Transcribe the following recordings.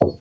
Okay.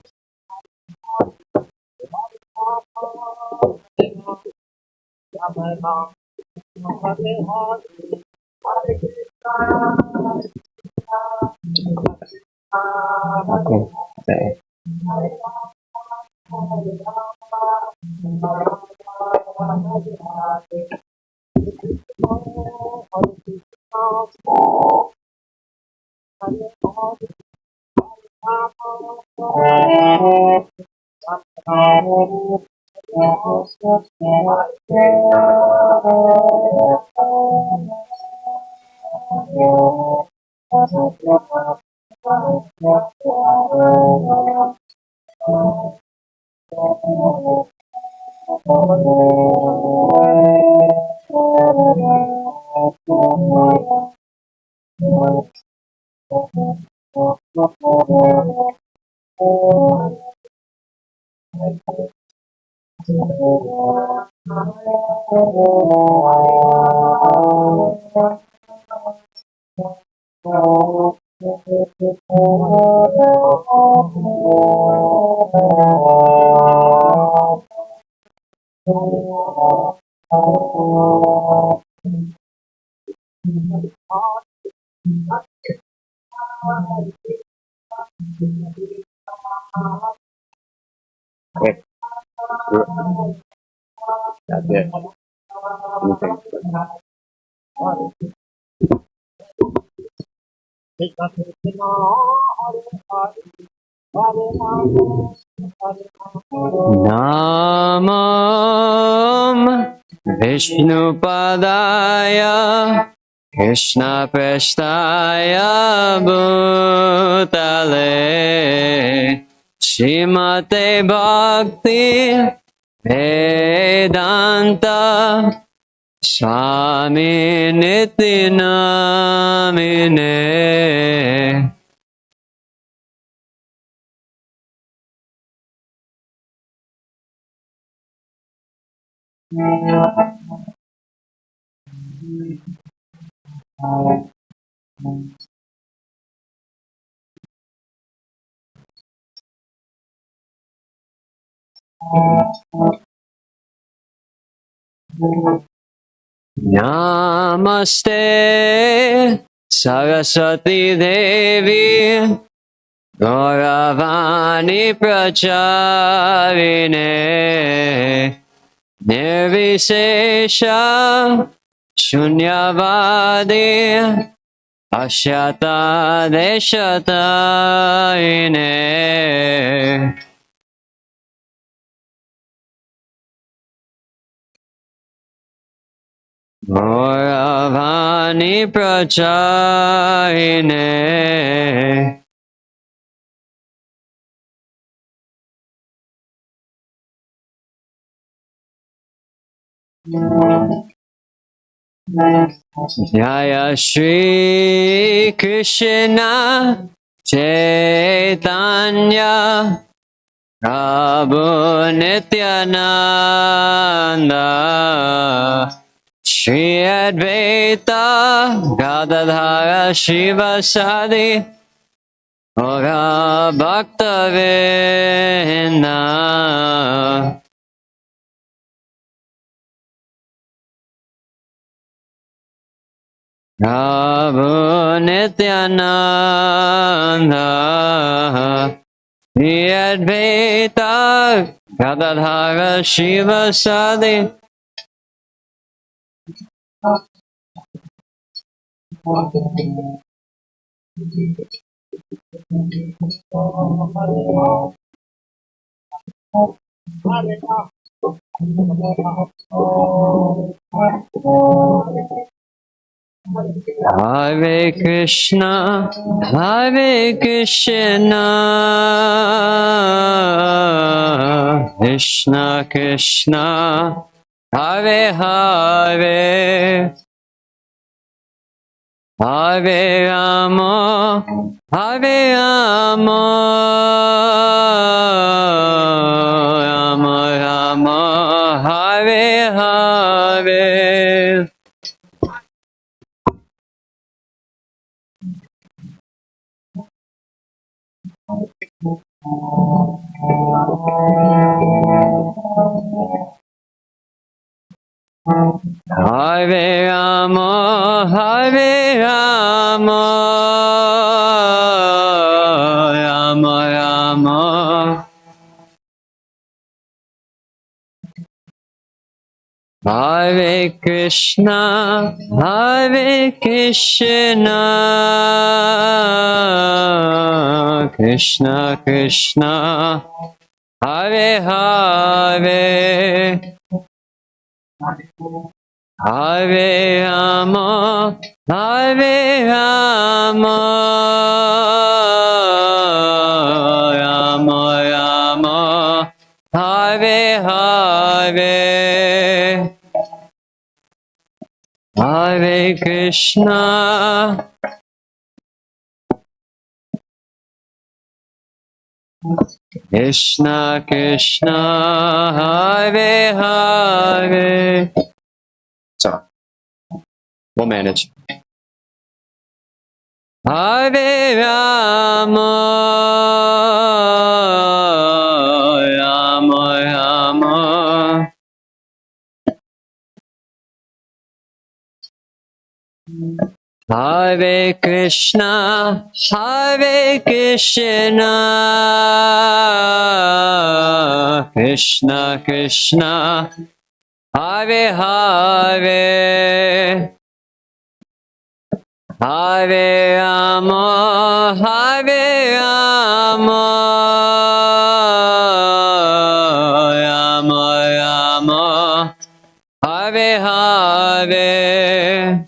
Wait, that's it. Anything. Namam Vishnupadaya Krishna Prestaya Bhutale Shrimate Bhakti Vedanta Swami Nityanamine. Namaste Saraswati Devi Gauravani Pracharine Nirvisesha Shunyavadi Ashyata Deshatayine. Gauravani Pracharine. Jaya Shri Krishna Chaitanya Prabhu Nityananda Shri Advaita Gadadhara Shivasadi Ora Bhakta Vrinda. Prabhu Nityananda Shri Advaita Gadadhara Shivasadi Hare Krishna, Hare Krishna, Krishna Krishna, Hare Hare, Hare Rama, Hare Rama, Rama Rama, Hare Hare. Hare Rama, Hare Rama, Rama Rama, Hare Krishna, Hare Krishna, Krishna Krishna, Hare Hare, Hare Rama, Hare Rama, Rama Rama, Hare Hare, Hare Krishna, Krishna Krishna, Hare Hare. So, we'll manage. Hare Rama, Rama Rama, Hare Krishna, Hare Krishna, Krishna Krishna, Hare Hare, Hare Rama, Hare Rama, Rama Rama, Hare Hare,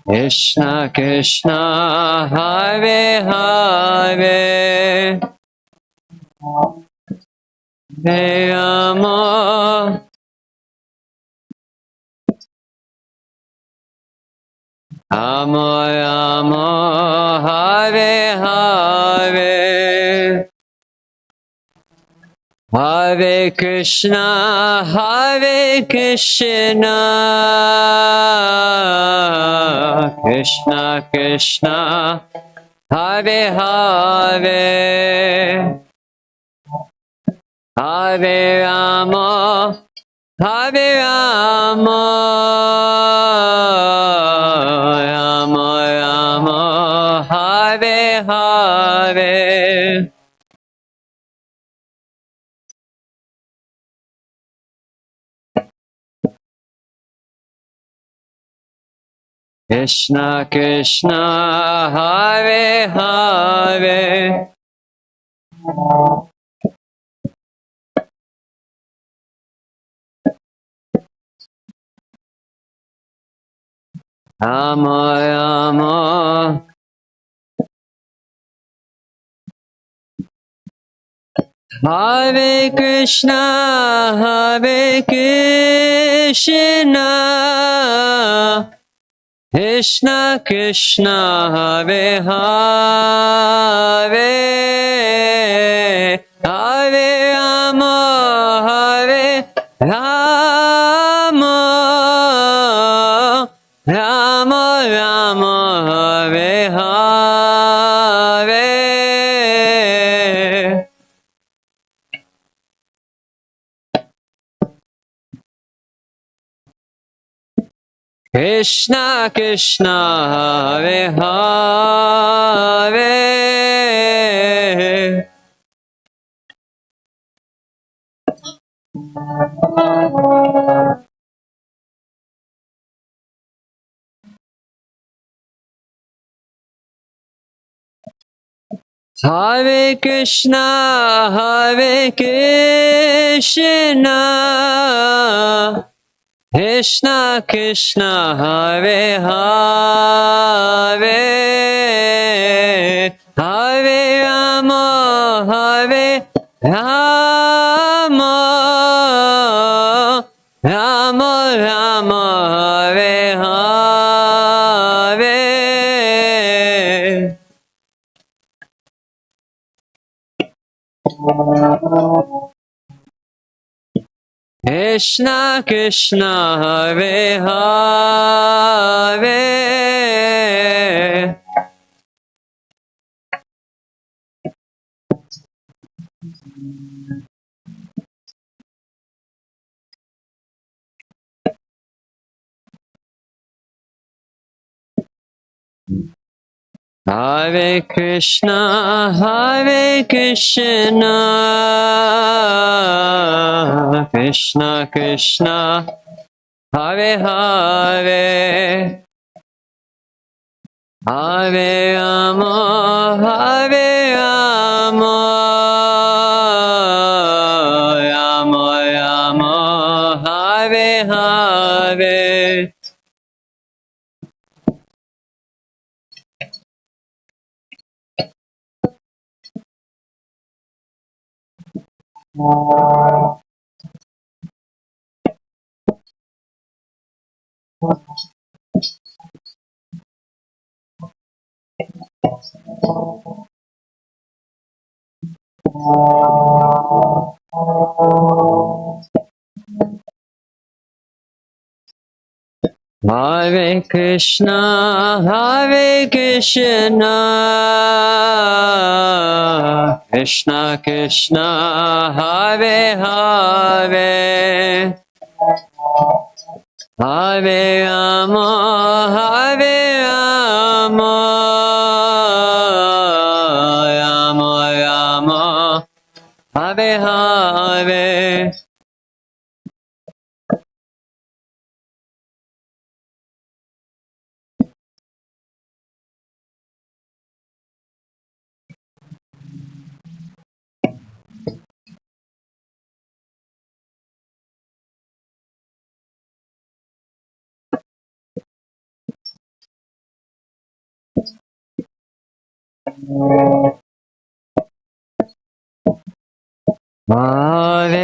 Krishna Krishna, Hare Hare, Hare Rama, Rama Rama, Hare Hare, Hare Krishna, Hare Krishna, Krishna Krishna, Hare Hare, Hare Rama, Hare Rama, Rama Rama, Hare Hare, Krishna Krishna, Hare Hare, Rama Rama, Hare Krishna, Hare Krishna, Krishna Krishna, Hare Hare, Hare Rama, Hare Rama, Rama Rama, Hare Hare, Krishna Krishna, Hare Hare, Hare Krishna, Hare Krishna, Krishna Krishna, Hare Hare, Hare Rama, Hare Rama, Rama Rama, Hare Hare, Krishna Krishna, Hare Hare. Hare Krishna, Krishna Krishna, Hare Hare, Hare Rama, Hare Rama, Rama Rama, Hare Hare. Hare Krishna, Hare Krishna, Krishna Krishna, Hare Hare, Hare Rama, Hare Rama, Rama Rama, Hare Hare. Hare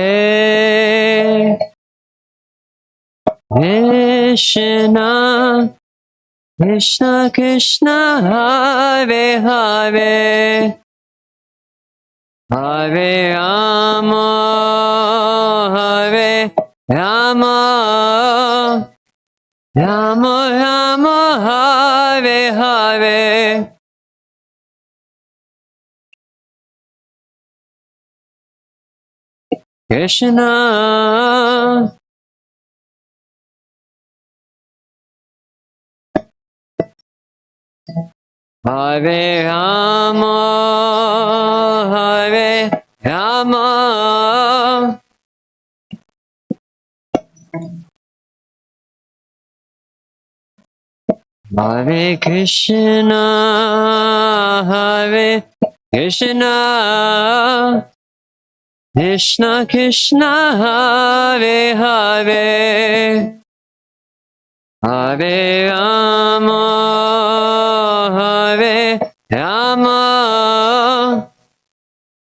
Krishna, Krishna Krishna, Hare Hare, Hare Rama, Hare Rama, Rama Rama, Hare Hare. Krishna, Hare Rama, Hare Rama, Hare Krishna, Hare Krishna, Krishna Krishna, Hare Hare, Hare Rama, Hare Rama,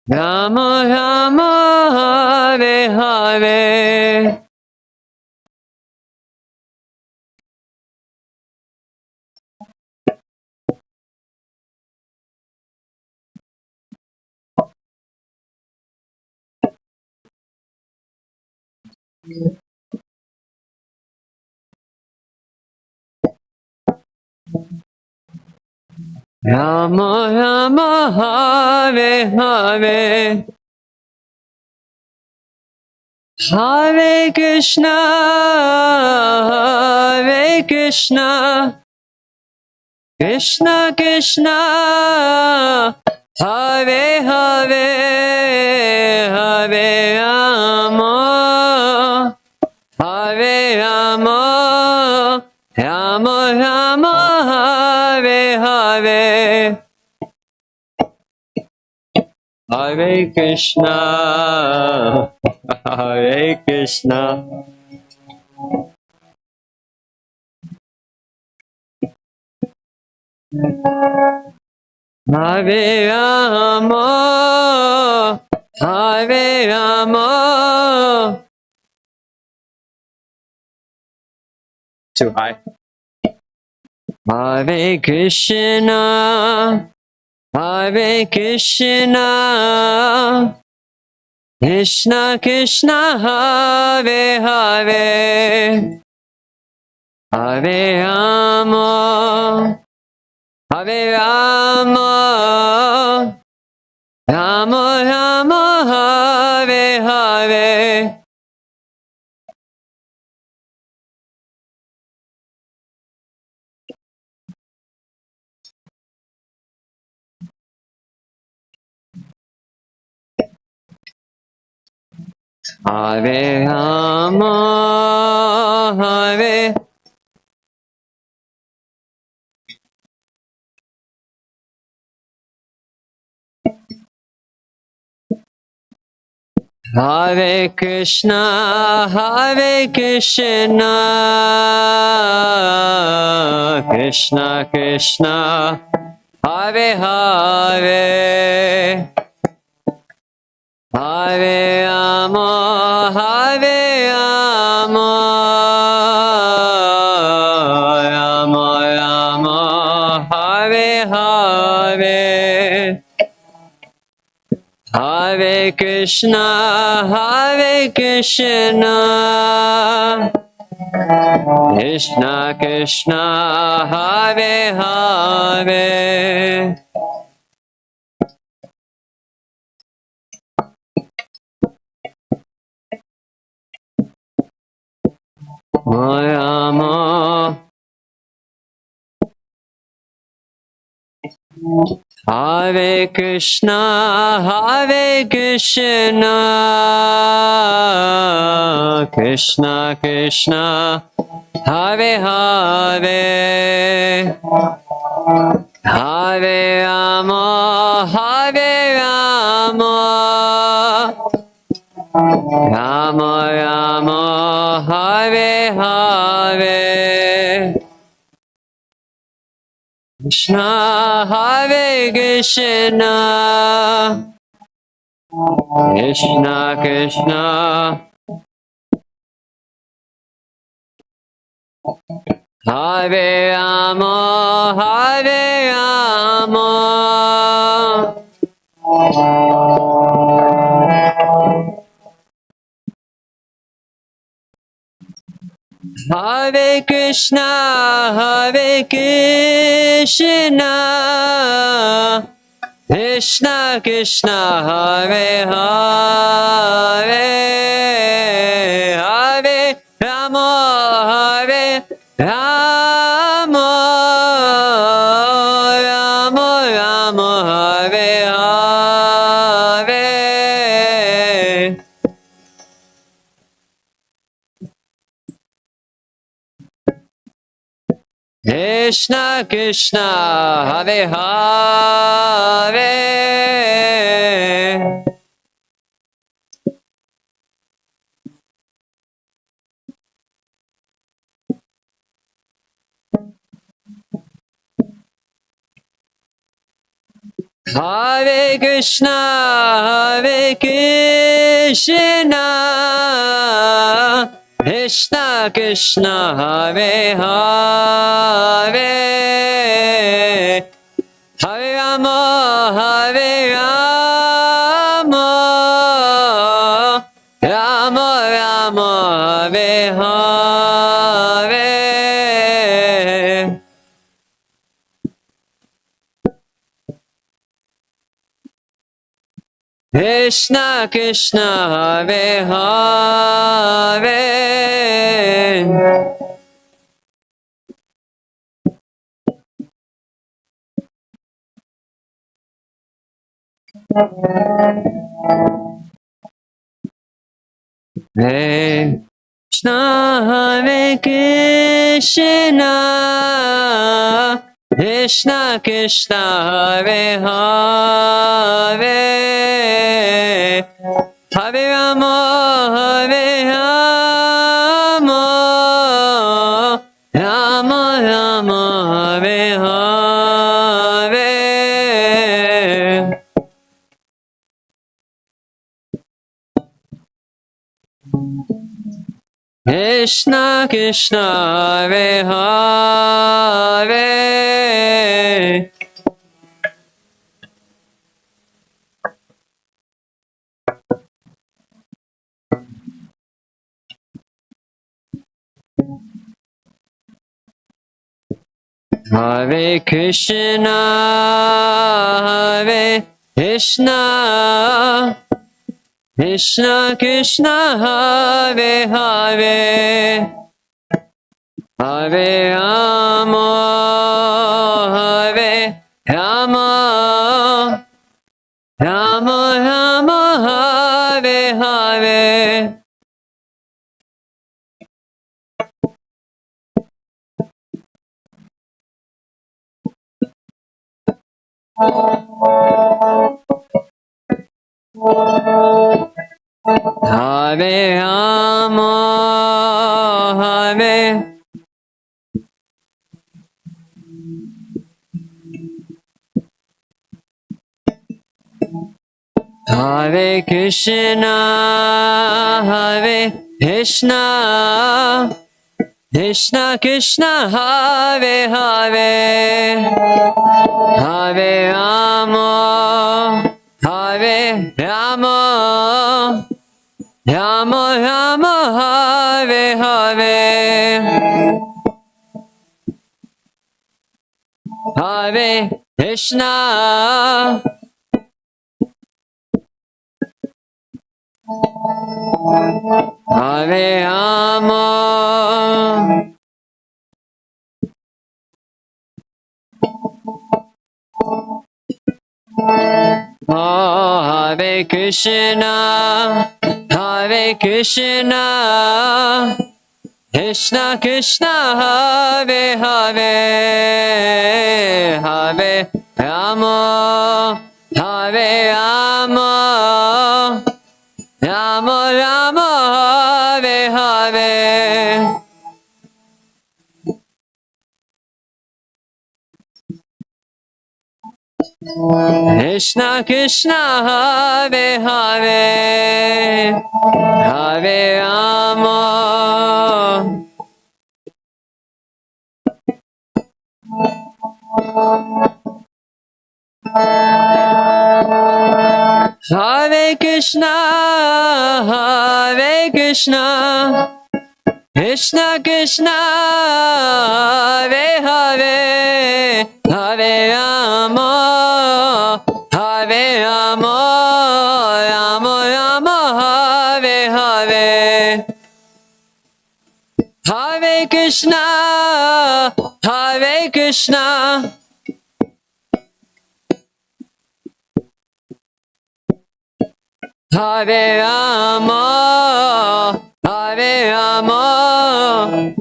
Rama Rama, Hare Hare. Rama Rama, Hare Hare, Hare Krishna, Hare Krishna, Krishna Krishna, Hare Hare, Hare Rama, Hare Rama, Rama Rama, Hare Hare, Hare Krishna, Hare Krishna, Hare Rama, Hare Rama. Too high. Hare Krishna, Hare Krishna, Krishna Krishna, Hare Hare, Hare Rama, Hare Rama, Rama Rama, Hare Hare. Hare Rama, Hare Hare Krishna, Hare Krishna, Krishna Krishna, Hare Hare, Hare Rama, Hare Rama, Rama Rama, Hare Hare. Hare Krishna, Hare Krishna, Krishna Krishna, Hare Hare, Rama, Hare Krishna, Hare Krishna, Krishna Krishna, Hare Hare, Hare Rama, Hare Rama, Rama Rama, Hare Hare, Krishna Hare Krishna, Krishna Krishna, Hare Rama, Hare Rama, Hare Krishna, Hare Krishna, Krishna Krishna, Hare Hare, Hare Rama, Hare Rama, Rama Rama, Hare Hare, Krishna Krishna, Hare Hare, Hare Krishna, Hare Krishna, Krishna Krishna, Hare Hare, Hare Rama, Hare Rama, Rama Rama, Hare Hare, Krishna Krishna, Hare Hare, Hare Krishna, Hare Krishna, Krishna Krishna, Hare Hare, Hare Rama, Hare Rama, Rama Rama, Hare Hare, Krishna Krishna, Hare Hare, Hare Krishna, Hare Krishna, Krishna Krishna, Hare Hare, Hare Rama, Hare Rama, Rama Rama, Hare Hare, Hare Rama, Hare Hare Krishna, Hare Krishna, Krishna Krishna, Hare Hare, Hare Rama, Hare Rama, Rama Rama, Hare Hare, Hare Krishna, Hare Rama, oh, Hare Krishna, Hare Krishna, Krishna Krishna, Hare Hare, Hare Rama, Hare Rama, Rama Rama, Hare Hare, Krishna Krishna, Hare Hare, Hare Rama, Hare Krishna, Hare Krishna, Krishna Krishna, Hare Hare, Hare Rama, Hare Rama, Rama Rama, Hare Hare, Hare Krishna, Hare Krishna, Hare Rama, Hare Rama,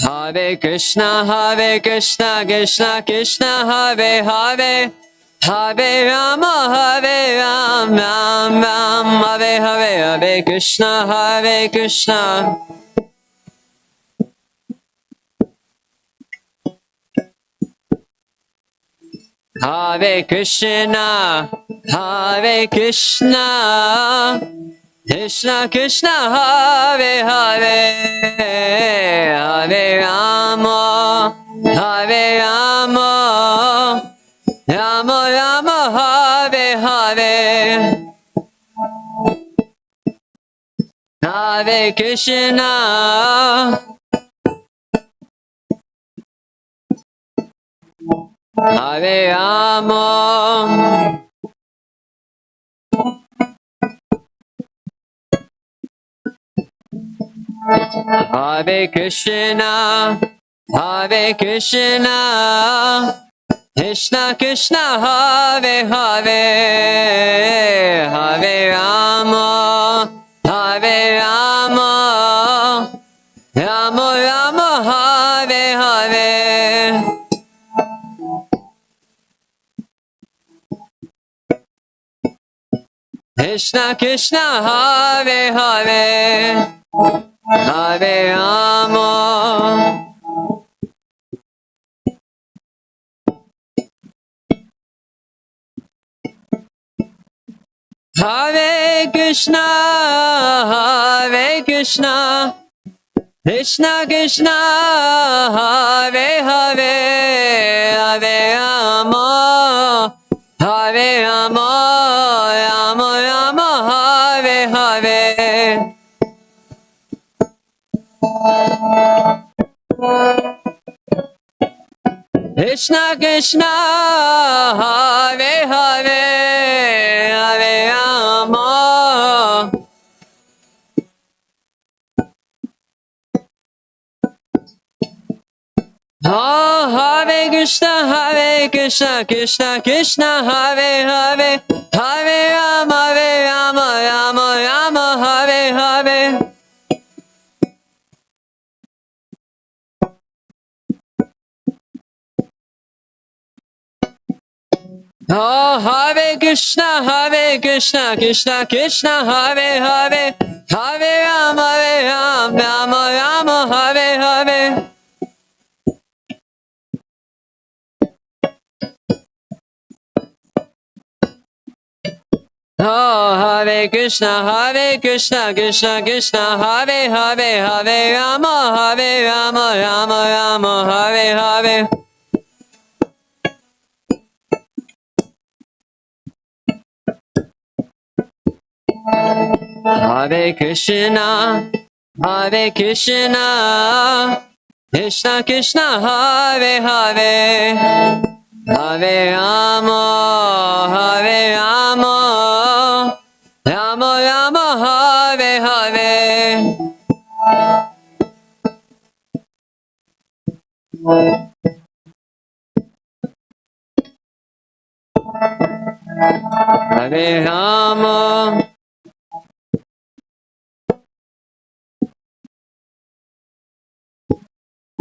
Hare Krishna, Krishna Krishna, Hare Hare, Hare Rama, Hare Ram, Ram Ram, Hare Hare, Hare Krishna, Krishna. Hare Krishna, Krishna Krishna, Hare Hare, Hare Rama, Hare Rama, Rama Rama, Hare Hare, Hare Krishna, Hare Rama, Hare Krishna, Krishna Krishna, Hare Hare, Hare Rama, Hare Rama, Rama Rama, Hare Hare, Krishna Krishna, Hare Hare, Hare Rama, Hare Krishna, Krishna Krishna, Hare Hare, Hare Rama, Hare Rama, Rama Rama, Hare Hare, Krishna Krishna, Hare Hare, Hare Rama, oh, Hare Krishna, Krishna Krishna, Hare Hare, Hare Rama, Rama Rama, Hare Hare, Oh, Hare Krishna, Krishna Krishna, Hare Hare, Hare Rama, Rama Rama, Hare Hare. Oh, Hare Krishna, Krishna Krishna, Hare Hare, Hare Rama, Rama Rama, Hare Hare. Hare Krishna, Krishna Krishna, Hare Hare, Hare Rama, Rama Rama, Hare Hare. Hare Rama,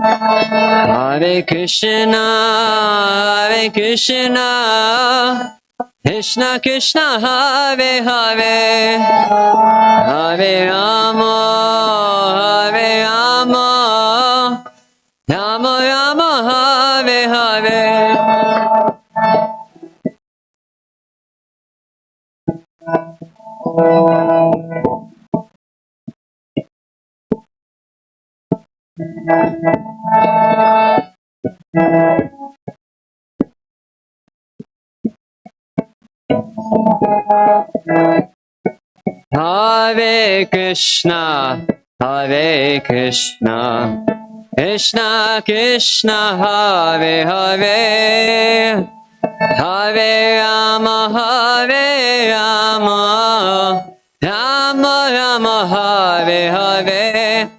Hare Krishna, Krishna Krishna, Hare Hare, Hare Rama, Rama Rama, Hare Hare. Hare Krishna, Krishna Krishna, Hare Hare, Hare Rama, Rama Rama, Hare Hare,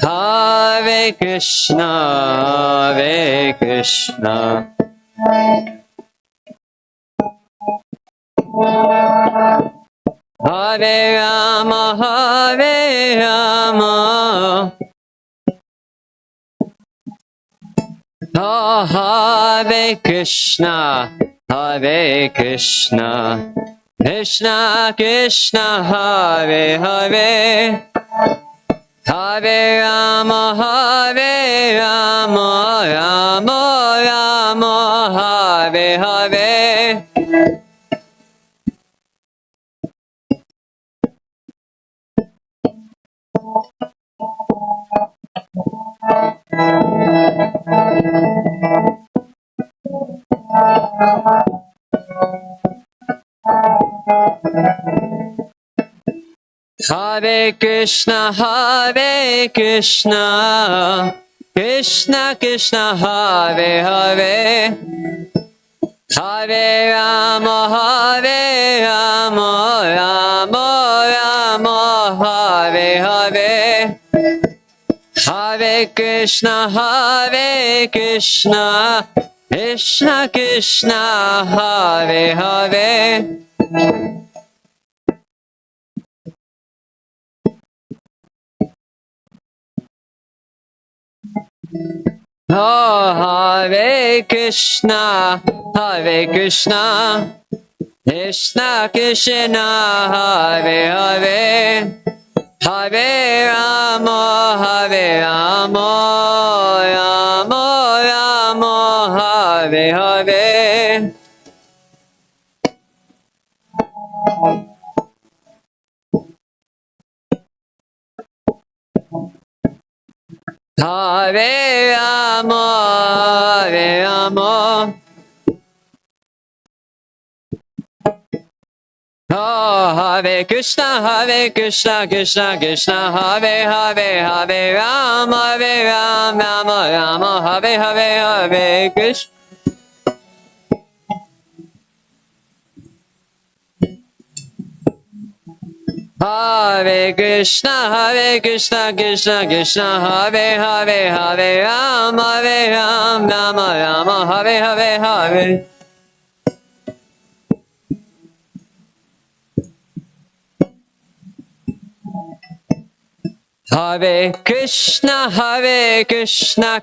Hare Krishna, Krishna. Hare Rama, Oh, Hare Krishna, Krishna Krishna, Hare Hare, Hare Rama, Rama Rama, Hare Hare. Hare Krishna, Krishna Krishna, Hare Hare, Hare Rama, Rama Rama, Hare Hare, Hare Krishna, Krishna Krishna, Hare Hare. Oh, Hare Krishna, Krishna Krishna, Hare Hare, Hare Rama, Rama Rama, Hare Hare. Hare Rama, Oh, Hare Krishna, Krishna Krishna, Hare Hare, Hare Rama, Rama Hare Hare, Hare Krishna. Hare Krishna, Krishna Krishna, Hare Hare, Hare Rama, Rama Hare Hare, Hare. Hare Krishna,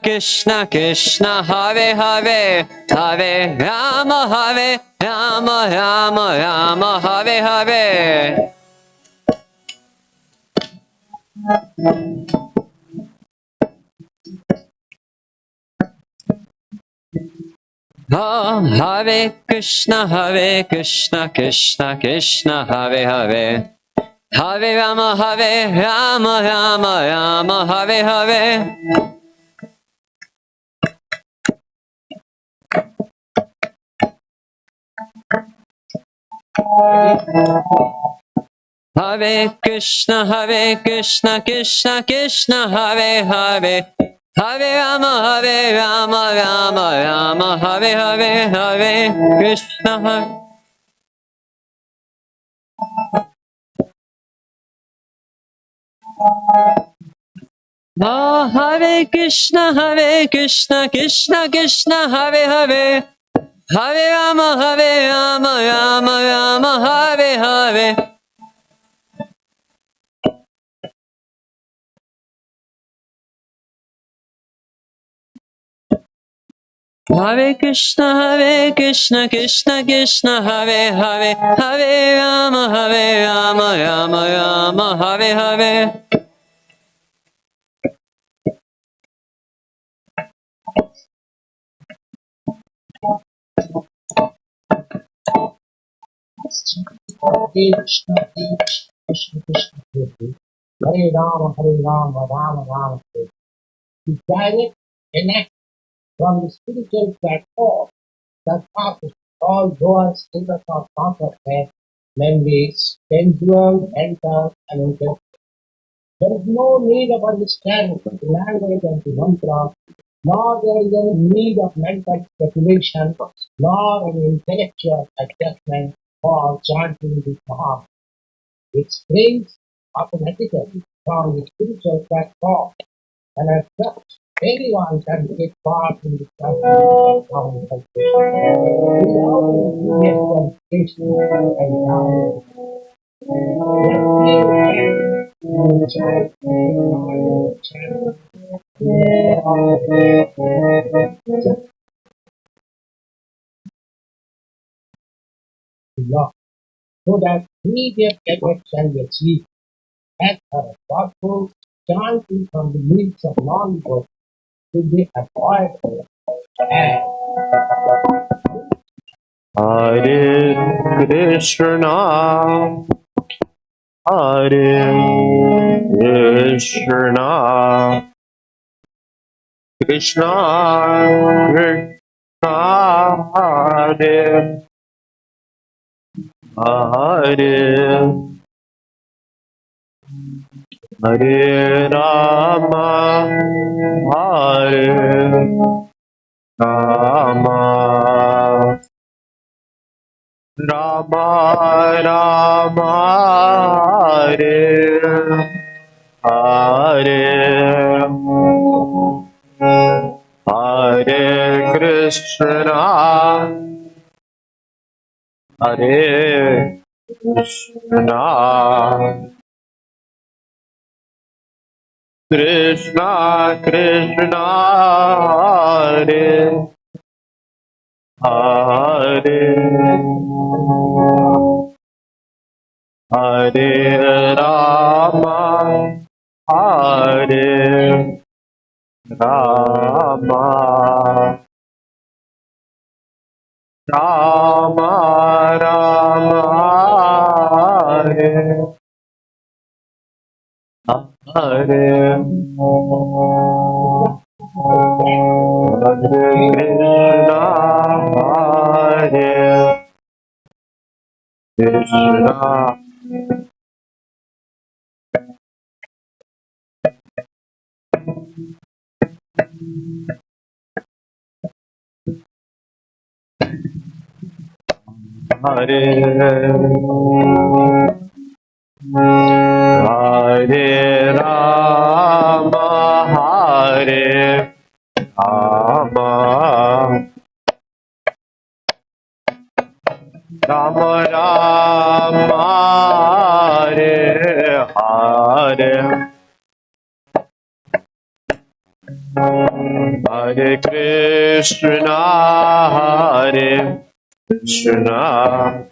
Krishna Krishna, Hare Hare, Hare Rama, Rama Rama, Hare Hare. Oh, Hare Krishna, Krishna Krishna, Hare Hare. Hare Rama, Rama Rama, Hare Hare. Hare Krishna, Krishna Krishna, Hare Hare. Hare Rama, Rama Rama, Hare Hare, Hare Krishna, Hare. Oh, Hare Krishna, Krishna Krishna, Hare Hare. Hare Rama, Rama Rama, Hare Hare. Hare Krishna, Krishna Krishna, Hare Hare. Hare Rama, Rama Rama, Hare Hare. Krishna Krishna Hare Rama Rama Rama Hare. To direct connect from the spiritual platform that passes all doors in the consciousness, namely sensual, mental, and intellectual. There is no need of understanding the language and the mantra, nor there is any need of mental speculation, nor any intellectual adjustment for chanting the Maha. It springs automatically from the spiritual platform, and as such, anyone can take part in the practice of without immediate qualification and knowledge. So that immediate effort can be achieved as a thoughtful chanting from the lips of non-God should be avoided and Hare Krishna, Hare Krishna, Krishna Krishna, Hare Hare, Hare Rama, Hare Rama, Rama Rama, Hare Hare, Hare Krishna, Hare Krishna, Krishna Krishna, Hare Hare, Hare Rama, Hare Rama, Rama Rama, Hare Hare, Hare Krishna, Hare Krishna, Hare Rama, Hare Rama, Rama Rama, Hare Hare, Hare Krishna, Hare Krishna,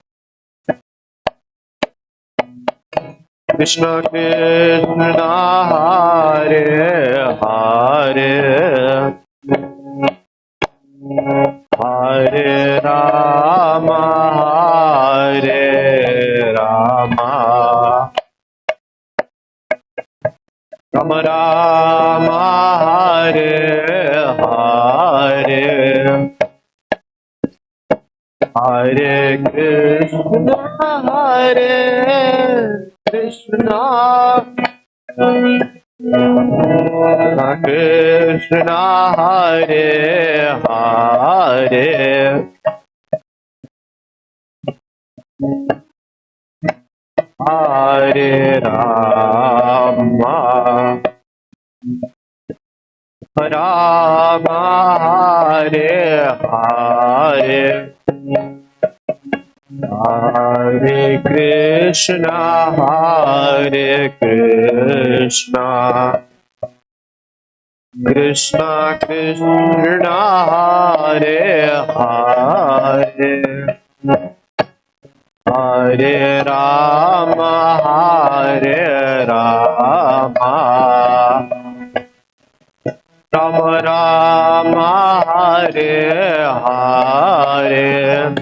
Krishna Krishna, Hare Hare, Hare Rama, Hare Rama, Rama Rama, Hare Hare, Hare Krishna, Hare Krishna, Krishna Hare Hare, Hare Rama, Rama Hare Hare, Hare Krishna, Hare Krishna, Krishna Krishna, Hare Hare, Hare Rama, Hare Rama, Rama Rama, Hare Hare,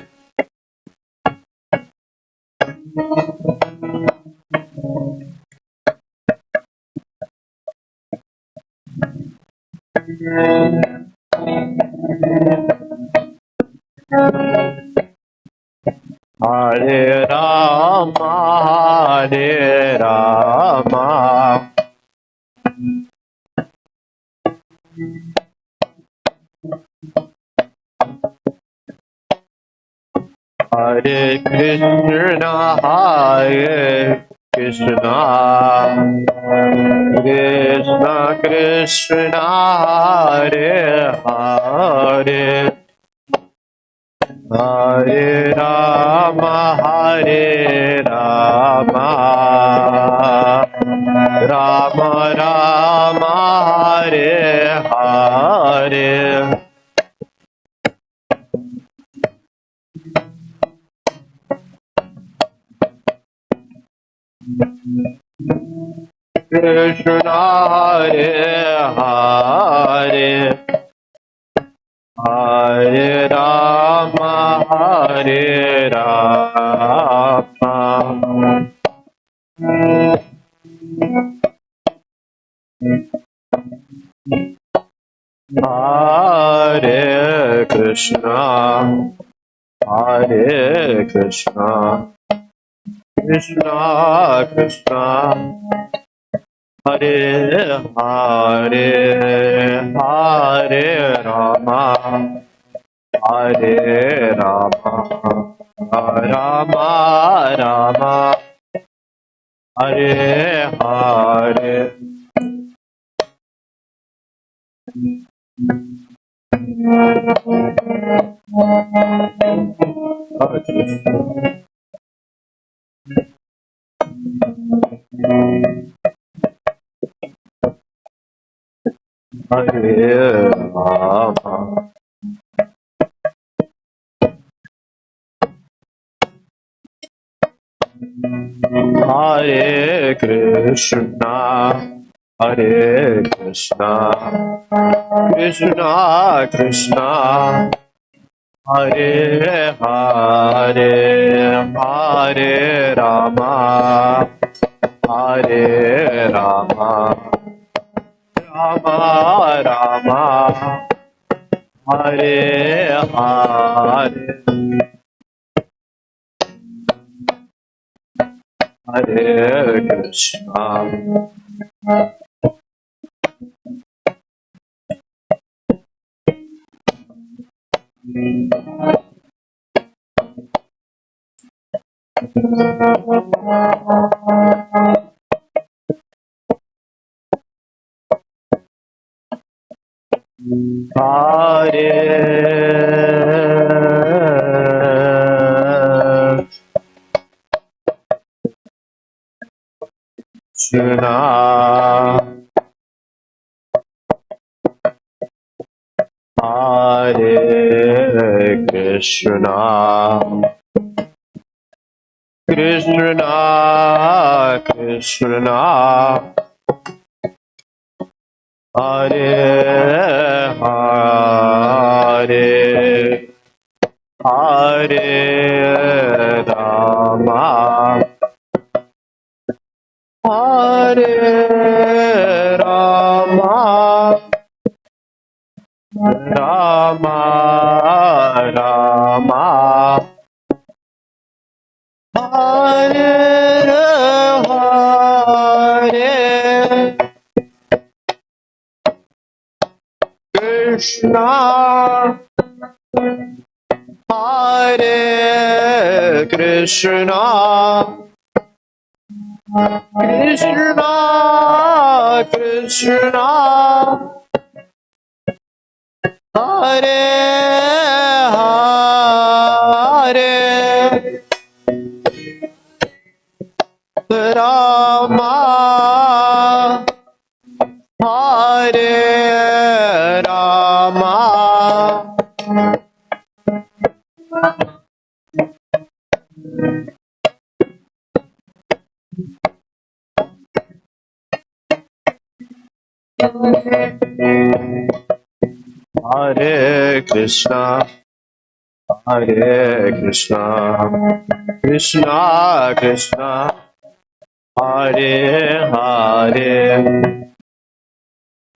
Hare Rama, Hare Rama, Hare Krishna, Hare Krishna, Krishna Krishna, Hare Hare, Hare Rama, Hare Rama, Rama Rama, Hare Hare, Krishna Hare Hare, Hare Rama, Hare Rama, Hare Krishna, Hare Krishna, Krishna Krishna, Hare Hare, Hare Rama, Hare Rama, Rama Rama, Hare Hare, Hare Krishna, Hare Rama, Hare Krishna, Hare Krishna, Krishna Krishna, Hare Hare, Hare Rama, Hare Rama, Rama Rama, Hare Hare, Hare Krishna, Hare Krishna, Krishna, Krishna, Krishna, Hare Hare, Hare Rama, Hare Rama, Rama Rama, Hare Hare, Krishna, Hare Krishna, Krishna Krishna, Hare Hare, Rama, Hare Rama, Hare Krishna, Hare Krishna, Krishna Krishna, Hare Hare,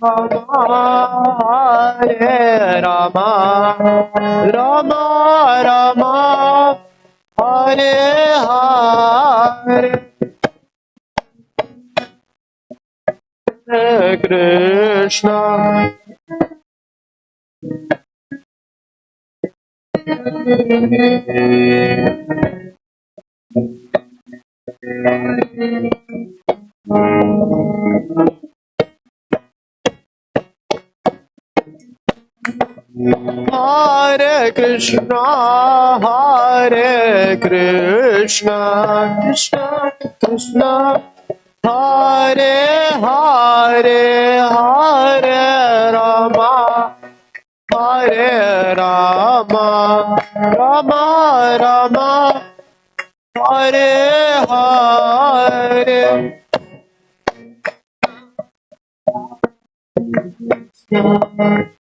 Rama Hare Rama, Rama Rama, Hare Hare, Hare Krishna, Hare Krishna, Hare Krishna, Krishna Krishna, Hare Hare, Hare Rama, Hare Rama, Rama Rama, Hare Hare, Hare Krishna, Hare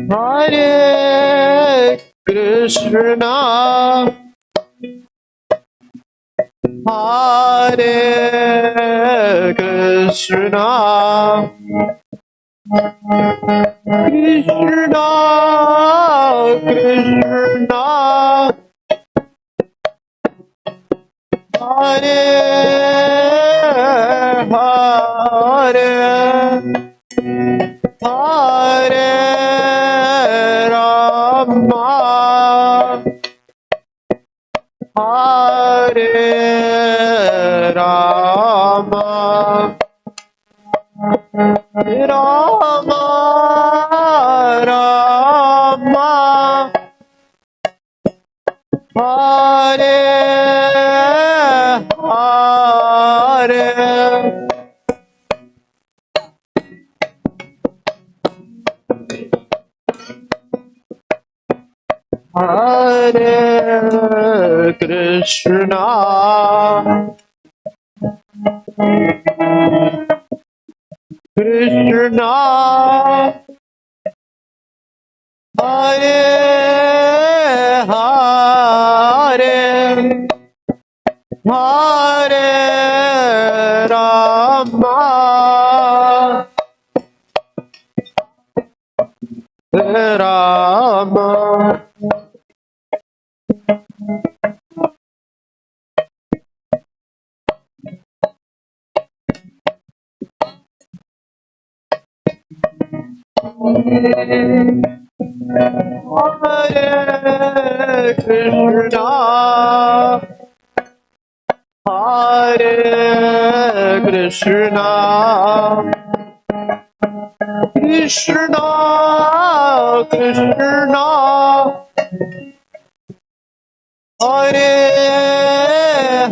Krishna, Krishna Krishna, Hare Hare, Hare Rama, Hare Rama, Rama Rama, Hare Hare, Hare Krishna, Krishna Hare Hare, Hare Rama, Rama, Hare Krishna, Hare Krishna, Krishna, Krishna, Hare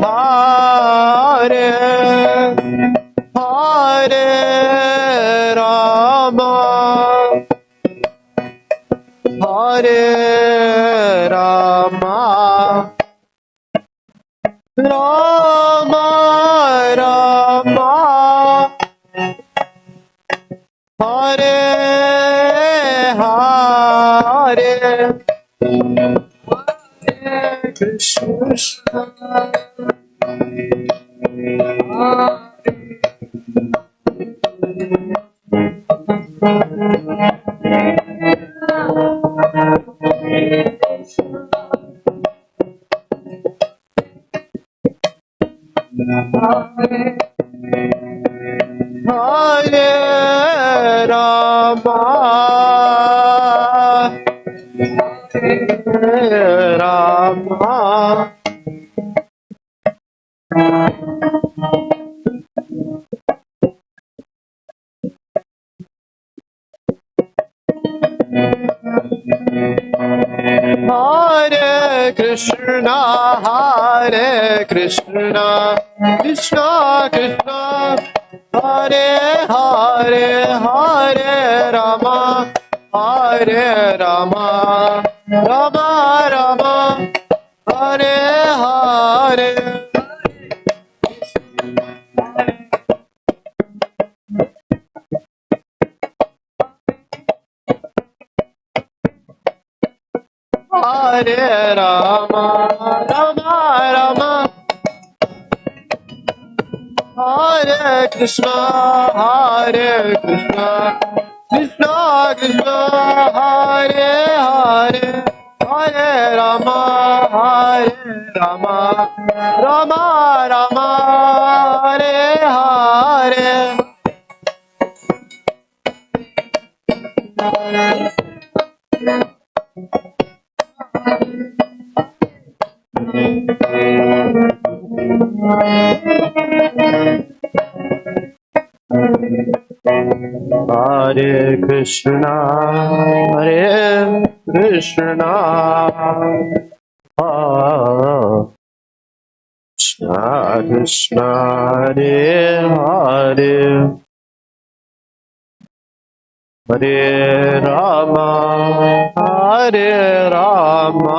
Hare, Hare Rama, Hare Rama, Rama Rama, Hare Hare, Hare Krishna, Hare Rama, Hare Rama, Hare Krishna, Hare Krishna, Krishna Krishna, Hare Hare, Hare Rama, Hare Rama, Rama Rama, Hare Hare. Hare Rama, Rama Rama, Hare Krishna, Hare Krishna, Krishna Krishna, Hare Hare, Hare Rama, Hare Rama, Rama Rama, Hare Hare. Hare Krishna, Hare Krishna, Krishna Krishna, Hare Hare, Hare Rama, Hare Rama,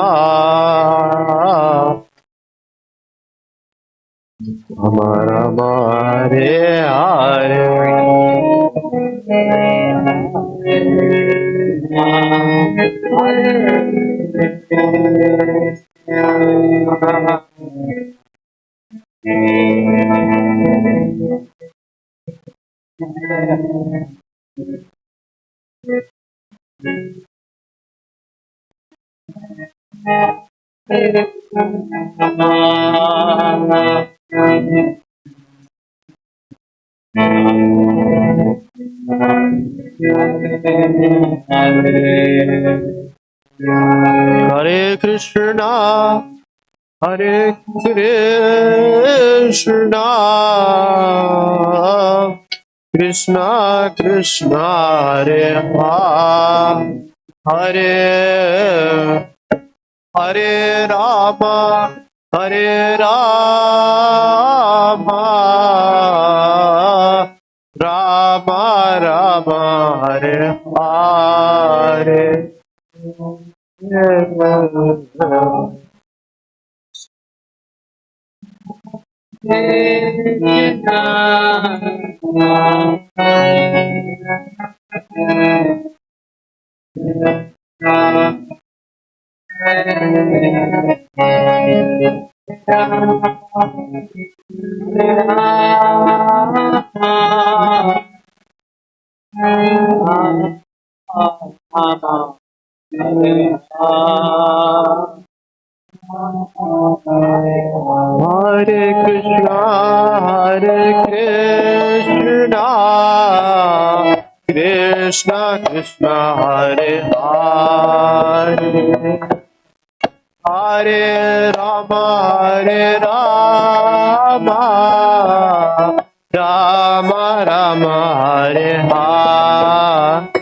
Rama Rama, Hare Hare. Hare Krishna, Hare Krishna, Krishna Krishna, Hare Hare, Hare Rama, Hare Rama, Rama Rama, Hare Hare. Hare Krishna, Hare Krishna, Krishna Krishna, Hare Hare, Hare Rama, Hare Rama, Rama Rama, Hare Hare.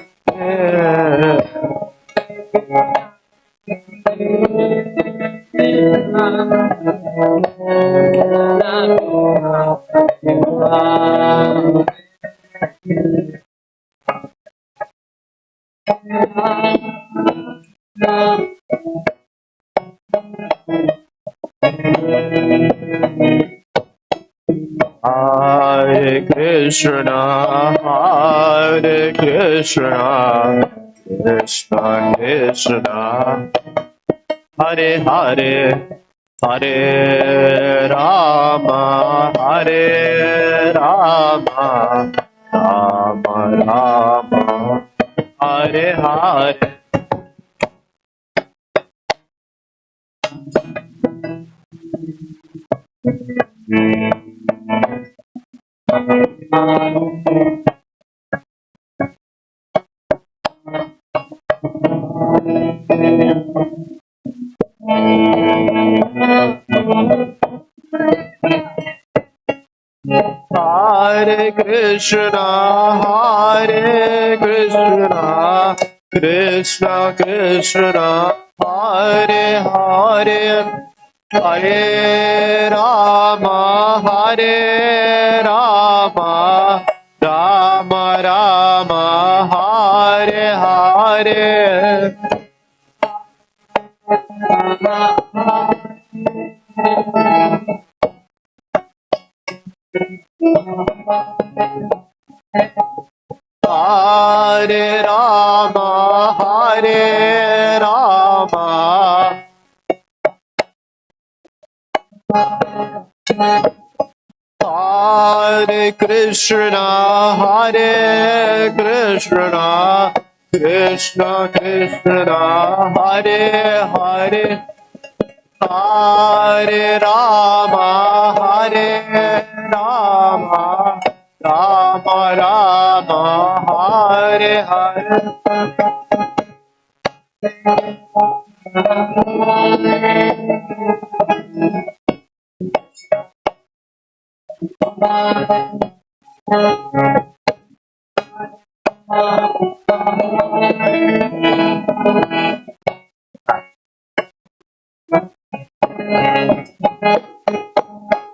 Hare Krishna, Hare Krishna, Krishna Krishna, Hare Hare, Hare Rama, Hare Rama, Rama Rama, Hare Hare. Hare Krishna, Hare Krishna, Krishna Krishna, Hare Hare, Hare Rama, Hare Rama, Rama Rama, Hare Hare. Hare Rama, Hare Rama, Hare Krishna, Hare Krishna, Krishna Krishna, Hare Hare, Hare Rama, Hare Rama, Rama Rama, Hare Hare.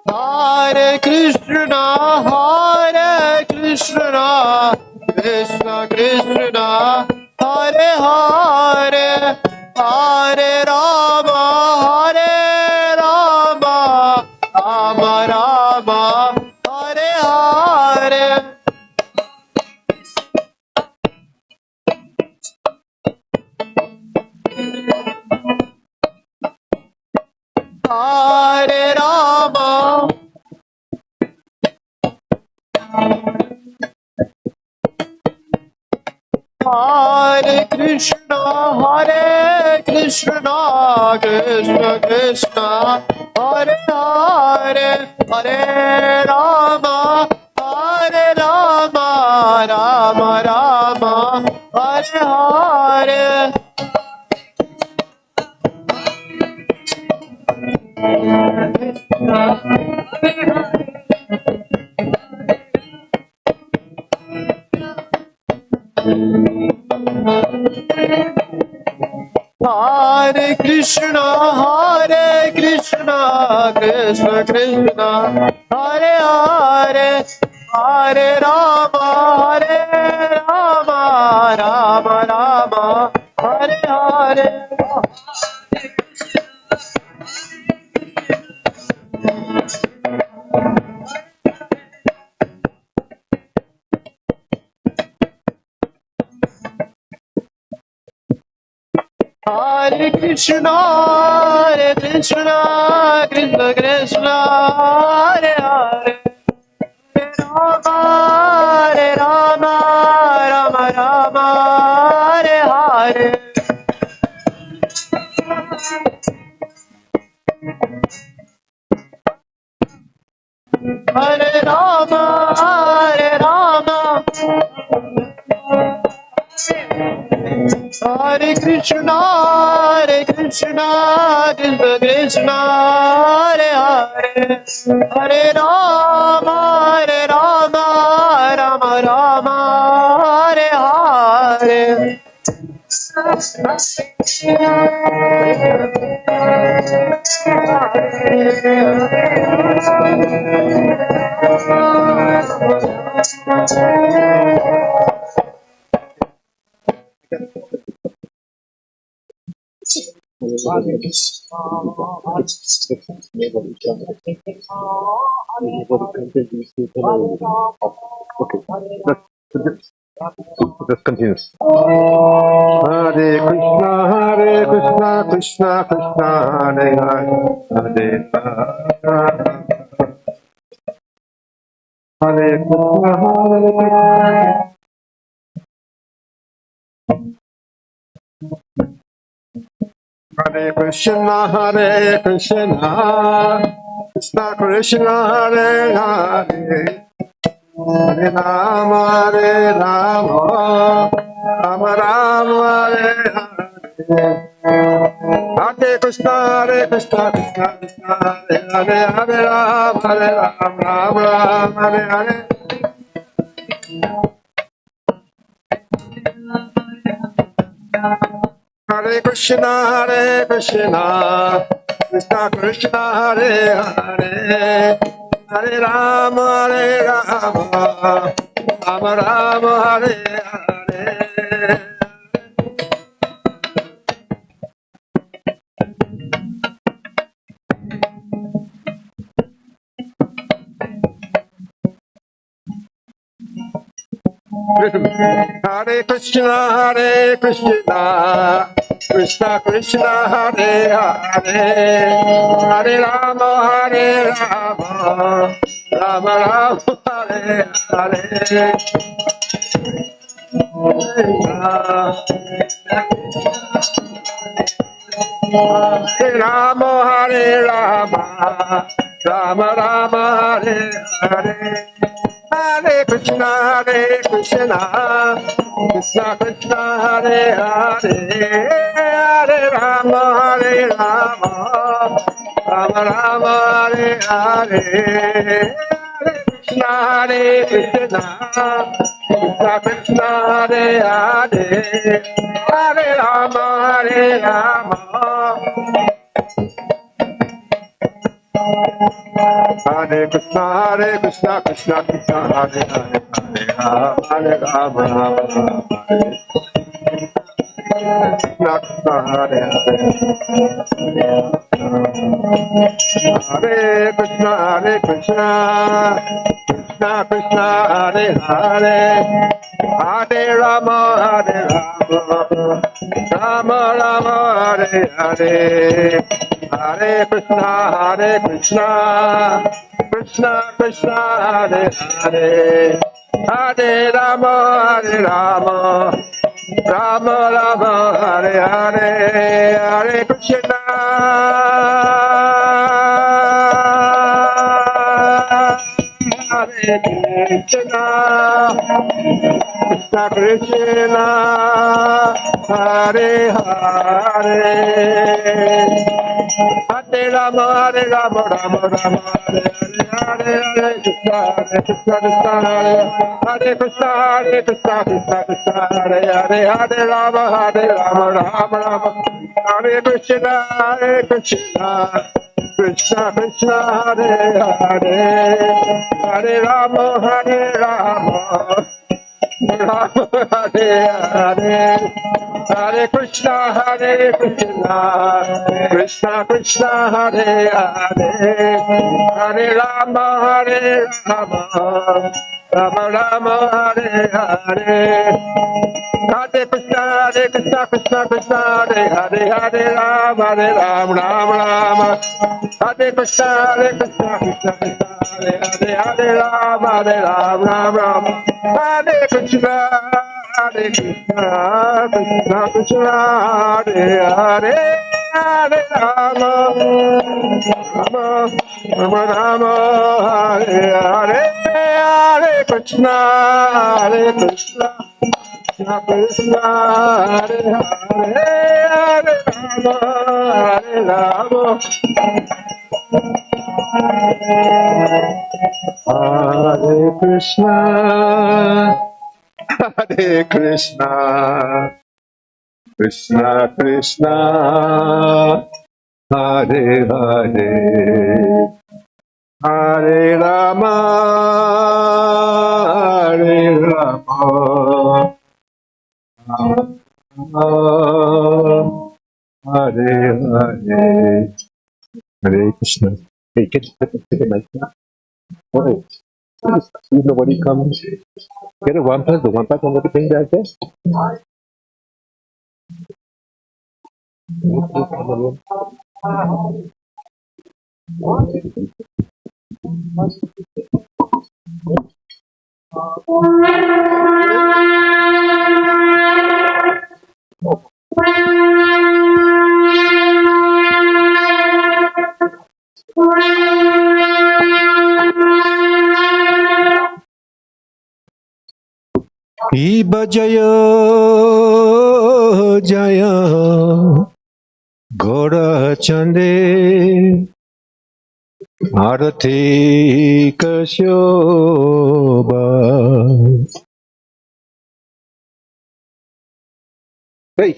Hare Krishna, Hare Krishna, Krishna Krishna, Hare Hare, Hare Rama, Hare Rama, Rama Rama, Hare Hare. Hare Rama, Hare Krishna, Hare Krishna, Krishna Krishna, Hare Hare, Hare Rama, Hare Rama, Rama Rama, Hare Hare. Hare Krishna, Hare Krishna, Krishna Krishna, Hare Hare, Hare Rama, Hare Rama, Rama Rama, Hare Hare. Hare Krishna, Hare Krishna, Krishna Krishna, Hare Hare, Hare Rama, Hare Rama, Rama Rama, Hare Hare. Hare Rama, Hare Rama, Hare Krishna, Hare Krishna, Krishna Krishna, Hare Hare, Hare Rama, Hare Rama, Rama Rama, Hare Hare. Just continues. Hare Krishna, Krishna Krishna, Hare Hare, Hare Rama, Hare Krishna, Hare Krishna, Hare Krishna, Krishna Krishna, Hare Hare, Hare Rama, Hare Rama, Rama Rama, Hare Hare. Hare Krishna, Krishna Krishna, Hare Hare, Hare Rama, Ram Ram, Hare Hare. Hare Krishna, Krishna Krishna, Hare Hare, Hare Rama, Rama Rama, Hare Hare. Hare Krishna, Krishna Krishna, Hare Hare, Hare Rama, Rama Rama, Hare Hare. Hare Rama, Rama Rama, Hare Hare. Hare Krishna, Krishna Krishna, Hare Hare, Hare Rama, Rama Rama, Hare Hare. Hare Krishna, Krishna Krishna, Hare Hare, Hare Rama, Rama. Hare Krishna, Krishna Krishna, Hare Hare, Hare Rama, Rama Krishna, Hare Hare. Hare Krishna, Krishna Krishna, Hare Hare, Hare Rama, Rama Rama, Hare Hare. Hare Krishna, Krishna Krishna, Hare Hare, Hare Rama, Rama Rama, Hare Hare. Hare Krishna, Hare Krishna, Krishna Krishna, Hare Hare, Hare Rama, Rama Rama, Hare Hare, Hare Krishna, Krishna Hare Krishna, Krishna Krishna, Hare Hare, Hare Rama, Rama Rama, Hare Krishna, Krishna Krishna, Hare Hare, Hare Rama, Rama Hare Hare, Hare Krishna, Krishna Krishna, Hare Hare, Hare Rama, Rama Rama, Hare Hare. Hare Krishna, Krishna Krishna, Hare Hare, Hare Rama, Rama Rama. Hare Krishna, Krishna Krishna, Hare Hare, Hare Rama, Rama. Hare Krishna, Krishna Krishna, Hare Hare, Hare Rama, Rama Rama, Hare Hare. Hare Krishna, Krishna Krishna, Hare Hare, Hare Rama, Hare Krishna, Hare Krishna, Krishna Krishna, Hare Hare, Hare Rama, Hare Rama, Hare Hare, Hare Krishna. Hey, get the mic now. Oh, see nobody comes. Get a one plus, the one plus on the thing back there. Iba Jaya Jaya Gora Chande Arati Kasyoba. Hey,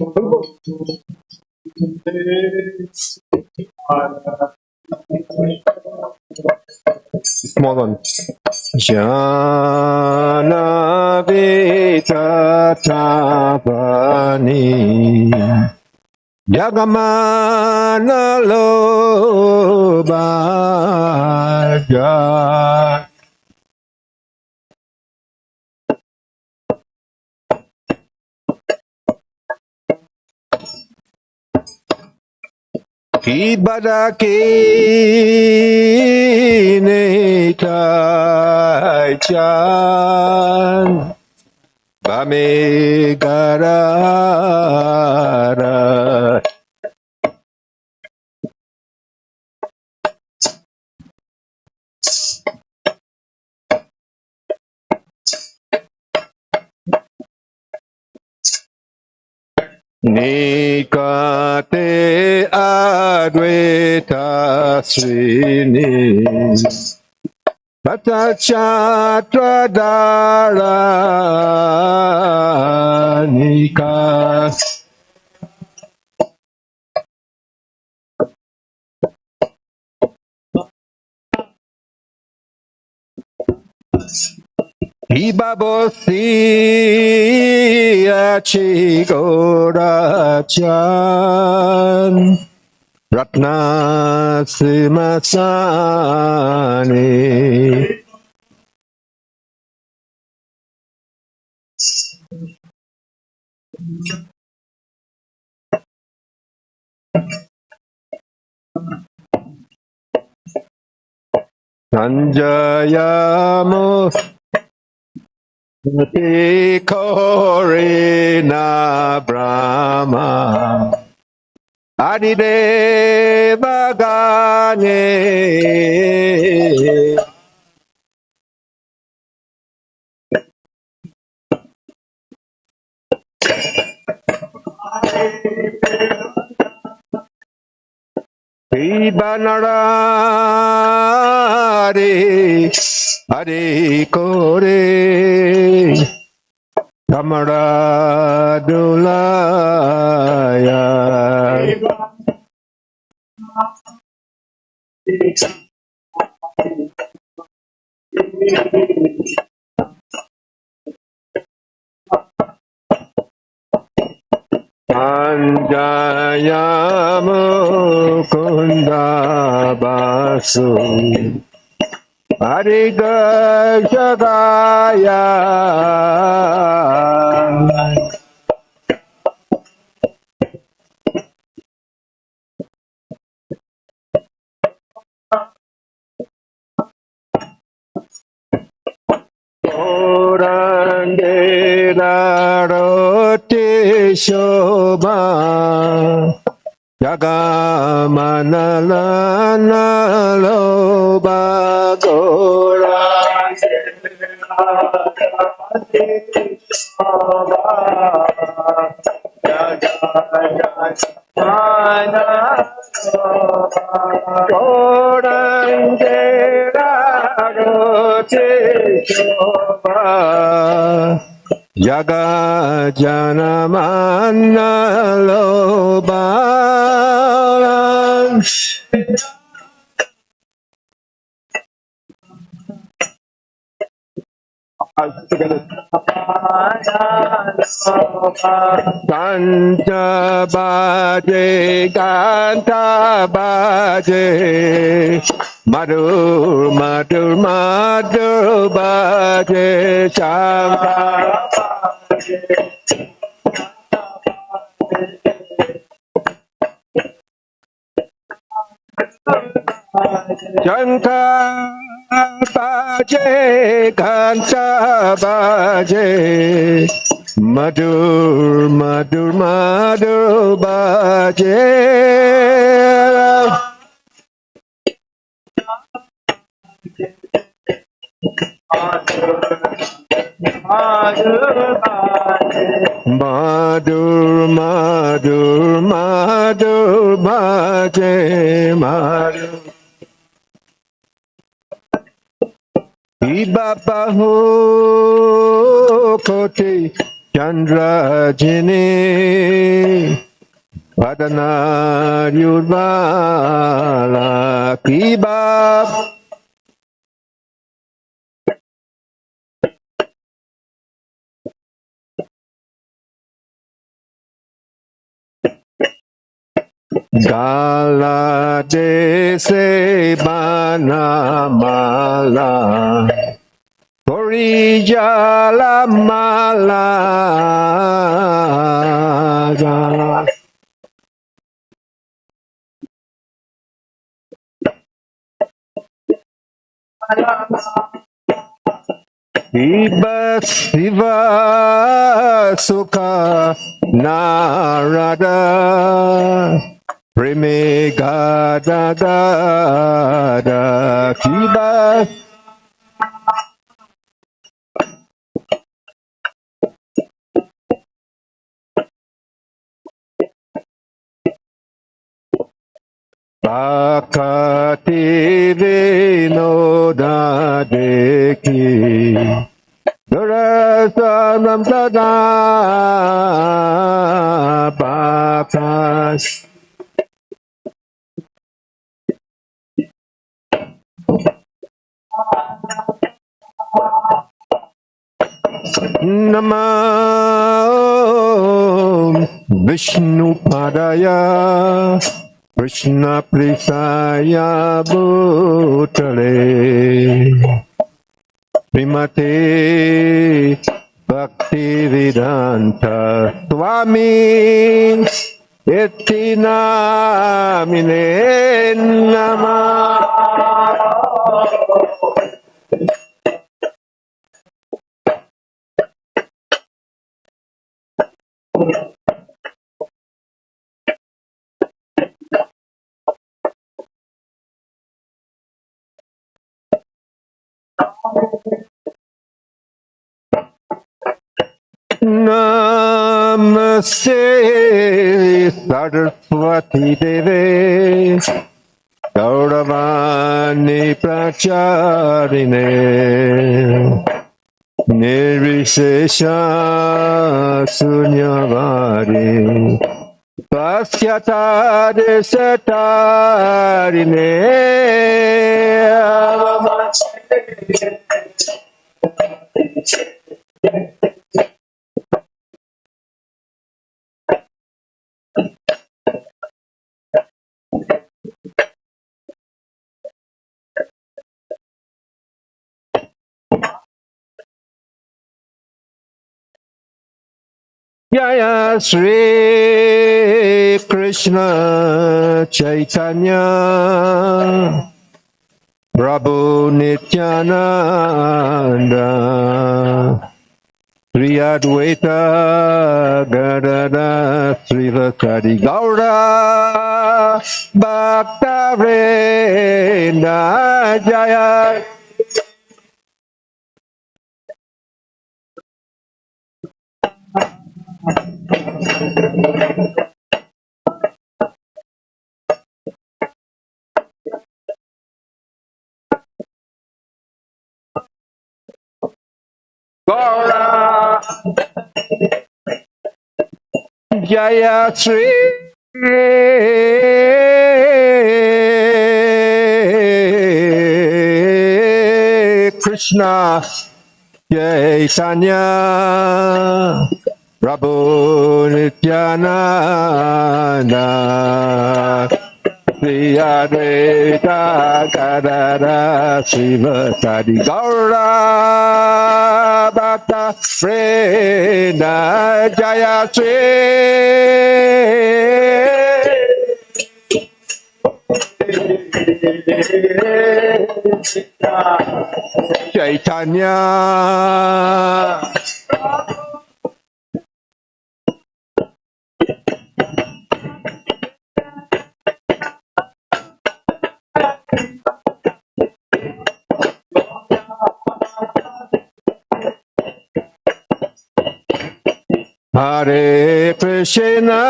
small one. Jana Vita Tapani Yagamana Lobaja. Kibadaki Netai Chan Bamegarara Nikate Adwaita Srini Patachatra Nika Ibabosi Achigora Chan Ratna Simasani Sanjayamo Korina Brahma Adideva Gane Ibanarari Hare Kore Kamaradulaya Anjaya Mukunda Basu Ariga Jagaya Orangera Rote Shobha Jagamanalana Loba Gora Jaga Janamana Loba Ganta baje, ganta baje, madur, madur, madur baje, chanta Janta baje, ganta baje, madur, madur, madur baje. Madur, madur, madur baje, madur. Ibabaho kote Chandra jine Padana yudvala Kibab Gala dese banamala Korijala mala Iba Siva Sukha Narada Preme Gada Gada Kiba Bakati Vinoda Deki Durasanam Sada Bakas Namah Vishnu Padaya Krishna Prisaya Bhutale Primate Bhakti Vedanta Swami Iti Namine Namah Namaste Saraswati Deve Gauravani Pracharine Nirvishesha Sunyavari Pasyata Desatarine Jaya Sri Krishna Chaitanya Prabhu Nityananda Sri Advaita Gadada Srivasadi Gaura Bhakta Vrinda Jaya Gaura Jaya Sri Krishna Chaitanya Prabhu Nityananda Sri Advaita Gadadara Srivasadi Gaura Bhakta Vreda Jaya Sri Chaitanya Hare Krishna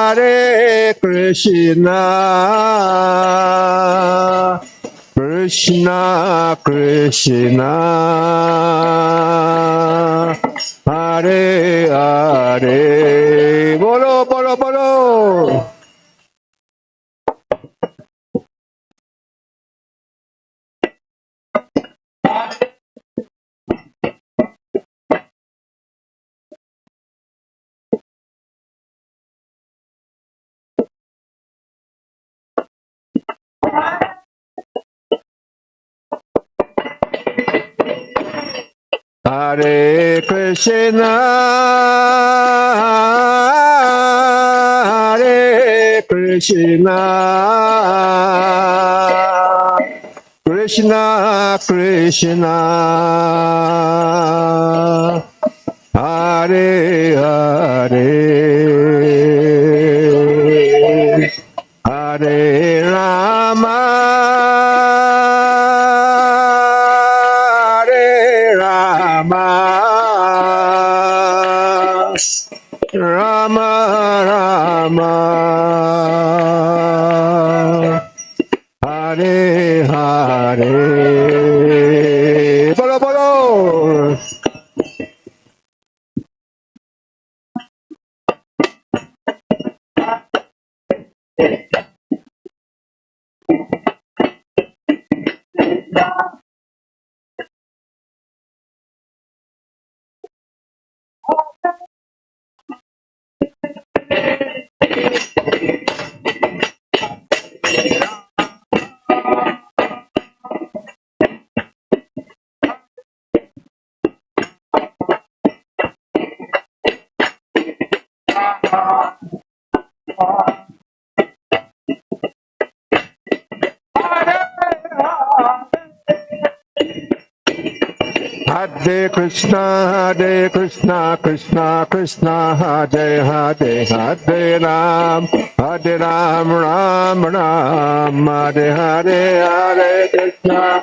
Hare Krishna Krishna Krishna Hare Hare Bolo Bolo Bolo Hare Krishna Hare Krishna Krishna Krishna Hare Hare Hare Rama Rama Rama Hare Hare Bolo Bolo Hare Krishna, Krishna Krishna, Hare Hare, Hare Ram, Ram Ram, Hare Hare, Hare Krishna.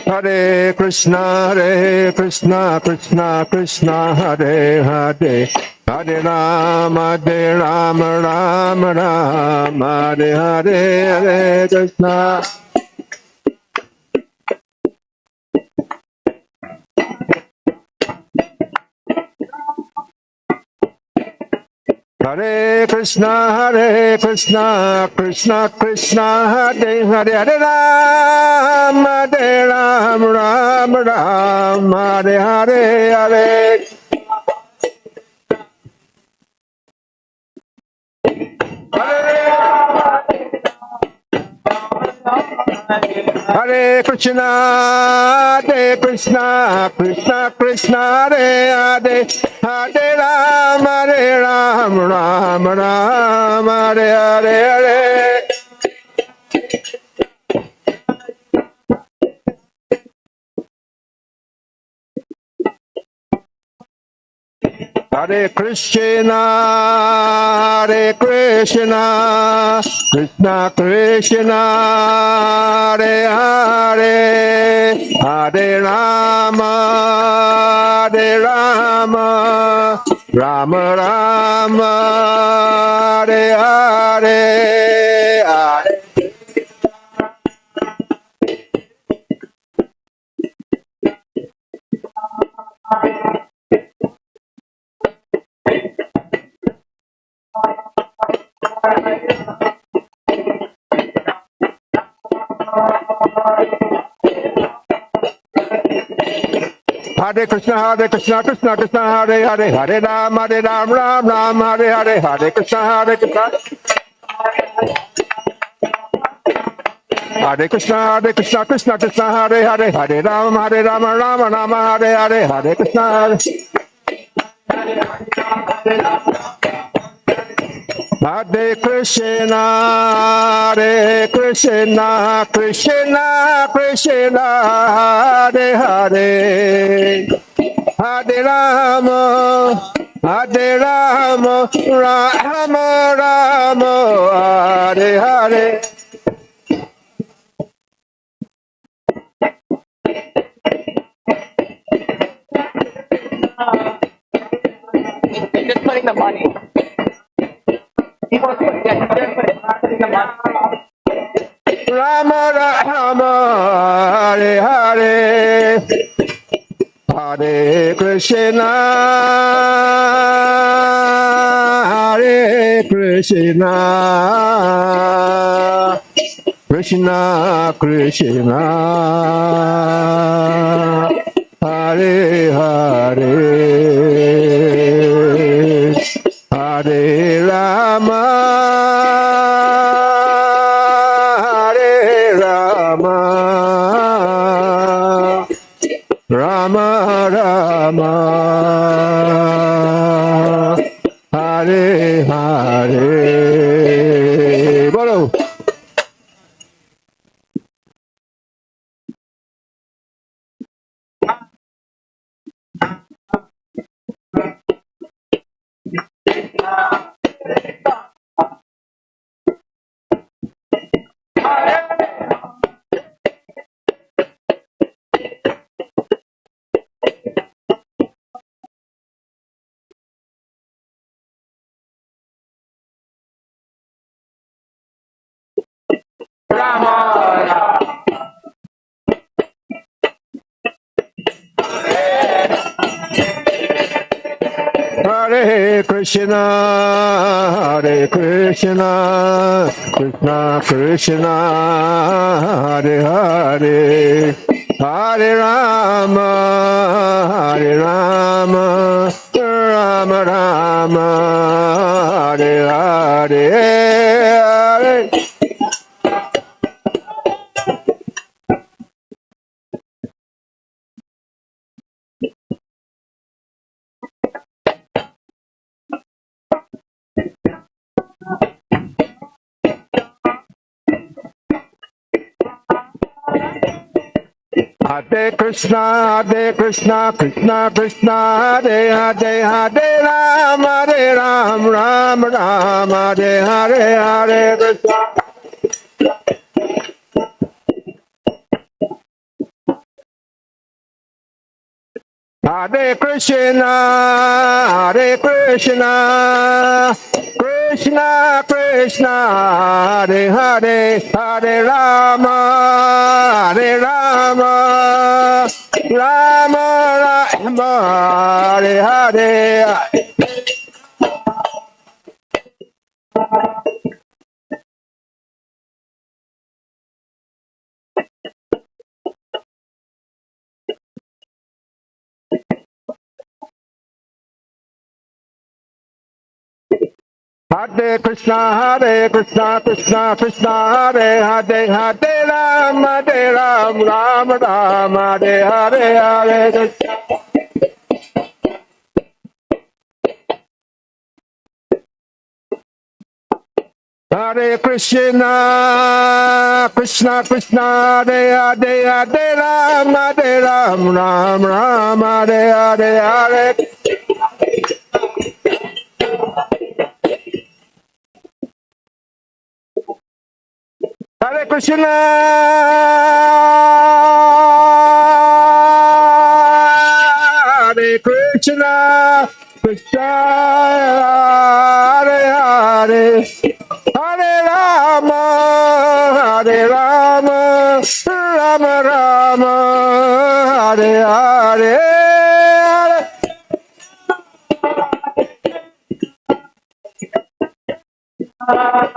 Hare Krishna, Krishna Krishna, Hare Hare. Hare Ram, Ram Ram, Hare Hare, Hare Krishna. Hare Krishna, Krishna Krishna, Hare Hare, Hare Ram, Ram Ram, Hare Hare, Hare. Hare Krishna, Krishna Krishna, Hare Hare, Hare Ram, Ram Ram, Hare Hare, Hare. Hare Krishna, Krishna Krishna, Hare Hare, Hare Rama, Rama Rama, Hare Hare, Hare. Hare Krishna, Krishna Krishna, Hare Hare, Hare Ram, Ram Ram, Hare Hare, Hare Krishna, Krishna. Hare Krishna, Krishna Krishna, Hare Hare, Hare Ram, Ram Ram, Hare Hare, Hare Krishna. Hare Krishna, Hare Krishna, Krishna Krishna, Hare Hare, Hare Rama, Hare Rama, Rama Rama, Hare Hare. Just putting the money. He wants to put it, not putting the money. Rama Rama, Hare Hare, Hare Krishna, Hare Krishna, Krishna Krishna, Hare Hare, Hare Rama, Hare Rama, Rama Rama, Hare Hare. Bolo. Hare Krishna, Hare Krishna, Krishna Krishna, Hare Hare, Hare Rama, Hare Rama, Rama Rama, Hare Hare. Hare Krishna, Krishna Krishna, Hare Hare, Hare Ram, Ram Ram, Hare Hare, Hare Krishna. Hare Krishna, Hare Krishna, Krishna Krishna, Hare Hare, Hare Rama, Hare Rama, Rama Rama, Hare Hare. Hare Krishna, Krishna Krishna, Hare Hare, Hare Ram, Ram Ram, Hare Hare, Hare Krishna. Hare Krishna, Krishna Krishna, Hare Hare, Hare Ram, Ram Ram, Hare Hare, Hare. Hare Krishna, Hare Krishna, Krishna Hare Hare, Hare Rama, Hare Rama, Rama Rama, Hare Hare. Hare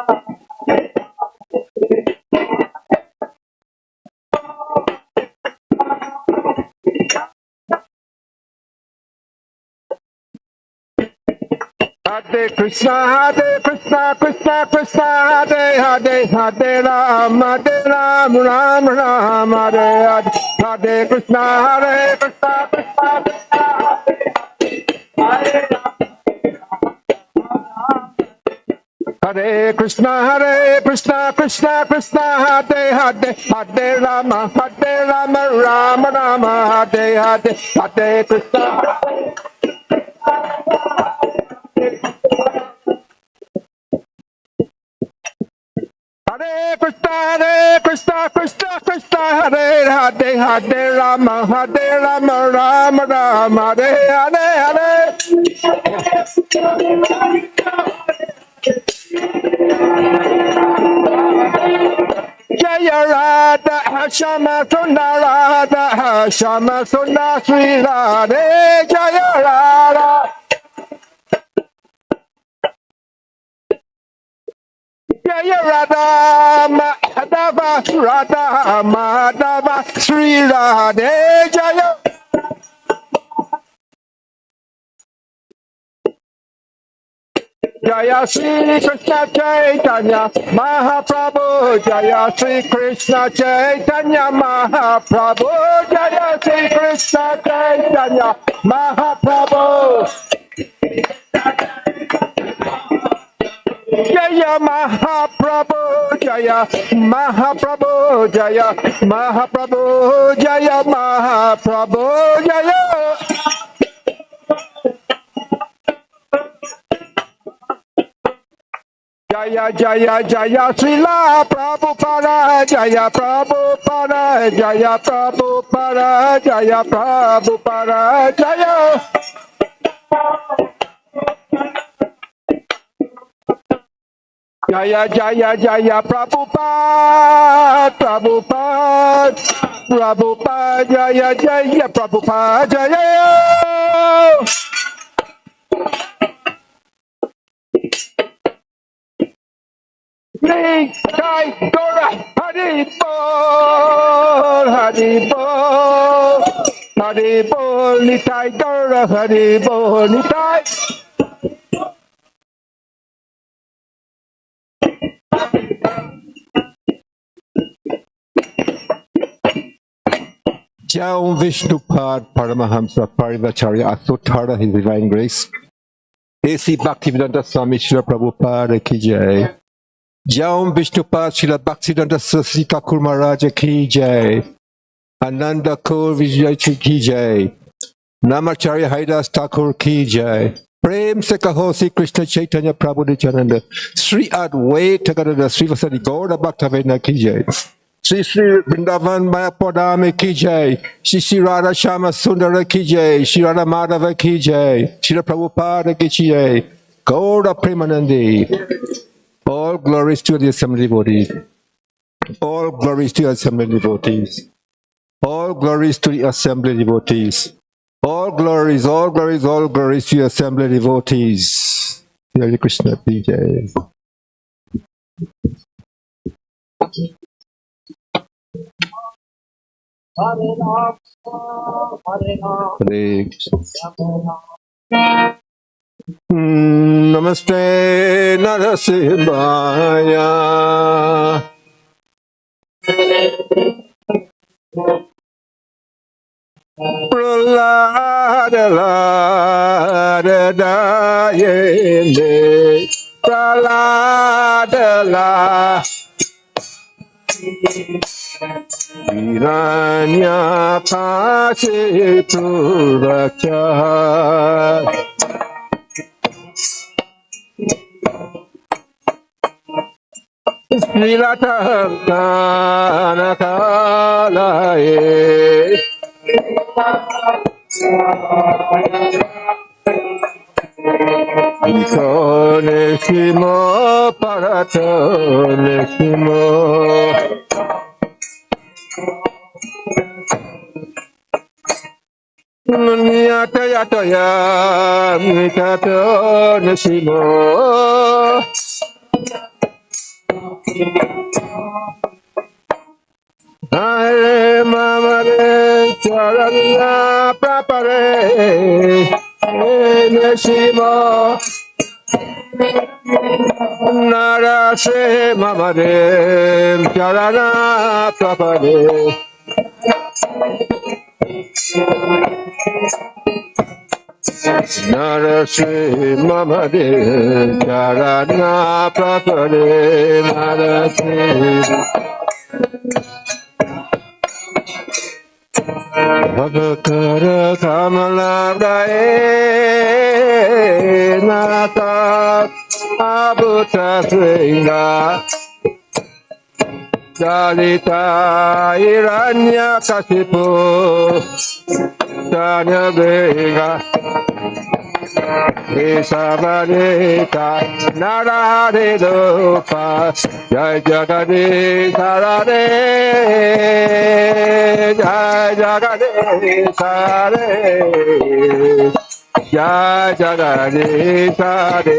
Krishna, Krishna Krishna, Hare Hare Ram, Ram Ram, Hare Hare. Hare Krishna, Krishna Krishna, Hare Hare Krishna, Krishna Krishna, Hare Hare. Hare Rama, Ram Ram, Hare Hare. Hare Krishna. Hare Krishna, Krishna Krishna, Hare Hare, Hare Rama, Ram Ram, Hare Hare. Jaya Radha, Shama Sundara, Radha, Shama Sundara, Sri Radhe, Jaya Radha. Jaya Radha Madhava Radha Madhava Sri Radhe Jaya Jaya Sri Krishna Chaitanya Mahaprabhu Jaya Sri Krishna Chaitanya Mahaprabhu Jaya Sri Krishna Chaitanya Mahaprabhu Jaya Mahaprabhu Jaya Mahaprabhu Jaya Mahaprabhu Jaya Mahaprabhu Jaya Jaya Jaya Jaya Srila Prabhupada Jaya Prabhupada Jaya Prabhupada Jaya Prabhupada Jaya Jaya Jaya Jaya Prabhupada Prabhupada Prabhupada Jaya Jaya Prabhupada Jaya Jai Gora Hari Bol Hari Bol Hari Bol Nitai Gora Hari Bol Nitai Jaum Vishnupad Paramahamsa Parivacharya Asuttara His Divine Grace A.C. Bhaktivedanta Swami Srila Prabhupada Ki Jai Jaum Vishnupad Srila Bhaktivedanta Saraswati Thakur Maharaj Ki Jai Ananda Kaur Vijay Ki Jai Namacharya Haridas Thakur Ki Jai Prem Se Kaho Sri Krishna Chaitanya Prabhu Nityananda Sri Advaita Gadadhara Sri Vasadi Gaura Bhaktavedanta Ki Jai Sri Sri Vrindavan Mayapadame Ki Jai Sri Sri Radha Shama Sundara Ki Jai Sri Radha Madhava Ki Jai Sri Prabhupada Ki Jai Gaura Premanandi. All glories to the assembly devotees. All glories to the assembly devotees. All glories to the assembly devotees. All glories to the assembly devotees. Hare Krishna, Jai. Hare Ram, Hare Ram, Hare Krishna. Ram Ram. Namaste Narasimhaya. Pralada Lada Dayende Pralada La Hiranya Kase Puracha Srilata Kanakalaye Ito Neshimo Parato Neshimo Nyata Yata Ya Mitato Neshimo Charana Prapare Neshima Narase Mamade Charana Prapare Narase Mamade Charana Prapare Narase Bhagakara Kamala Dae Nata Abhuta Sringa Dalita Iranya Kasipu Tanya Vega Isabanita Narade Lopa Jai Jagadish Sarade Jai Jagadish Sare Jai Jagadish Sare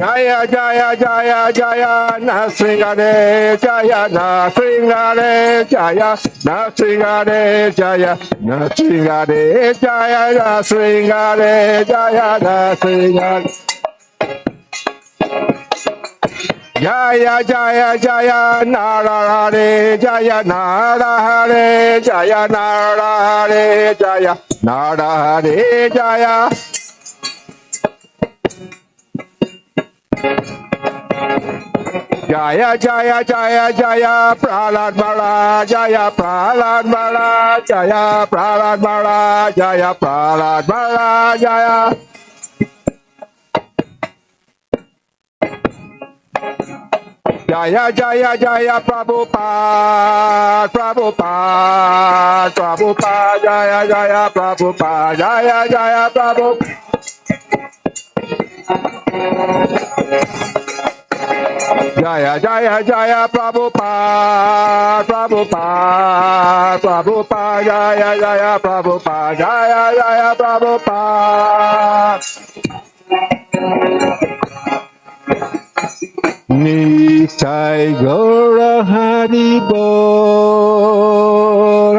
Jaya Jaya Jaya Jaya Nasringare Jaya Nasringare Jaya Nasringare Jaya Nasringare Jaya Nasringare Jaya Nasringare Jaya Jaya Jaya Narahare Jaya Narahare Jaya Narahare Jaya Narahare Jaya Jaya Jaya Jaya Jaya Prahlad Mala Jaya Prahlad Mala Jaya Prahlad Mala Jaya Prahlad Mala Jaya Jaya Jaya Jaya Prabhupada Prabhupada Prabhupada Jaya Jaya Prabhupada Jaya Jaya Prabhupada Jaya Jaya Jaya Prabhupada Prabhupada Prabhupada Jaya Jaya Prabhupada Jaya Jaya Prabhupada Nitai Gaura Haribo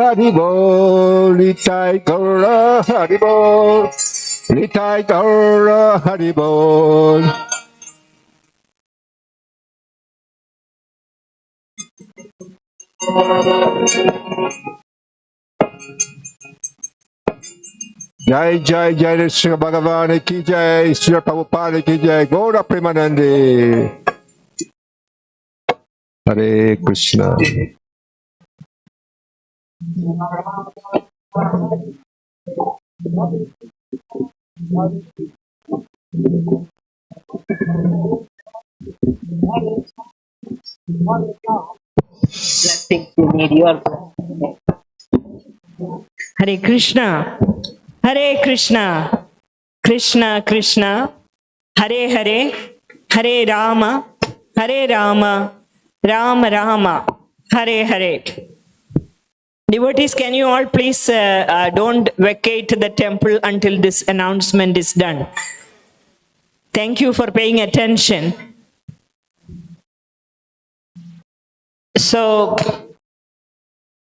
Haribo Nitai Gaura Haribo Nitai Gaura Haribo Jai Jai Jai Sri Bhagavan Ki Jai Sri Prabhupada Ki Jai Gaura Premanande Hare Krishna Blessings you need your Hare Krishna, Hare Krishna, Krishna Krishna, Hare Hare, Hare Rama, Hare Rama, Rama Rama, Hare Hare. Devotees, can you all please don't vacate the temple until this announcement is done. Thank you for paying attention. So,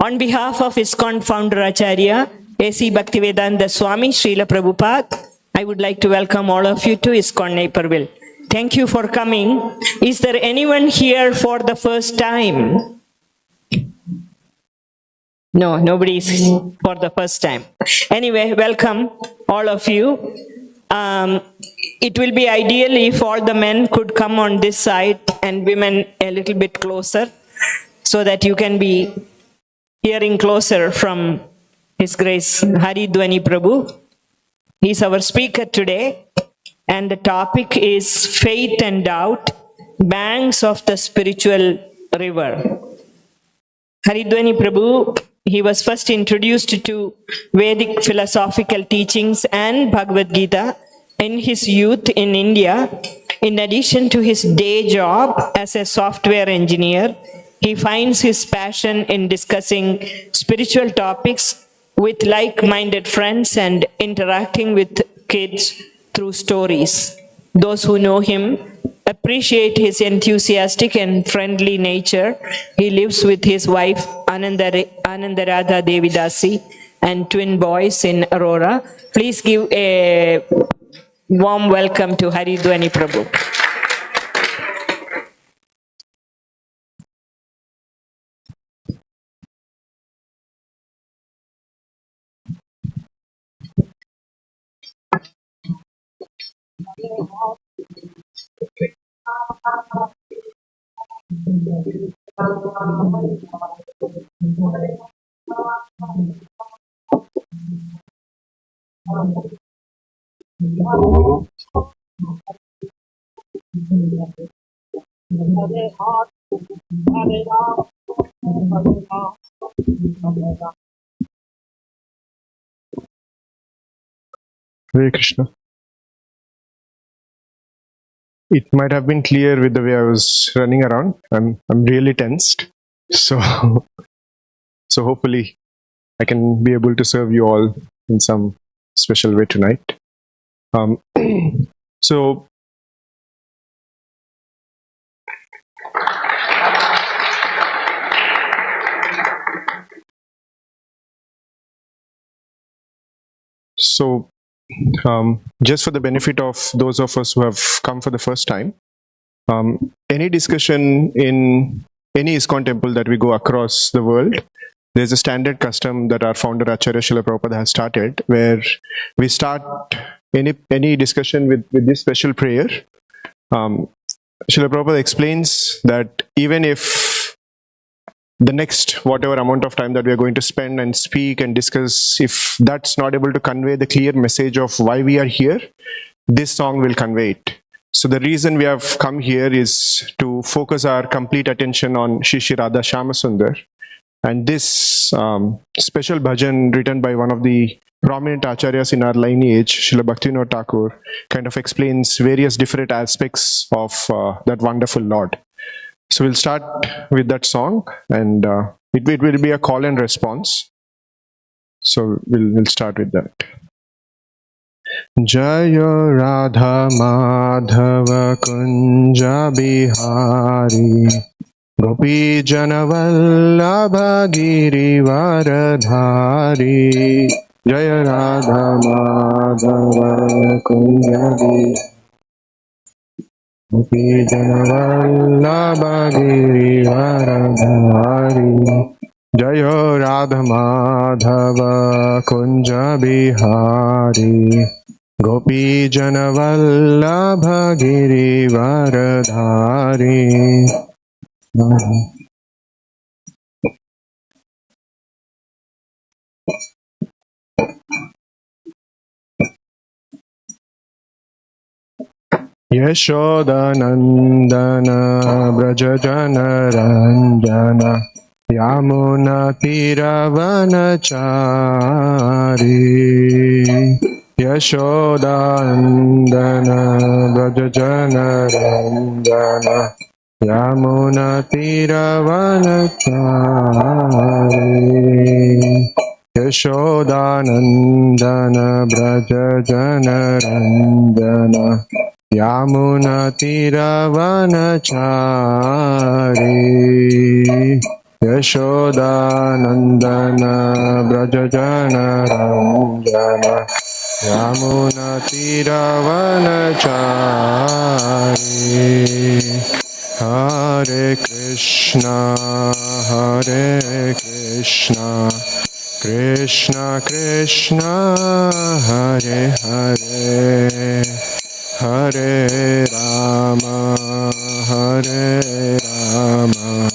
on behalf of ISKCON founder Acharya, A.C. Bhaktivedanta Swami, Srila Prabhupada, I would like to welcome all of you to ISKCON Naperville. Thank you for coming. Is there anyone here for the first time? No, nobody is for the first time. Anyway, welcome all of you. It will be ideal if all the men could come on this side and women a little bit closer so that you can be hearing closer from His Grace Haridvani Prabhu. He is our speaker today, and the topic is Faith and Doubt, Banks of the Spiritual River. Haridvani Prabhu, he was first introduced to Vedic philosophical teachings and Bhagavad Gita in his youth in India. In addition to his day job as a software engineer, he finds his passion in discussing spiritual topics with like-minded friends and interacting with kids through stories. Those who know him appreciate his enthusiastic and friendly nature. He lives with his wife Anandaradha Devidasi and twin boys in Aurora. Please give a warm welcome to Haridvani Prabhu. Hare Krishna. It might have been clear with the way I was running around. I'm really tensed. So so hopefully I can be able to serve you all in some special way tonight. So just for the benefit of those of us who have come for the first time, any discussion in any ISKCON temple that we go across the world, there's a standard custom that our founder Acharya Srila Prabhupada has started, where we start any discussion with this special prayer. Srila Prabhupada explains that even if the next whatever amount of time that we are going to spend and speak and discuss, if that's not able to convey the clear message of why we are here, this song will convey it. So the reason we have come here is to focus our complete attention on Shri Shri Radha Shyamasundar. And this special bhajan written by one of the prominent acharyas in our lineage, Srila Bhaktivinoda Thakur, kind of explains various different aspects of that wonderful Lord. So we'll start with that song, and it will be a call and response. So we'll start with that. Jaya Radha Madhava Kunja Bihari Gopi Janavallabha Giri Varadhari. Jaya Radha Madhava Kunja Bihari Gopi Janavallabha Giri Varadhari. Jaya Radha Madhava Kunja Bihari Gopi Janavallabha Giri Varadhari. Yashoda Nandana Brajajana Ranjana Yamuna Tiravanachari. Yashoda Nandana Brajajana Ranjana Yamuna Tiravanachari. Yashoda Nandana Brajajana Ranjana Yamuna Tiravanachari. Yashoda Nandana Brajajana Ranjana Yamuna Tiravanachari. Hare Krishna, Hare Krishna, Krishna Krishna, Hare Hare, Hare Rama, Hare Rama,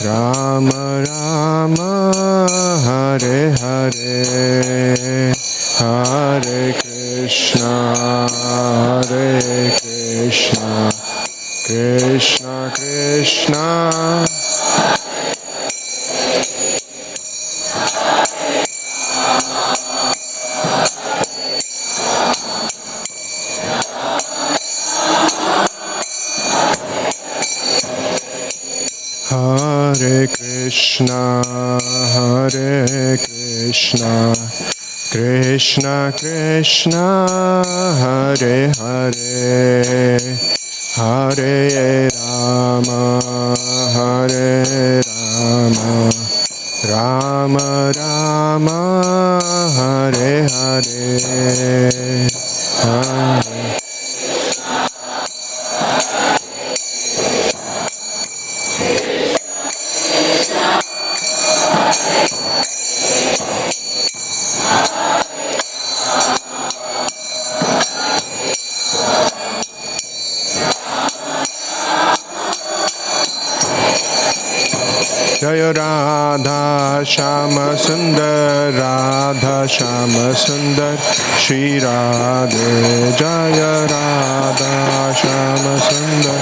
Rama Rama, Hare Hare, Hare Krishna, Hare Krishna, Krishna Krishna, Hare Krishna, Krishna Krishna, Hare Hare, Hare Rama, Rama Rama, Hare Hare, Hare. Jaya Radha Shama Sundar, Radha Shama Sundar, Shri Radhe. Jaya Radha Shama Sundar,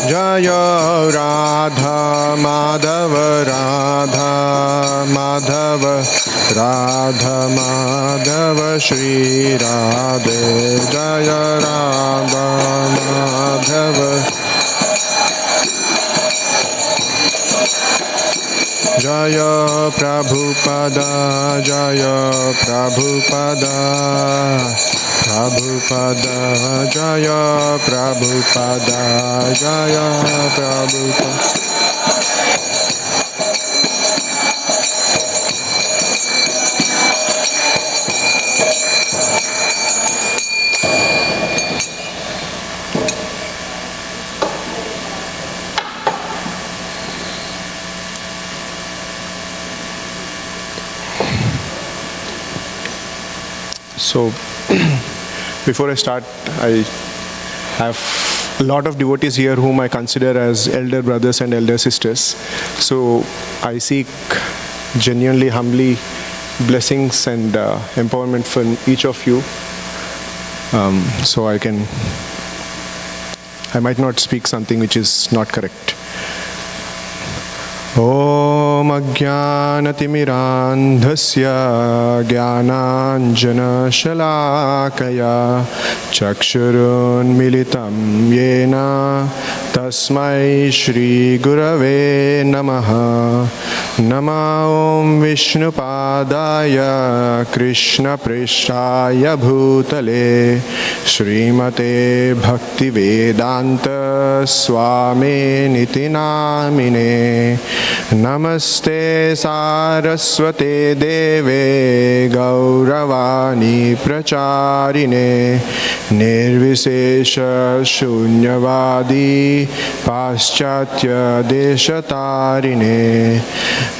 Jaya Radha Madhava, Radha Madhava, Radha Madhava, Shri Radhe. Jaya Radha Madhava, Jaya Prabhupada, Jaya Prabhupada, Prabhupada, Jaya Prabhupada, Jaya Prabhupada. So, before I start, I have a lot of devotees here whom I consider as elder brothers and elder sisters. So, I seek genuinely, humbly blessings and empowerment from each of you. So I might not speak something which is not correct. Om Ajnanatimirandhasya Jnananjana Shalakaya Chakshurun Militam Yena Tasmai Shri Gurave Namaha. Nama Om Vishnupadaya Krishna Prishtaya Bhutale Srimate Bhakti Vedanta Swami Niti Namine. Namaste Saraswate Deve Gauravani Pracharine Nirvisesha Shunyavadi Paschatya Deshatarine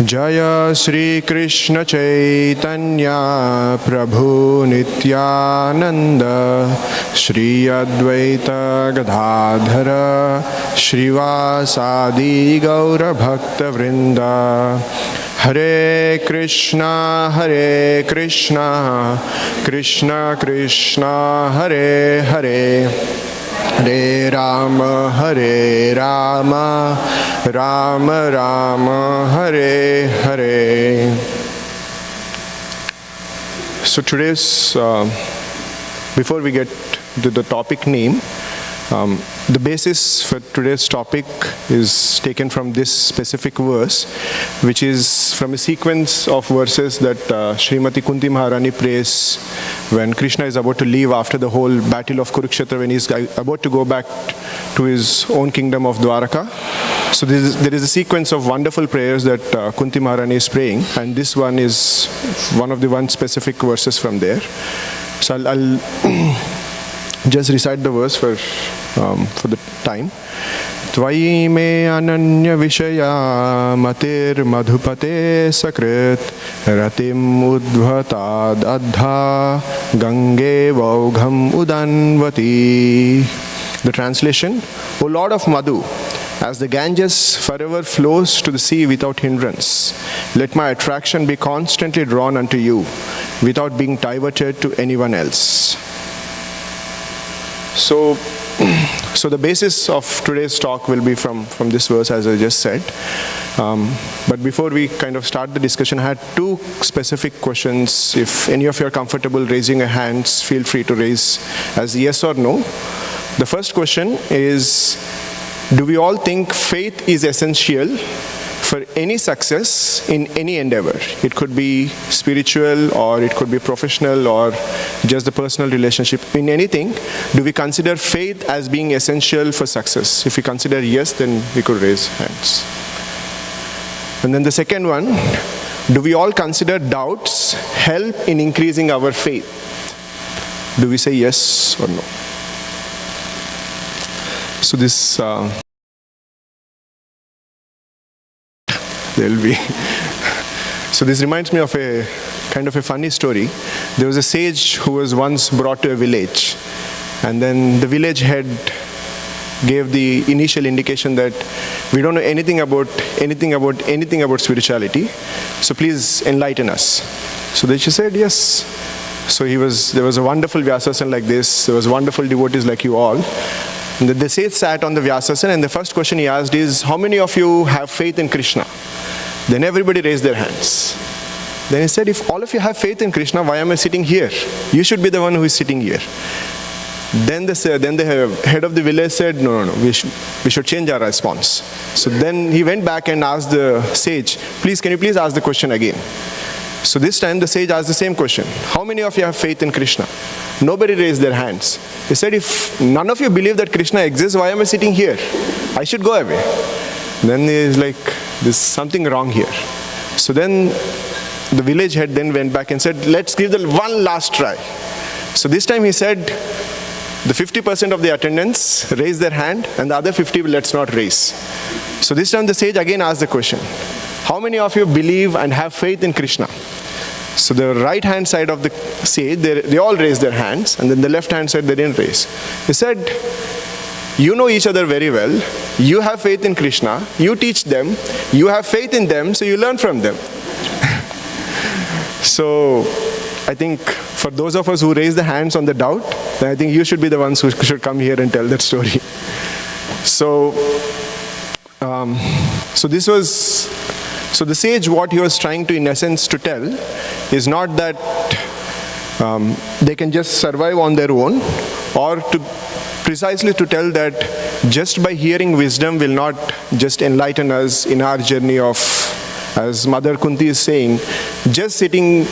Jaya Sri Krishna Chaitanya Prabhu Nityananda Shri Advaita Gadadhara Shrivasadi Gaura Bhakta Vrinda. Hare Krishna, Krishna Krishna, Hare Hare, Hare Rama, Rama Rama, Hare Hare. So today's, before we get to the topic name, the basis for today's topic is taken from this specific verse, which is from a sequence of verses that Srimati Kunti Maharani prays when Krishna is about to leave after the whole battle of Kurukshetra, when he's about to go back to his own kingdom of Dwaraka. So there is a sequence of wonderful prayers that Kunti Maharani is praying, and this one is one of the one specific verses from there. So I'll just recite the verse for the time. Tvayi me ananya vishaya matir madhupate sakrit ratim udvatad adha gange vaugham udanvati. The translation: O Lord of Madhu, as the Ganges forever flows to the sea without hindrance, let my attraction be constantly drawn unto you without being diverted to anyone else. So the basis of today's talk will be from this verse, as I just said. But before we kind of start the discussion, I had two specific questions. If any of you are comfortable raising your hands, feel free to raise as yes or no. The first question is, do we all think faith is essential for any success in any endeavor? It could be spiritual, or it could be professional, or just the personal relationship. In anything, do we consider faith as being essential for success? If we consider yes, then we could raise hands. And then the second one, do we all consider doubts help in increasing our faith? Do we say yes or no? So this, there'll be. So this reminds me of a kind of a funny story. There was a sage who was once brought to a village, and then the village head gave the initial indication that we don't know anything about spirituality, so please enlighten us. So then she said yes. So there was a wonderful Vyasasana like this, there was wonderful devotees like you all. And the sage sat on the Vyasasana, and the first question he asked is, how many of you have faith in Krishna? Then everybody raised their hands. Then he said, if all of you have faith in Krishna, why am I sitting here? You should be the one who is sitting here. Then the head of the village said, no, we should change our response. So then he went back and asked the sage, can you please ask the question again? So this time the sage asked the same question. How many of you have faith in Krishna? Nobody raised their hands. He said, if none of you believe that Krishna exists, why am I sitting here? I should go away. Then he's like, there's something wrong here. So then the village head then went back and said, let's give the one last try. So this time he said, the 50% of the attendants raise their hand, and the other 50 let's not raise. So this time the sage again asked the question, how many of you believe and have faith in Krishna? So the right hand side of the sage, they all raised their hands, and then the left hand side they didn't raise. He said, you know each other very well, you have faith in Krishna, you teach them, you have faith in them, so you learn from them. So I think for those of us who raise the hands on the doubt, then I think you should be the ones who should come here and tell that story. So the sage, what he was trying to, in essence, to tell is not that they can just survive on their own, or precisely to tell that just by hearing wisdom will not just enlighten us in our journey of, as Mother Kunti is saying, just sitting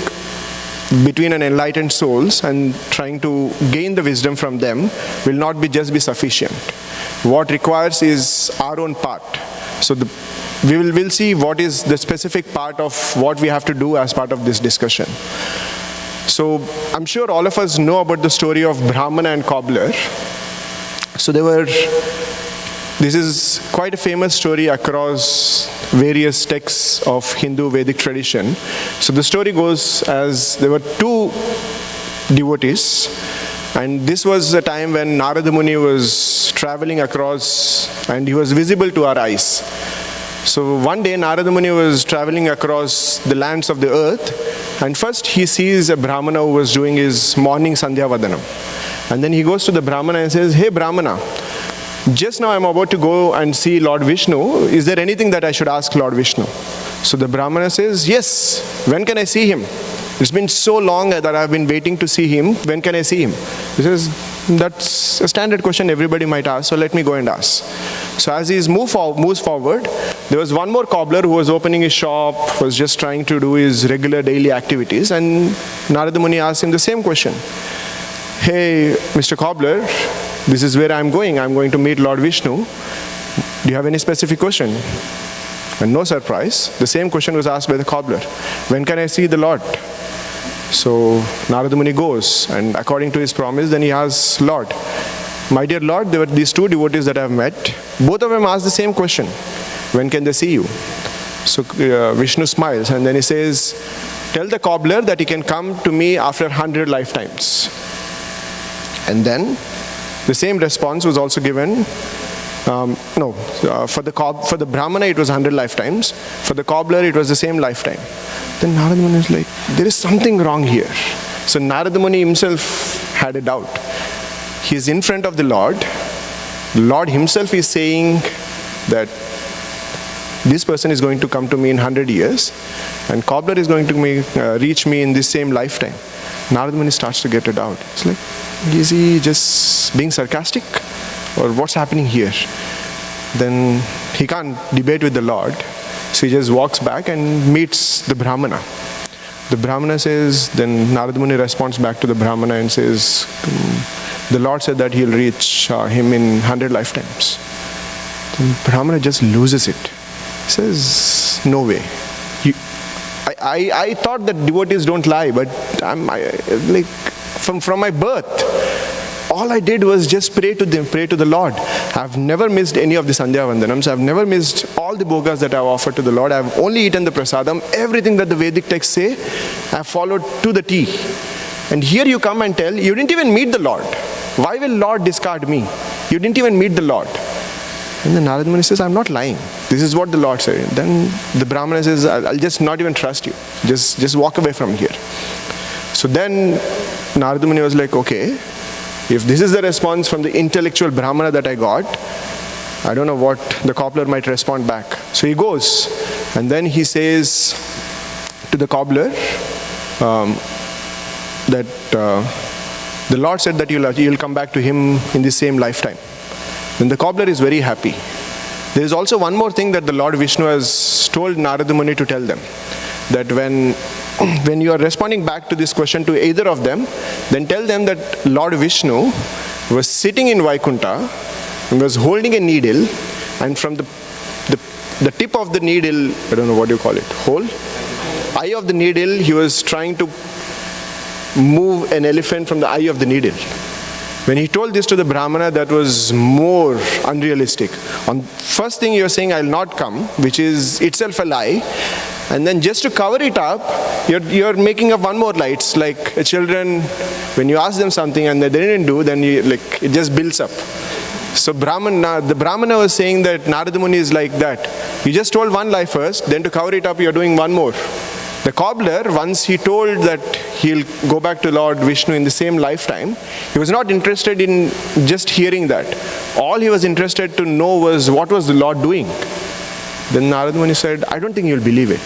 between an enlightened souls and trying to gain the wisdom from them will not be sufficient. What requires is our own part. So we'll see what is the specific part of what we have to do as part of this discussion. So I'm sure all of us know about the story of Brahmana and cobbler. So this is quite a famous story across various texts of Hindu Vedic tradition. So the story goes as there were two devotees, and this was a time when Narada Muni was traveling across, and he was visible to our eyes. So one day Narada Muni was traveling across the lands of the earth, and first he sees a Brahmana who was doing his morning Sandhya Vadanam. And then he goes to the Brahmana and says, hey Brahmana, just now I'm about to go and see Lord Vishnu. Is there anything that I should ask Lord Vishnu? So the Brahmana says, yes, when can I see him? It's been so long that I've been waiting to see him. When can I see him? He says, that's a standard question everybody might ask, so let me go and ask. So as he moves forward, there was one more cobbler who was opening his shop, was just trying to do his regular daily activities, and Narada Muni asked him the same question. Hey, Mr. Cobbler, this is where I'm going. I'm going to meet Lord Vishnu. Do you have any specific question? And no surprise, the same question was asked by the cobbler. When can I see the Lord? So Narada Muni goes, and according to his promise, then he asks, Lord, my dear Lord, there were these two devotees that I have met. Both of them asked the same question. When can they see you? So Vishnu smiles, and then he says, tell the cobbler that he can come to me after 100 lifetimes. And then the same response was also given. For the Brahmana it was 100 lifetimes. For the cobbler it was the same lifetime. Then Narada Muni is like, there is something wrong here. So Narada Muni himself had a doubt. He is in front of the Lord. The Lord himself is saying that this person is going to come to me in 100 years, and cobbler is going to reach me in this same lifetime. Narada Muni starts to get a doubt. It's like, is he just being sarcastic? or what's happening here? Then he can't debate with the Lord. So he just walks back and meets the Brahmana. The Brahmana says, then Narada Muni responds back to the Brahmana and says, the Lord said that he'll reach him in 100 lifetimes. The Brahmana just loses it. He says, no way. I thought that devotees don't lie, but from my birth, all I did was just pray to the Lord. I've never missed any of the Sandhya Vandanams. I've never missed all the bhogas that I've offered to the Lord. I've only eaten the prasadam. Everything that the Vedic texts say, I've followed to the T. And here you come and tell, you didn't even meet the Lord. Why will Lord discard me? You didn't even meet the Lord. And then Narada Muni says, I'm not lying. This is what the Lord said. Then the Brahmana says, I'll just not even trust you. Just walk away from here. So then Narada Muni was like, okay, if this is the response from the intellectual Brahmana that I got, I don't know what the cobbler might respond back. So he goes, and then he says to the cobbler that the Lord said that you'll come back to him in the same lifetime. Then the cobbler is very happy. There is also one more thing that the Lord Vishnu has told Narada Muni to tell them. That when you are responding back to this question to either of them, then tell them that Lord Vishnu was sitting in Vaikuntha and was holding a needle, and from the tip of the needle, I don't know what you call it, hole? Eye of the needle, he was trying to move an elephant from the eye of the needle. When he told this to the Brahmana, that was more unrealistic. On first thing you're saying, I'll not come, which is itself a lie. And then just to cover it up, you're making up one more lie. It's like children, when you ask them something and they didn't do, then it just builds up. So the Brahmana was saying that Narada Muni is like that. You just told one lie first, then to cover it up, you're doing one more. The cobbler, once he told that he'll go back to Lord Vishnu in the same lifetime, he was not interested in just hearing that. All he was interested to know was what was the Lord doing. Then Narada Muni said, I don't think you'll believe it.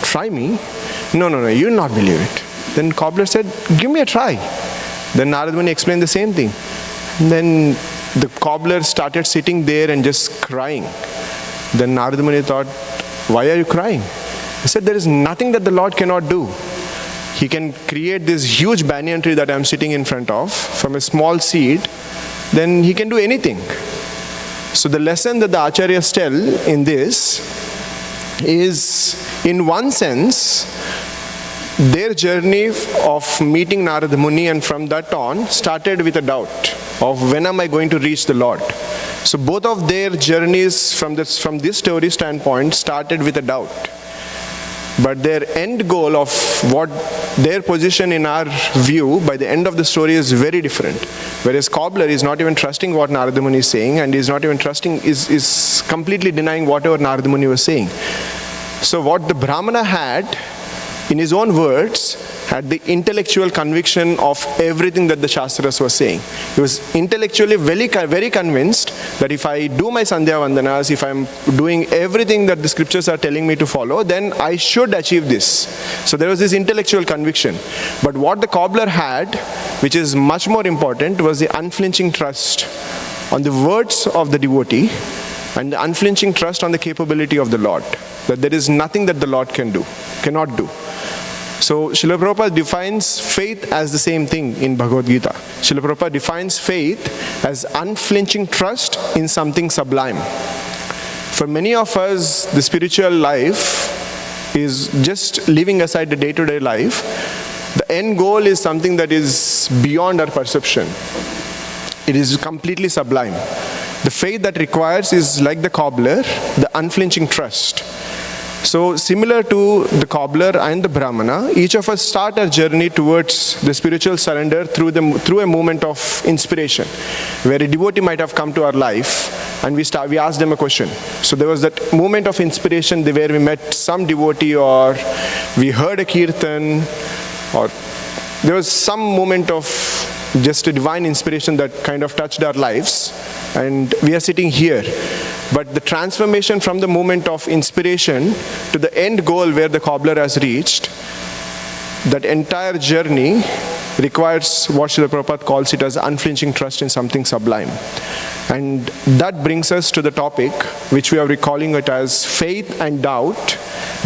Try me. No, you'll not believe it. Then cobbler said, give me a try. Then Narada Muni explained the same thing. And then the cobbler started sitting there and just crying. Then Narada Muni thought, why are you crying? He said, there is nothing that the Lord cannot do. He can create this huge banyan tree that I'm sitting in front of from a small seed. Then he can do anything. So the lesson that the Acharyas tell in this is, in one sense, their journey of meeting Narada Muni, and from that on started with a doubt of when am I going to reach the Lord. So both of their journeys from this story standpoint started with a doubt. But their end goal of what their position in our view by the end of the story is very different. Whereas cobbler is not even trusting what Narada Muni is saying, and is not even trusting, is completely denying whatever Narada Muni was saying. So what the Brahmana had, in his own words, had the intellectual conviction of everything that the Shastras was saying. He was intellectually very convinced that if I do my Sandhya Vandanas, if I'm doing everything that the scriptures are telling me to follow, then I should achieve this. So there was this intellectual conviction. But what the cobbler had, which is much more important, was the unflinching trust on the words of the devotee and the unflinching trust on the capability of the Lord. That there is nothing that the Lord cannot do. So Srila Prabhupada defines faith as the same thing in Bhagavad Gita. Srila Prabhupada defines faith as unflinching trust in something sublime. For many of us, the spiritual life is just leaving aside the day-to-day life. The end goal is something that is beyond our perception. It is completely sublime. The faith that requires is like the cobbler, the unflinching trust. So similar to the cobbler and the Brahmana, each of us start our journey towards the spiritual surrender through a moment of inspiration, where a devotee might have come to our life and we asked them a question. So there was that moment of inspiration where we met some devotee, or we heard a kirtan, or there was some moment of just a divine inspiration that kind of touched our lives, and we are sitting here. But the transformation from the moment of inspiration to the end goal where the cobbler has reached, that entire journey requires what Srila Prabhupada calls it as unflinching trust in something sublime. And that brings us to the topic, which we are recalling it as faith and doubt,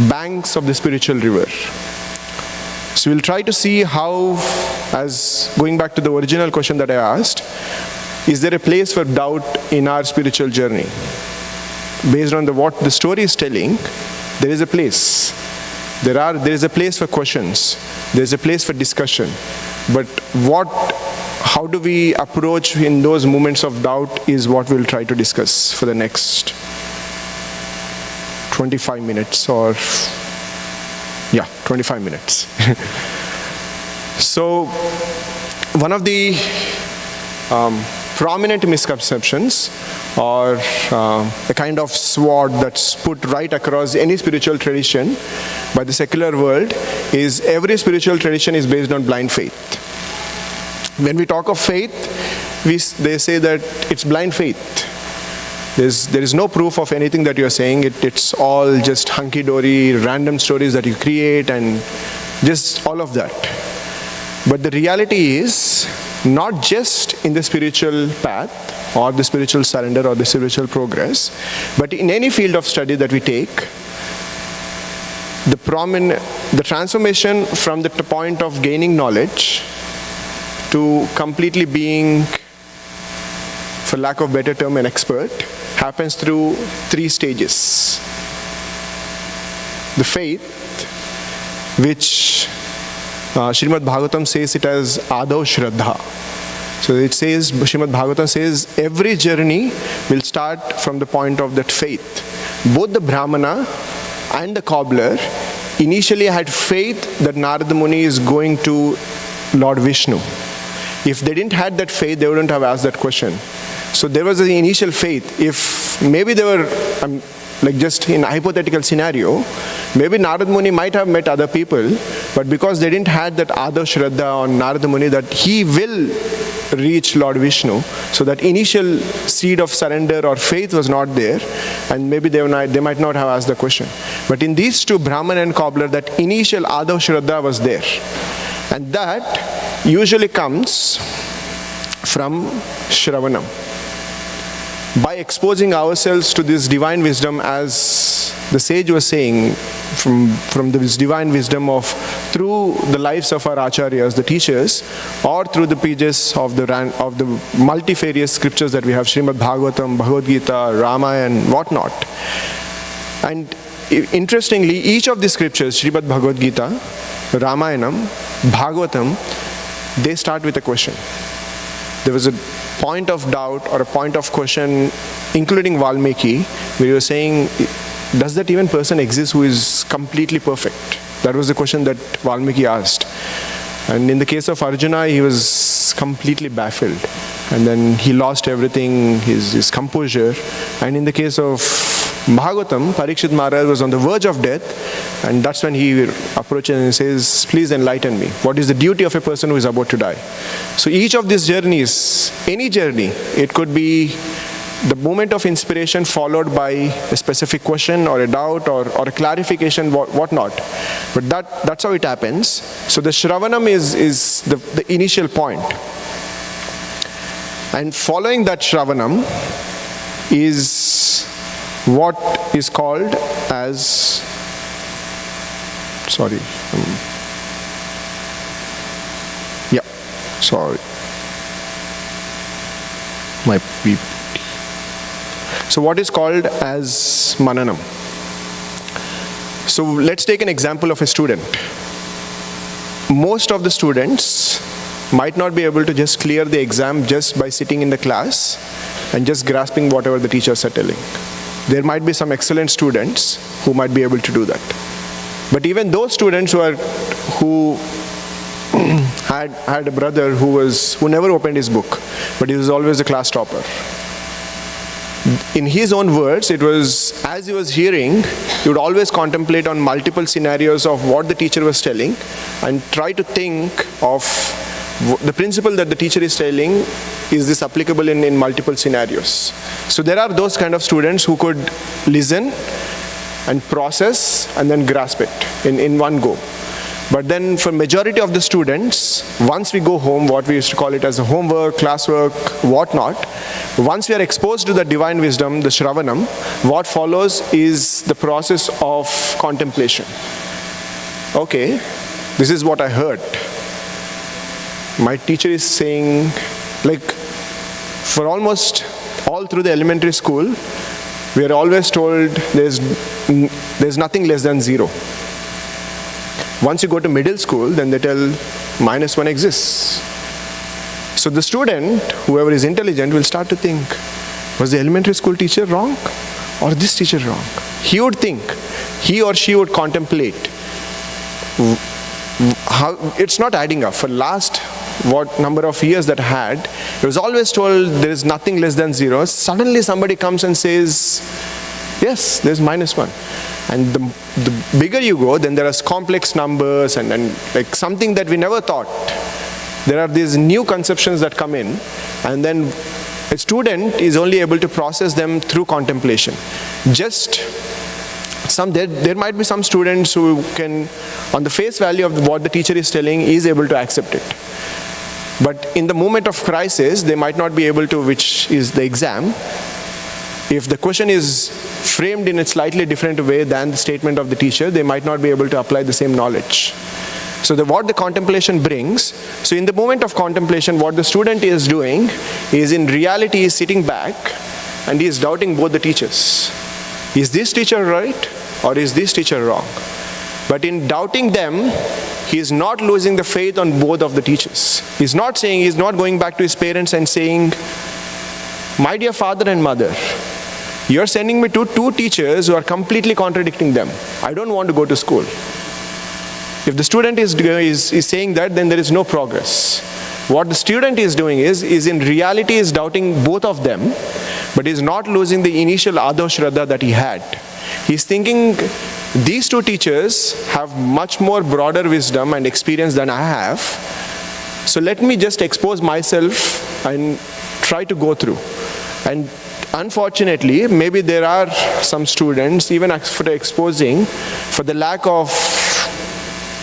banks of the spiritual river. So we'll try to see how, as going back to the original question that I asked, is there a place for doubt in our spiritual journey? Based on what the story is telling, there is a place. There is a place for questions. There is a place for discussion. But how do we approach in those moments of doubt is what we'll try to discuss for the next 25 minutes 25 minutes. So, one of the prominent misconceptions, or a kind of sword that's put right across any spiritual tradition by the secular world, is every spiritual tradition is based on blind faith. When we talk of faith, they say that it's blind faith. There is no proof of anything that you're saying. It's all just hunky-dory, random stories that you create and just all of that. But the reality is, not just in the spiritual path or the spiritual surrender or the spiritual progress, but in any field of study that we take, the transformation from the point of gaining knowledge to completely being, for lack of a better term, an expert, happens through 3 stages. The faith, which Srimad Bhagavatam says it as Adav Shraddha. So it says, Srimad Bhagavatam says, every journey will start from the point of that faith. Both the Brahmana and the cobbler initially had faith that Narada Muni is going to Lord Vishnu. If they didn't have that faith, they wouldn't have asked that question. So there was an initial faith. If maybe they were, like just in a hypothetical scenario, maybe Narada Muni might have met other people, but because they didn't have that Adav Shraddha on Narada Muni that he will reach Lord Vishnu, so that initial seed of surrender or faith was not there, and maybe they might not have asked the question. But in these two, Brahman and cobbler, that initial Adav Shraddha was there. And that usually comes from Shravanam. By exposing ourselves to this divine wisdom, as the sage was saying, from this divine wisdom through the lives of our acharyas, the teachers, or through the pages of the multifarious scriptures that we have, Srimad Bhagavatam, Bhagavad Gita, Ramayana, and whatnot. And interestingly, each of the scriptures, Srimad Bhagavad Gita, Ramayanam, Bhagavatam, they start with a question. There was a point of doubt or a point of question, including Valmiki, where you were saying, does that even person exist who is completely perfect? That was the question that Valmiki asked. And in the case of Arjuna, he was completely baffled. And then he lost everything, his composure. And in the case of Bhagavatam, Parikshit Maharaj was on the verge of death, and that's when he approaches and says, please enlighten me. What is the duty of a person who is about to die? So each of these journeys, any journey, it could be the moment of inspiration followed by a specific question or a doubt or a clarification, whatnot. But that's how it happens. So the Shravanam is the initial point. And following that Shravanam is what is called as, So what is called as Mananam. So let's take an example of a student. Most of the students might not be able to just clear the exam just by sitting in the class and just grasping whatever the teachers are telling. There might be some excellent students who might be able to do that. But even those students who had a brother who never opened his book, but he was always a class topper. In his own words, it was, as he was hearing, he would always contemplate on multiple scenarios of what the teacher was telling and try to think of the principle that the teacher is telling, is this applicable in multiple scenarios? So there are those kind of students who could listen and process and then grasp it in one go. But then for majority of the students, once we go home, what we used to call it as a homework, classwork, whatnot, once we are exposed to the divine wisdom, the Shravanam, what follows is the process of contemplation. Okay, this is what I heard. My teacher is saying, like, for almost all through the elementary school, we are always told there's nothing less than 0. Once you go to middle school, then they tell -1 exists. So the student, whoever is intelligent, will start to think, was the elementary school teacher wrong or this teacher wrong? He would think, he or she would contemplate. How, it's not adding up. For last what number of years that I had, it was always told there is nothing less than 0. Suddenly somebody comes and says, yes, there's -1. And the bigger you go, then there are complex numbers and like something that we never thought. There are these new conceptions that come in, and then a student is only able to process them through contemplation. There might be some students who can, on the face value of what the teacher is telling, is able to accept it. But in the moment of crisis, they might not be able to, which is the exam. If the question is framed in a slightly different way than the statement of the teacher, they might not be able to apply the same knowledge. So what the contemplation brings, so in the moment of contemplation, what the student is doing is, in reality, he is sitting back and he is doubting both the teachers. Is this teacher right or is this teacher wrong? But in doubting them, he is not losing the faith on both of the teachers. He's not going back to his parents and saying, my dear father and mother, you're sending me to 2 teachers who are completely contradicting them. I don't want to go to school. If the student is saying that, then there is no progress. What the student is doing is in reality is doubting both of them, but is not losing the initial Adho Shraddha that he had. He's thinking, these 2 teachers have much more broader wisdom and experience than I have. So let me just expose myself and try to go through. And unfortunately, maybe there are some students, even after exposing, for the lack of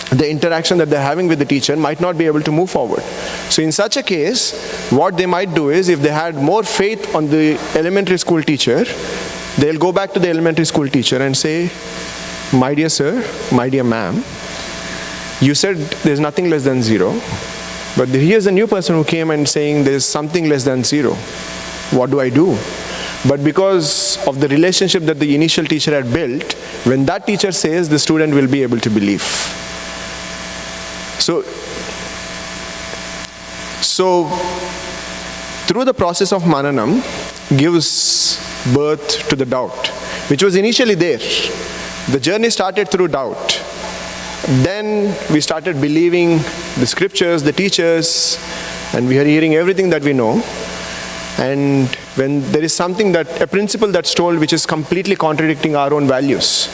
the interaction that they're having with the teacher, might not be able to move forward. So in such a case, what they might do is, if they had more faith on the elementary school teacher, they'll go back to the elementary school teacher and say, my dear sir, my dear ma'am, you said there's nothing less than 0, but here's a new person who came and saying there's something less than 0. What do I do? But because of the relationship that the initial teacher had built, when that teacher says, the student will be able to believe. So through the process of Mananam, gives birth to the doubt, which was initially there. The journey started through doubt. Then we started believing the scriptures, the teachers, and we are hearing everything that we know. And when there is something a principle that's told which is completely contradicting our own values,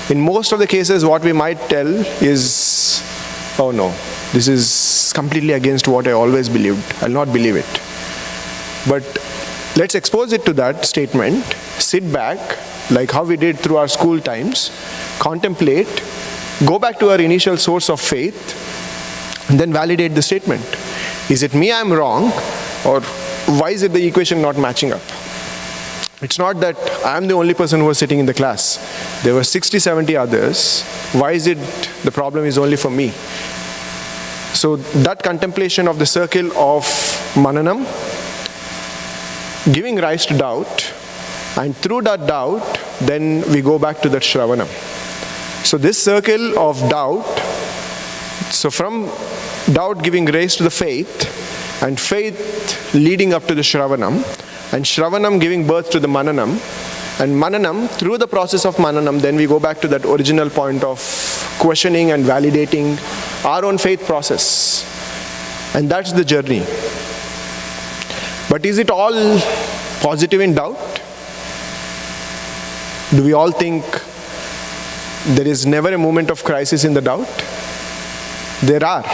in most of the cases what we might tell is, oh no, this is completely against what I always believed. I'll not believe it. But let's expose it to that statement, sit back, like how we did through our school times, contemplate, go back to our initial source of faith, and then validate the statement. Is it me I'm wrong, or why is it the equation not matching up? It's not that I'm the only person who was sitting in the class. There were 60, 70 others. Why is it the problem is only for me? So that contemplation of the circle of Mananam, giving rise to doubt, and through that doubt, then we go back to that Shravanam. So this circle of doubt, so from doubt giving rise to the faith, and faith leading up to the Shravanam, and Shravanam giving birth to the Mananam, and Mananam, through the process of Mananam, then we go back to that original point of questioning and validating our own faith process. And that's the journey. But is it all positive in doubt? Do we all think there is never a moment of crisis in the doubt? There are.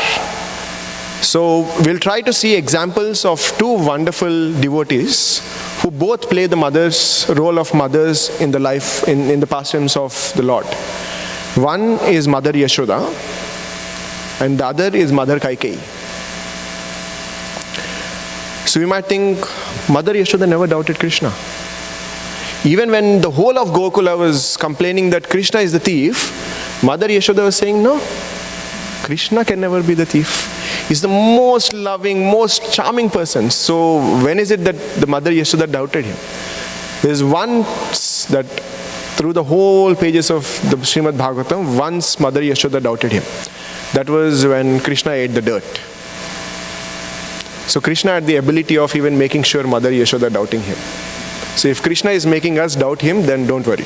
So we'll try to see examples of 2 wonderful devotees who both play the role of mothers in the life, in the pastimes of the Lord. One is Mother Yashoda, and the other is Mother Kaikeyi. So we might think Mother Yashoda never doubted Krishna. Even when the whole of Gokula was complaining that Krishna is the thief, Mother Yashoda was saying, no, Krishna can never be the thief. He's the most loving, most charming person. So when is it that the Mother Yashoda doubted him? There's once that through the whole pages of the Srimad Bhagavatam, once Mother Yashoda doubted him. That was when Krishna ate the dirt. So Krishna had the ability of even making sure Mother Yashoda doubting him. So if Krishna is making us doubt him, then don't worry.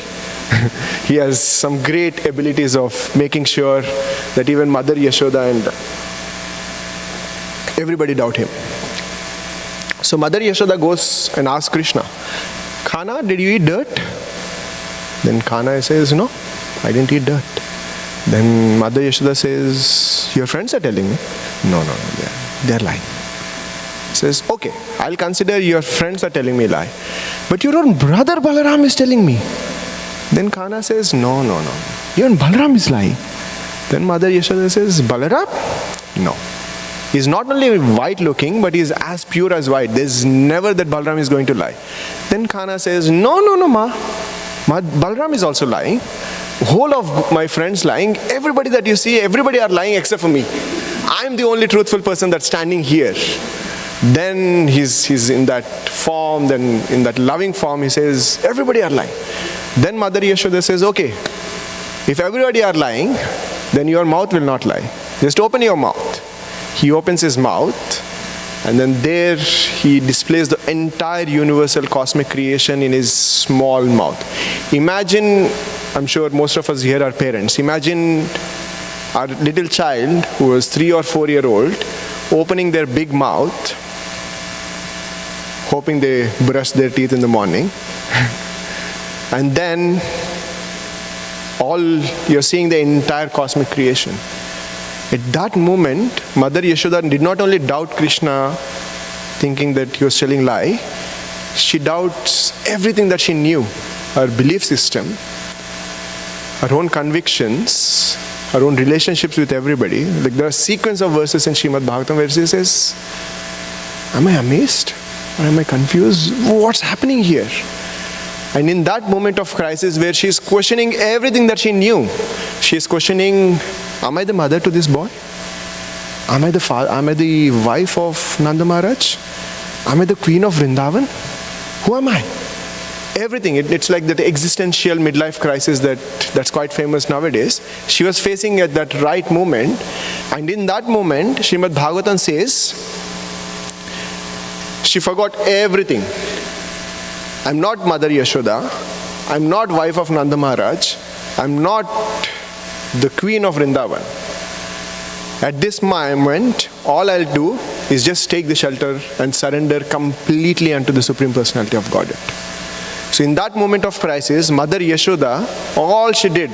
He has some great abilities of making sure that even Mother Yashoda and everybody doubt him. So Mother Yashoda goes and asks Krishna, Khana, did you eat dirt? Then Khana says, no, I didn't eat dirt. Then Mother Yashoda says, your friends are telling me. No, they're lying. Says, okay, I'll consider your friends are telling me a lie. But your own brother Balaram is telling me. Then Khana says, no. Even Balaram is lying. Then Mother Yashoda says, Balaram? No. He's not only white looking, but he's as pure as white. There's never that Balaram is going to lie. Then Khana says, no, ma. Balaram is also lying. Whole of my friends lying. Everybody that you see, everybody are lying except for me. I'm the only truthful person that's standing here. Then he's in that form, then in that loving form, he says, everybody are lying. Then Mother Yashoda says, okay, if everybody are lying, then your mouth will not lie. Just open your mouth. He opens his mouth, and then there he displays the entire universal cosmic creation in his small mouth. Imagine, I'm sure most of us here are parents. Imagine our little child who was 3 or 4 years old opening their big mouth, hoping they brush their teeth in the morning. And then you're seeing the entire cosmic creation. At that moment, Mother Yashoda did not only doubt Krishna, thinking that he was telling lie, she doubts everything that she knew, her belief system, her own convictions, her own relationships with everybody. Like there are a sequence of verses in Srimad Bhagavatam where she says, am I amazed? Or am I confused? What's happening here? And in that moment of crisis where she is questioning everything that she knew, she is questioning, am I the mother to this boy? Am I the wife of Nanda Maharaj? Am I the queen of Vrindavan? Who am I? Everything. It's like that existential midlife crisis that's quite famous nowadays. She was facing at that right moment. And in that moment, Srimad Bhagavatam says, she forgot everything. I'm not Mother Yashoda. I'm not wife of Nanda Maharaj. I'm not the queen of Vrindavan. At this moment, all I'll do is just take the shelter and surrender completely unto the Supreme Personality of Godhead. So in that moment of crisis, Mother Yashoda, all she did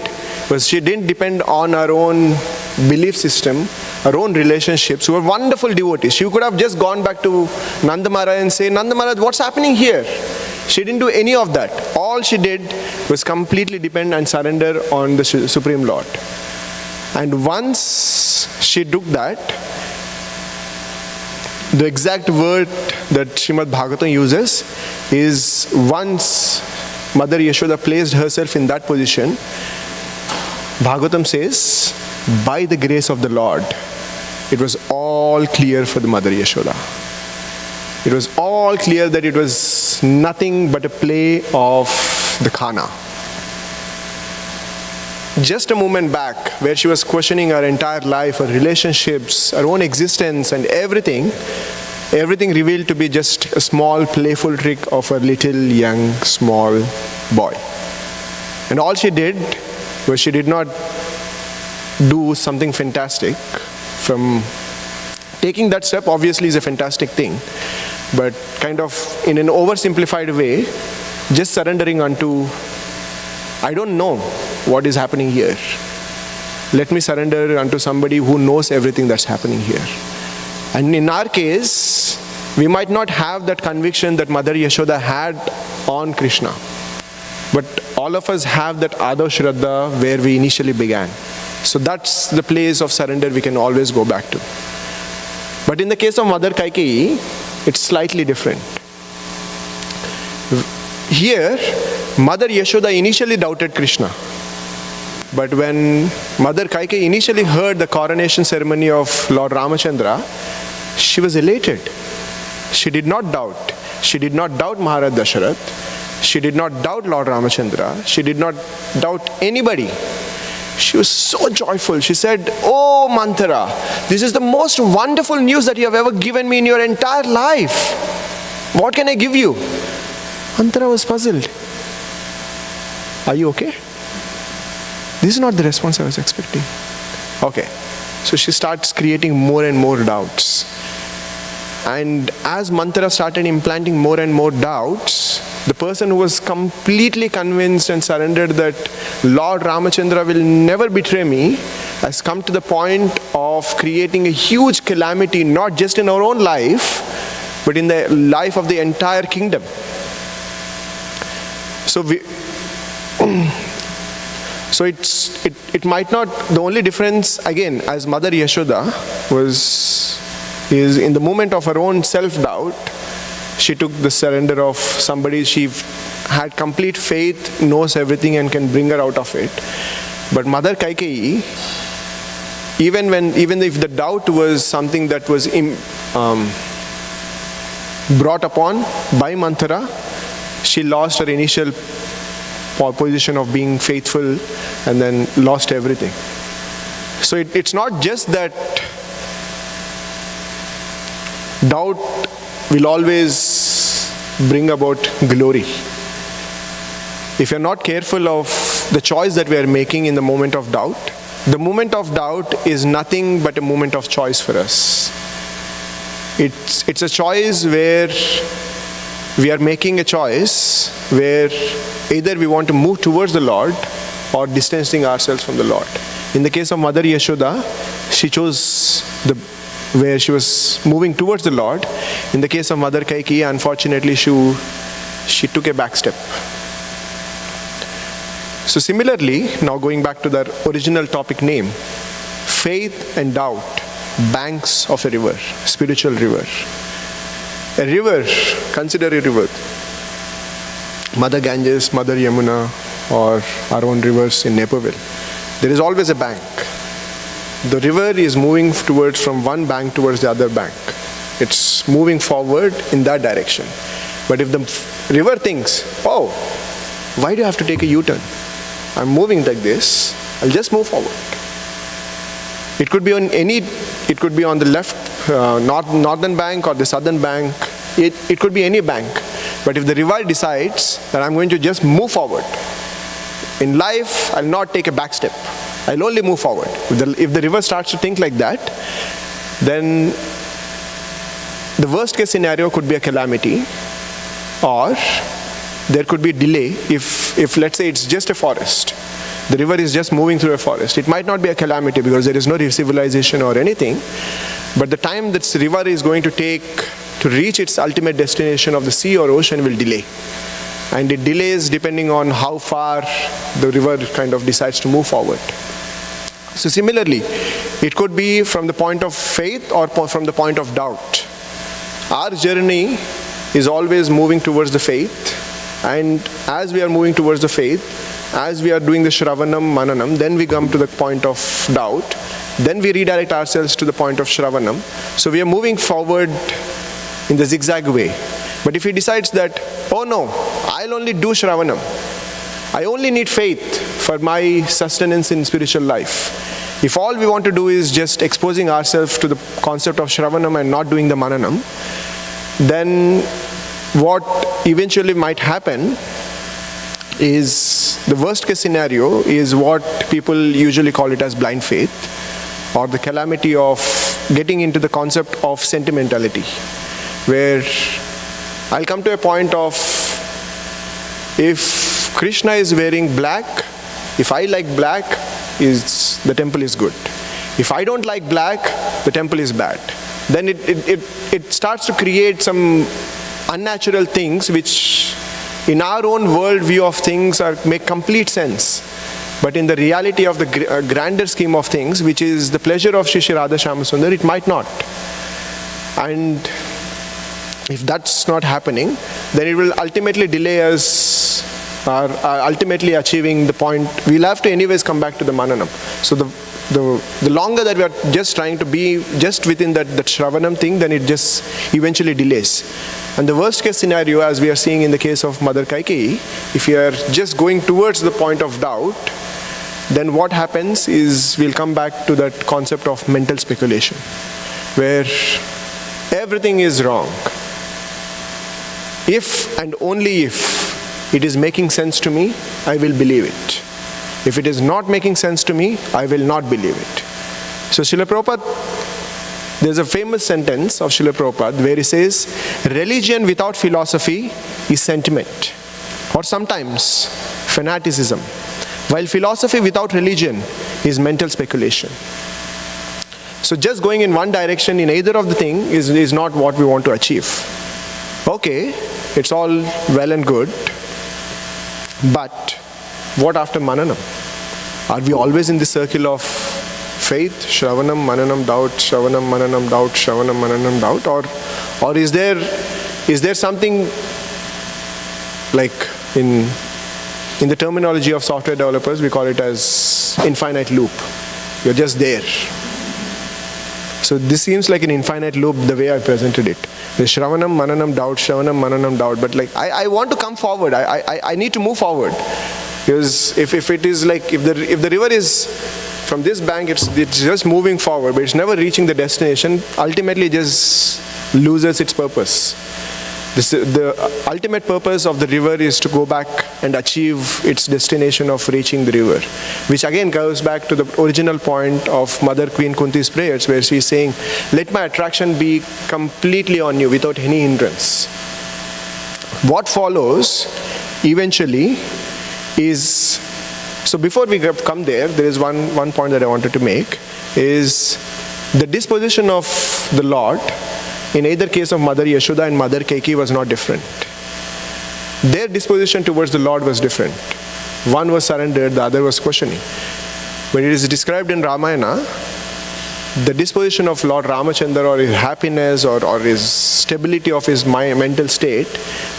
was she didn't depend on her own belief system, her own relationships, who were wonderful devotees. She could have just gone back to Nanda Maharaj and say, Nanda Maharaj, what's happening here? She didn't do any of that. All she did was completely depend and surrender on the Supreme Lord. And once she took that, the exact word that Srimad Bhagavatam uses is once Mother Yashoda placed herself in that position, Bhagavatam says, by the grace of the Lord, it was all clear for the Mother Yashoda. It was all clear that it was nothing but a play of the Khana. Just a moment back, where she was questioning her entire life, her relationships, her own existence and everything revealed to be just a small playful trick of a little young small boy. And all she did was she did not do something fantastic. From taking that step obviously is a fantastic thing, but kind of in an oversimplified way, just surrendering unto, I don't know what is happening here. Let me surrender unto somebody who knows everything that's happening here. And in our case, we might not have that conviction that Mother Yashoda had on Krishna. But all of us have that Adav Shraddha where we initially began. So that's the place of surrender we can always go back to. But in the case of Mother Kaikeyi, it's slightly different. Here, Mother Yashoda initially doubted Krishna. But when Mother Kaikeyi initially heard the coronation ceremony of Lord Ramachandra, she was elated. She did not doubt. She did not doubt Maharaj Dasharath. She did not doubt Lord Ramachandra. She did not doubt anybody. She was so joyful. She said, "Oh Manthara, this is the most wonderful news that you have ever given me in your entire life. What can I give you?" Manthara was puzzled. "Are you okay?" This is not the response I was expecting. Okay. So she starts creating more and more doubts. And as Manthara started implanting more and more doubts, the person who was completely convinced and surrendered that Lord Ramachandra will never betray me has come to the point of creating a huge calamity, not just in our own life, but in the life of the entire kingdom. So it might not, the only difference again, as Mother Yashoda is in the moment of her own self-doubt, she took the surrender of somebody she had complete faith, knows everything and can bring her out of it. But Mother Kaikeyi, even if the doubt was something that was brought upon by Manthara, she lost her initial position of being faithful and then lost everything. So it's not just that doubt will always bring about glory. If you're not careful of the choice that we are making in the moment of doubt, the moment of doubt is nothing but a moment of choice for us. It's a choice where we are making a choice where either we want to move towards the Lord or distancing ourselves from the Lord. In the case of Mother Yashoda, she chose where she was moving towards the Lord. In the case of Mother Kaikeyi, unfortunately, she took a back step. So similarly, now going back to the original topic name, faith and doubt, banks of a river, spiritual river. A river, consider a river. Mother Ganges, Mother Yamuna, or our own rivers in Naperville. There is always a bank. The river is moving from one bank towards the other bank. It's moving forward in that direction. But if the river thinks, "Oh, why do I have to take a U-turn? I'm moving like this, I'll just move forward." It could be on the left, northern bank or the southern bank. It could be any bank. But if the river decides that I'm going to just move forward, in life I'll not take a back step, I'll only move forward. If the river starts to think like that, then the worst case scenario could be a calamity, or there could be delay. If let's say it's just a forest, the river is just moving through a forest, it might not be a calamity because there is no civilization or anything, but the time that the river is going to take to reach its ultimate destination of the sea or ocean will delay. And it delays depending on how far the river kind of decides to move forward. So similarly, it could be from the point of faith or from the point of doubt. Our journey is always moving towards the faith, and as we are moving towards the faith, as we are doing the Shravanam, Mananam, then we come to the point of doubt, then we redirect ourselves to the point of Shravanam. So we are moving forward in the zigzag way. But if he decides that, "Oh no, I'll only do Shravanam, I only need faith for my sustenance in spiritual life," if all we want to do is just exposing ourselves to the concept of Shravanam and not doing the Mananam, then what eventually might happen is, the worst case scenario is what people usually call it as blind faith, or the calamity of getting into the concept of sentimentality, where I'll come to a point of, if Krishna is wearing black, if I like black, the temple is good. If I don't like black, the temple is bad. Then it starts to create some unnatural things which in our own world view of things make complete sense. But in the reality of the grander scheme of things, which is the pleasure of Shri Shri Radha Shyamasundar, it might not. And if that's not happening, then it will ultimately delay us, or ultimately achieving the point. We'll have to anyways come back to the Mananam. So the longer that we are just trying to be just within that Shravanam thing, then it just eventually delays. And the worst case scenario, as we are seeing in the case of Mother Kaikeyi, if we are just going towards the point of doubt, then what happens is we'll come back to that concept of mental speculation, where everything is wrong. If and only if it is making sense to me, I will believe it. If it is not making sense to me, I will not believe it. So Srila Prabhupada, there's a famous sentence of Srila Prabhupada where he says, religion without philosophy is sentiment, or sometimes fanaticism, while philosophy without religion is mental speculation. So just going in one direction in either of the thing is not what we want to achieve. Okay, it's all well and good, but what after Mananam? Are we always in the circle of faith, Shravanam, Mananam, doubt, Shravanam, Mananam, doubt, Shravanam, Mananam, doubt, or is there something like in the terminology of software developers, we call it as infinite loop. You're just there. So this seems like an infinite loop the way I presented it. The Shravanam, Mananam, doubt, Shravanam, Mananam, doubt. But like I want to come forward. I need to move forward. Because if it is like, if the river is from this bank, it's just moving forward, but it's never reaching the destination, ultimately it just loses its purpose. The ultimate purpose of the river is to go back and achieve its destination of reaching the river, which again goes back to the original point of Mother Queen Kunti's prayers, where she is saying, let my attraction be completely on you without any hindrance. What follows eventually is, so before we come there is one point that I wanted to make, is the disposition of the Lord in either case of Mother Yashoda and Mother Kaikeyi was not different. Their disposition towards the Lord was different. One was surrendered, the other was questioning. When it is described in Ramayana, the disposition of Lord Ramachandra, or his happiness or his stability of his mental state,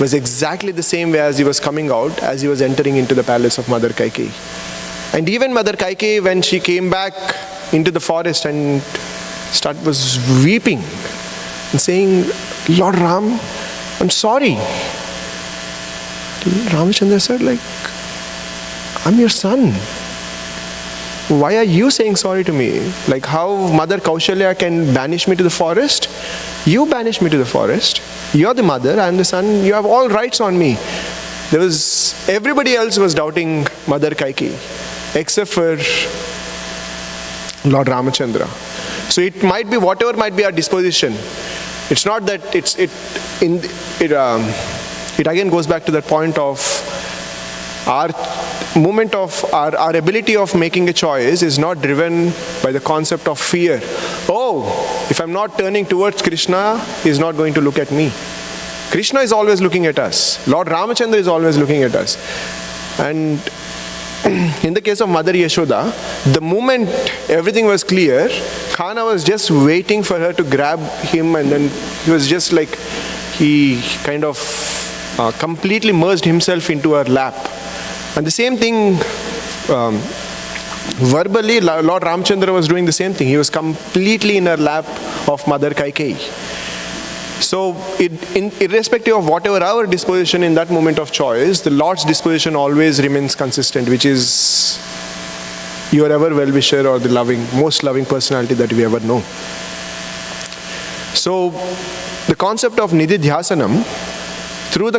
was exactly the same way as he was coming out, as he was entering into the palace of Mother Kaikeyi. And even Mother Kaikeyi, when she came back into the forest and was weeping and saying, Lord Ram, I'm sorry. Ramachandra said, like, I'm your son. Why are you saying sorry to me? Like how Mother Kaushalya can banish me to the forest, you banish me to the forest. You're the mother, I'm the son, you have all rights on me. Everybody else was doubting Mother Kaikeyi, except for Lord Ramachandra. So it might be whatever might be our disposition. It's not that it again goes back to that point of our moment of our ability of making a choice is not driven by the concept of fear. Oh, if I'm not turning towards Krishna, he's not going to look at me. Krishna is always looking at us. Lord Ramachandra is always looking at us. And in the case of Mother Yashoda, the moment everything was clear, Khana was just waiting for her to grab him, and then he was just like, he kind of completely merged himself into her lap. And the same thing, verbally, Lord Ramachandra was doing the same thing. He was completely in her lap of Mother Kaikeyi. So, irrespective of whatever our disposition in that moment of choice, the Lord's disposition always remains consistent, which is your ever well-wisher, or the most loving personality that we ever know. So, the concept of Nididhyasanam, through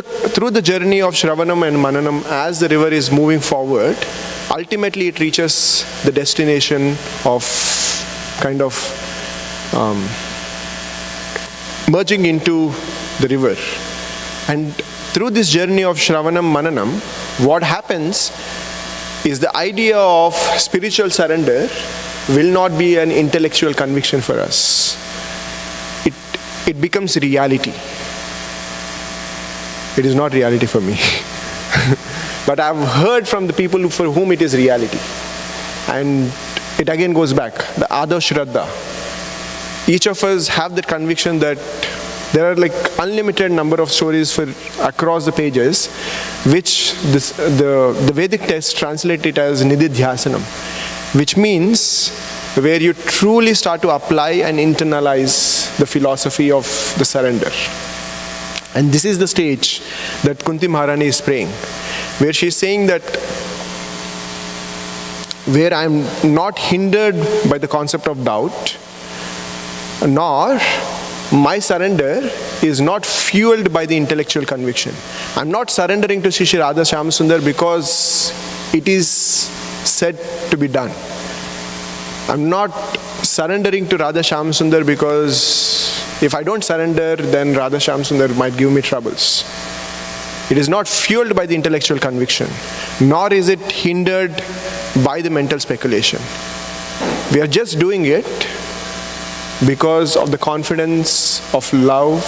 the journey of Shravanam and Mananam, as the river is moving forward, ultimately it reaches the destination of kind of merging into the river. And through this journey of Shravanam, Mananam, what happens is the idea of spiritual surrender will not be an intellectual conviction for us. It becomes reality. It is not reality for me. But I've heard from the people for whom it is reality. And it again goes back, the Ado Shraddha. Each of us have the conviction that there are like unlimited number of stories for across the pages, which the Vedic text translate it as Nididhyasanam, which means where you truly start to apply and internalize the philosophy of the surrender. And this is the stage that Kunti Maharani is praying, where she is saying that where I am not hindered by the concept of doubt, nor my surrender is not fueled by the intellectual conviction. I'm not surrendering to Shri Radha Shyam because it is said to be done. I'm not surrendering to Radha Shyam because if I don't surrender, then Radha Shyam might give me troubles. It is not fueled by the intellectual conviction, nor is it hindered by the mental speculation. We are just doing it because of the confidence of love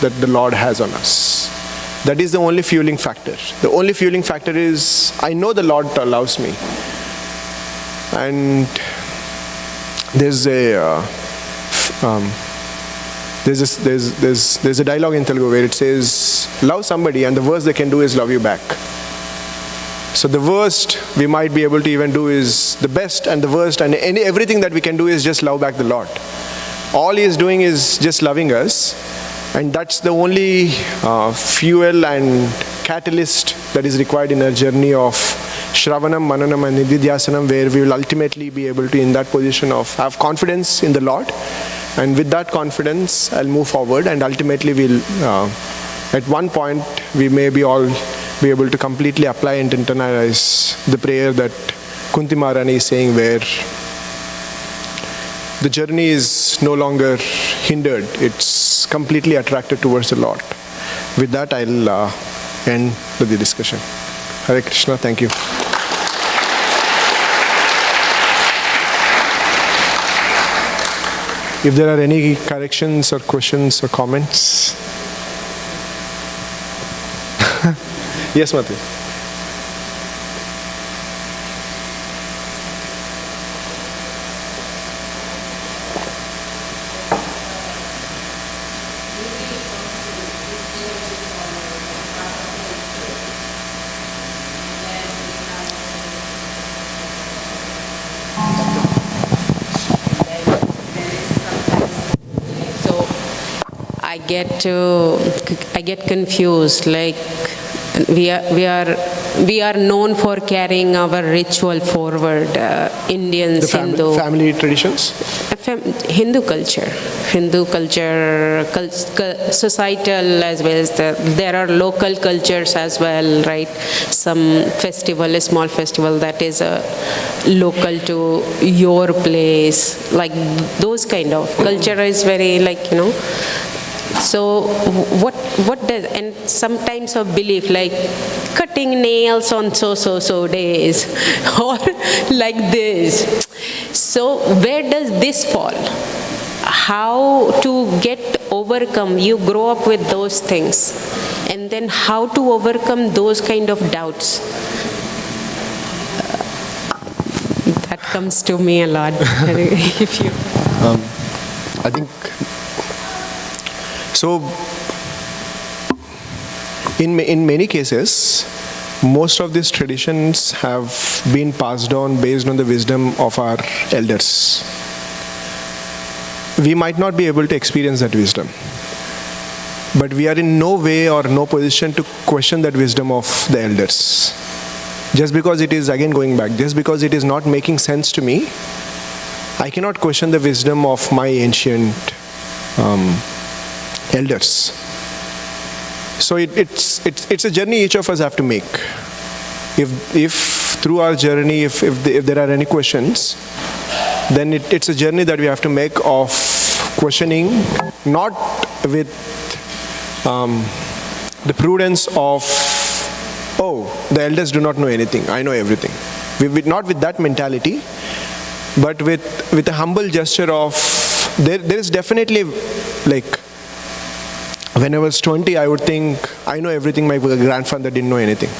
that the Lord has on us. That is the only fueling factor. The only fueling factor is, I know the Lord loves me. And there's a dialogue in Telugu where it says, love somebody and the worst they can do is love you back. So the worst we might be able to even do is the best, and the worst and everything that we can do is just love back the Lord. All He is doing is just loving us, and that's the only fuel and catalyst that is required in our journey of Shravanam, Mananam and Nididhyasanam, where we will ultimately be able to, in that position of have confidence in the Lord, and with that confidence I'll move forward, and ultimately we'll at one point we may be all be able to completely apply and internalize the prayer that Kunti Maharani is saying, where the journey is no longer hindered, it's completely attracted towards the Lord. With that, I'll end the discussion. Hare Krishna, thank you. If there are any corrections or questions or comments. Yes, Matthew. I get confused. Like we are known for carrying our ritual forward. Indians, the family traditions. Hindu culture, societal as well as there are local cultures as well, right? Some festival, a small festival that is local to your place, like those kind of culture is very So what does, and sometimes of belief like cutting nails on so days or like this. So where does this fall? How to get overcome? You grow up with those things, and then how to overcome those kind of doubts? That comes to me a lot. If you, I think. So, in many cases, most of these traditions have been passed on based on the wisdom of our elders. We might not be able to experience that wisdom, but we are in no way or no position to question that wisdom of the elders. Just because it is, again going back, just because it is not making sense to me, I cannot question the wisdom of my ancient elders. So it's a journey each of us have to make. If through our journey, if there are any questions, then it's a journey that we have to make of questioning, not with the prudence of, oh, the elders do not know anything, I know everything. Not with that mentality, but with a humble gesture of, there is definitely, like, when I was 20, I would think, I know everything, my grandfather didn't know anything.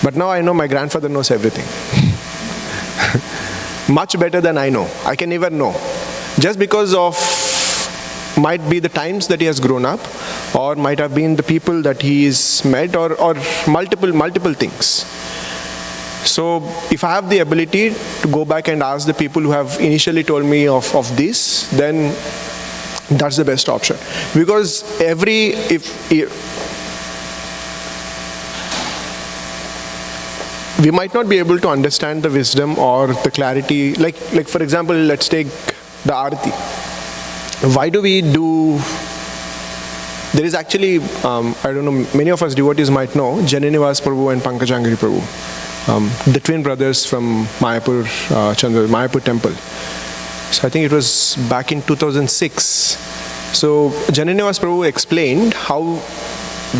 But now I know my grandfather knows everything. much better than I know. I can never know. Just because of might be the times that he has grown up, or might have been the people that he is met, or multiple things. So if I have the ability to go back and ask the people who have initially told me of this, then that's the best option. Because we might not be able to understand the wisdom or the clarity, like for example, let's take the Arati. Why do we do, there is actually, I don't know, many of us devotees might know, Jananivas Prabhu and Pankajangiri Prabhu, the twin brothers from Mayapur, Mayapur temple. So I think it was back in 2006. So Jananivas Prabhu explained how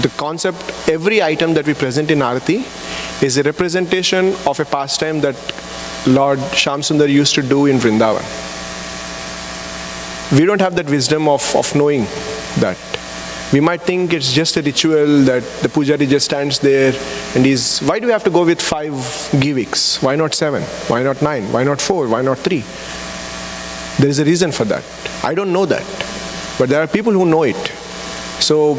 the concept, every item that we present in Arati is a representation of a pastime that Lord Shyamsundar used to do in Vrindavan. We don't have that wisdom of knowing that. We might think it's just a ritual that the pujari just stands there and why do we have to go with 5 giviks? Why not 7? Why not 9? Why not 4? Why not 3? There is a reason for that. I don't know that. But there are people who know it. So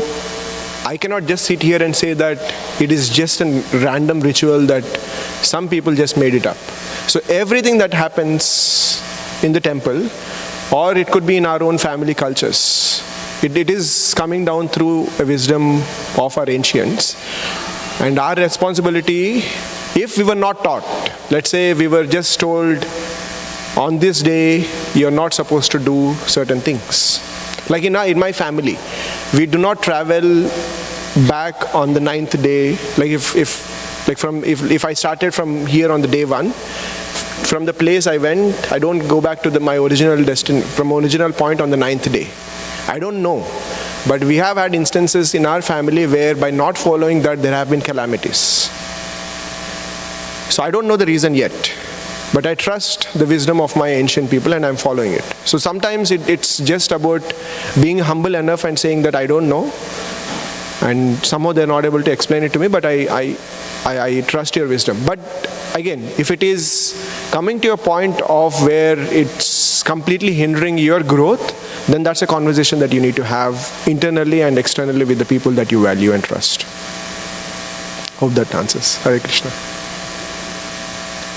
I cannot just sit here and say that it is just a random ritual that some people just made it up. So everything that happens in the temple, or it could be in our own family cultures, it is coming down through a wisdom of our ancients. And our responsibility, if we were not taught, let's say we were just told, on this day, you're not supposed to do certain things. Like in my family, we do not travel back on the 9th day. Like if I started from here on the day 1, from the place I went, I don't go back to my original from original point on the 9th day. I don't know. But we have had instances in our family where by not following that, there have been calamities. So I don't know the reason yet. But I trust the wisdom of my ancient people and I'm following it. So sometimes it's just about being humble enough and saying that I don't know. And somehow they're not able to explain it to me, but I trust your wisdom. But again, if it is coming to a point of where it's completely hindering your growth, then that's a conversation that you need to have internally and externally with the people that you value and trust. Hope that answers. Hare Krishna.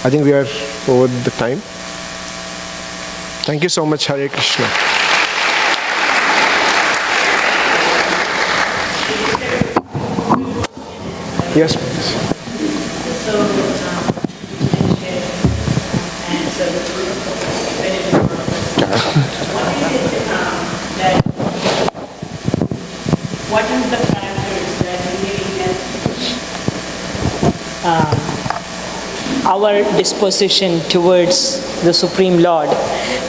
I think we are over the time. Thank you so much. Hare Krishna. Yes, please. What is the factors that really help our disposition towards the Supreme Lord?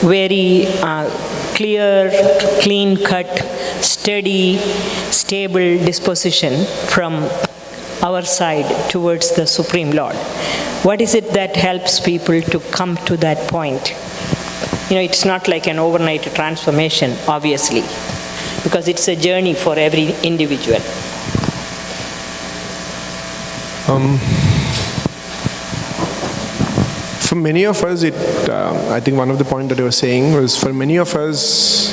Very clear, clean-cut, steady, stable disposition from our side towards the Supreme Lord. What is it that helps people to come to that point? It's not like an overnight transformation, obviously, because it's a journey for every individual. For many of us, I think one of the points that I was saying was, for many of us,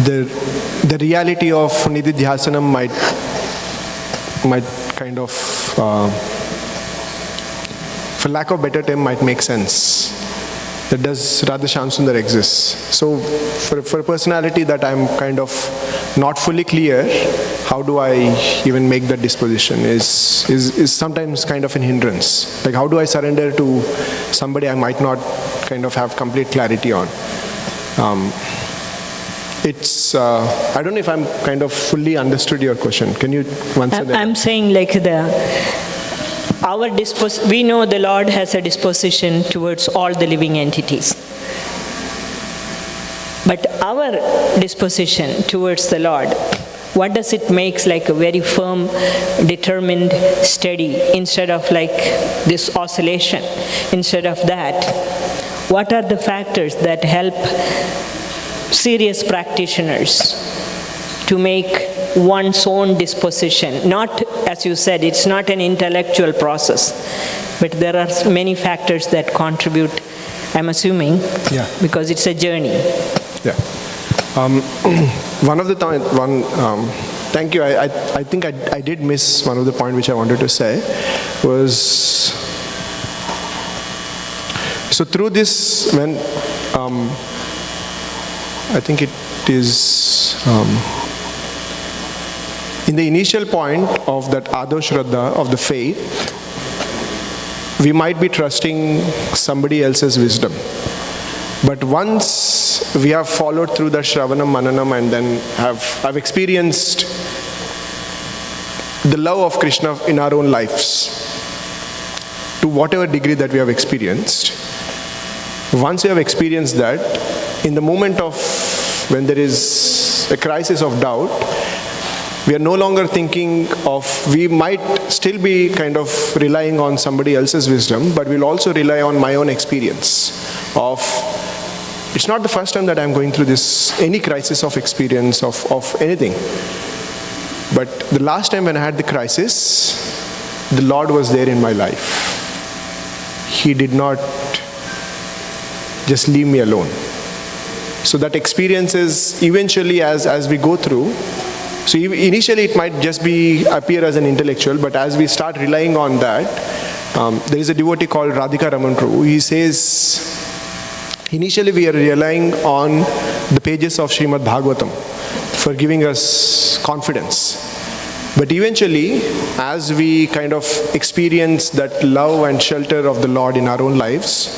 the reality of Nididhyasanam might kind of, for lack of better term, might make sense. That does Radha Shyamsundar exists? So for a personality that I'm kind of not fully clear, how do I even make that disposition is sometimes kind of an hindrance. Like, how do I surrender to somebody I might not kind of have complete clarity on? I don't know if I'm kind of fully understood your question. Can you answer that? I'm saying like we know the Lord has a disposition towards all the living entities. But our disposition towards the Lord, what does it make like a very firm, determined, steady, instead of like this oscillation? Instead of that, what are the factors that help serious practitioners to make one's own disposition. Not, as you said, it's not an intellectual process, but there are many factors that contribute, I'm assuming, Yeah. because it's a journey. Yeah. One of the time, thank you. I think I did miss one of the point which I wanted to say was, so through this, when I think it is in the initial point of that Ado Shraddha of the faith, we might be trusting somebody else's wisdom. But once we have followed through the Shravanam, Mananam, and then have experienced the love of Krishna in our own lives, to whatever degree that we have experienced, once we have experienced that, in the moment of when there is a crisis of doubt, we are no longer thinking of, we might still be kind of relying on somebody else's wisdom, but we'll also rely on my own experience of, it's not the first time that I'm going through this, any crisis of experience of anything. But the last time when I had the crisis, the Lord was there in my life. He did not just leave me alone. So that experience is eventually as we go through, so initially it might just appear as an intellectual, but as we start relying on that, there is a devotee called Radhika Raman Prabhu. He says, initially we are relying on the pages of Srimad Bhagavatam for giving us confidence. But eventually, as we kind of experience that love and shelter of the Lord in our own lives,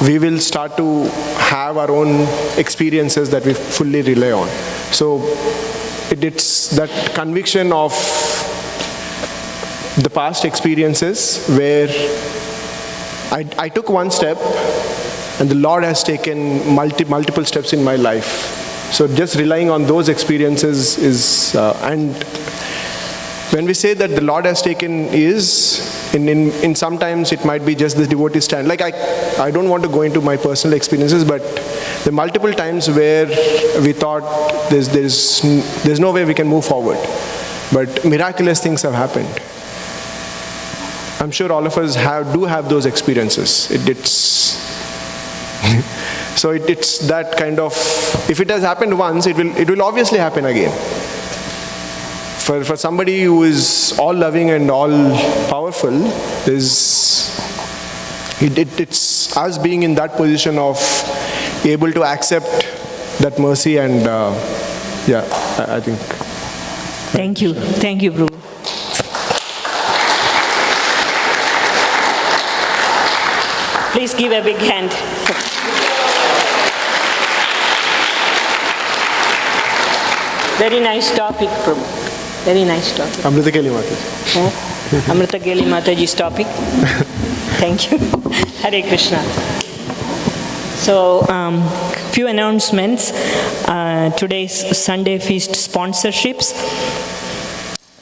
we will start to have our own experiences that we fully rely on. So it's that conviction of the past experiences where I took one step and the Lord has taken multiple steps in my life. So just relying on those experiences is, and when we say that the Lord has taken is, in sometimes it might be just the devotee stand. Like I don't want to go into my personal experiences, but the multiple times where we thought there's no way we can move forward, but miraculous things have happened. I'm sure all of us do have those experiences. So it's that kind of, if it has happened once, it will obviously happen again. For somebody who is all loving and all powerful, it's us being in that position of able to accept that mercy, and I think. Thank you, Prabhu. Please give a big hand. Very nice topic, Prabhu. Very nice topic. Amrita Keli Mataji. Amrita Keli Mataji's topic. Thank you. Hare Krishna. So, few announcements. Today's Sunday Feast sponsorships.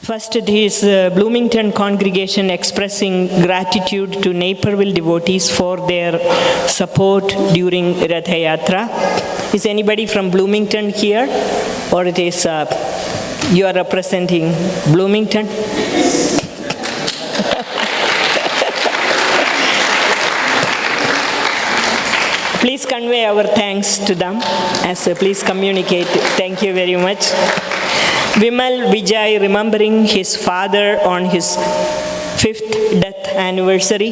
First, it is Bloomington congregation expressing gratitude to Naperville devotees for their support during Ratha Yatra. Is anybody from Bloomington here? Or it is, you are representing Bloomington? Please convey our thanks to them, please communicate. Thank you very much. Vimal Vijay remembering his father on his 5th death anniversary.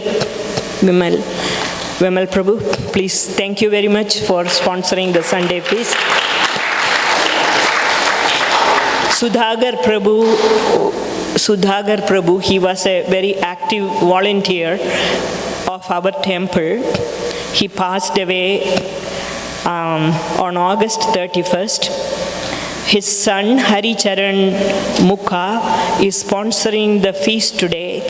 Vimal Prabhu, please, thank you very much for sponsoring the Sunday feast. Sudhagar Prabhu, he was a very active volunteer of our temple. He passed away on August 31st. His son Haricharan Mukha is sponsoring the feast today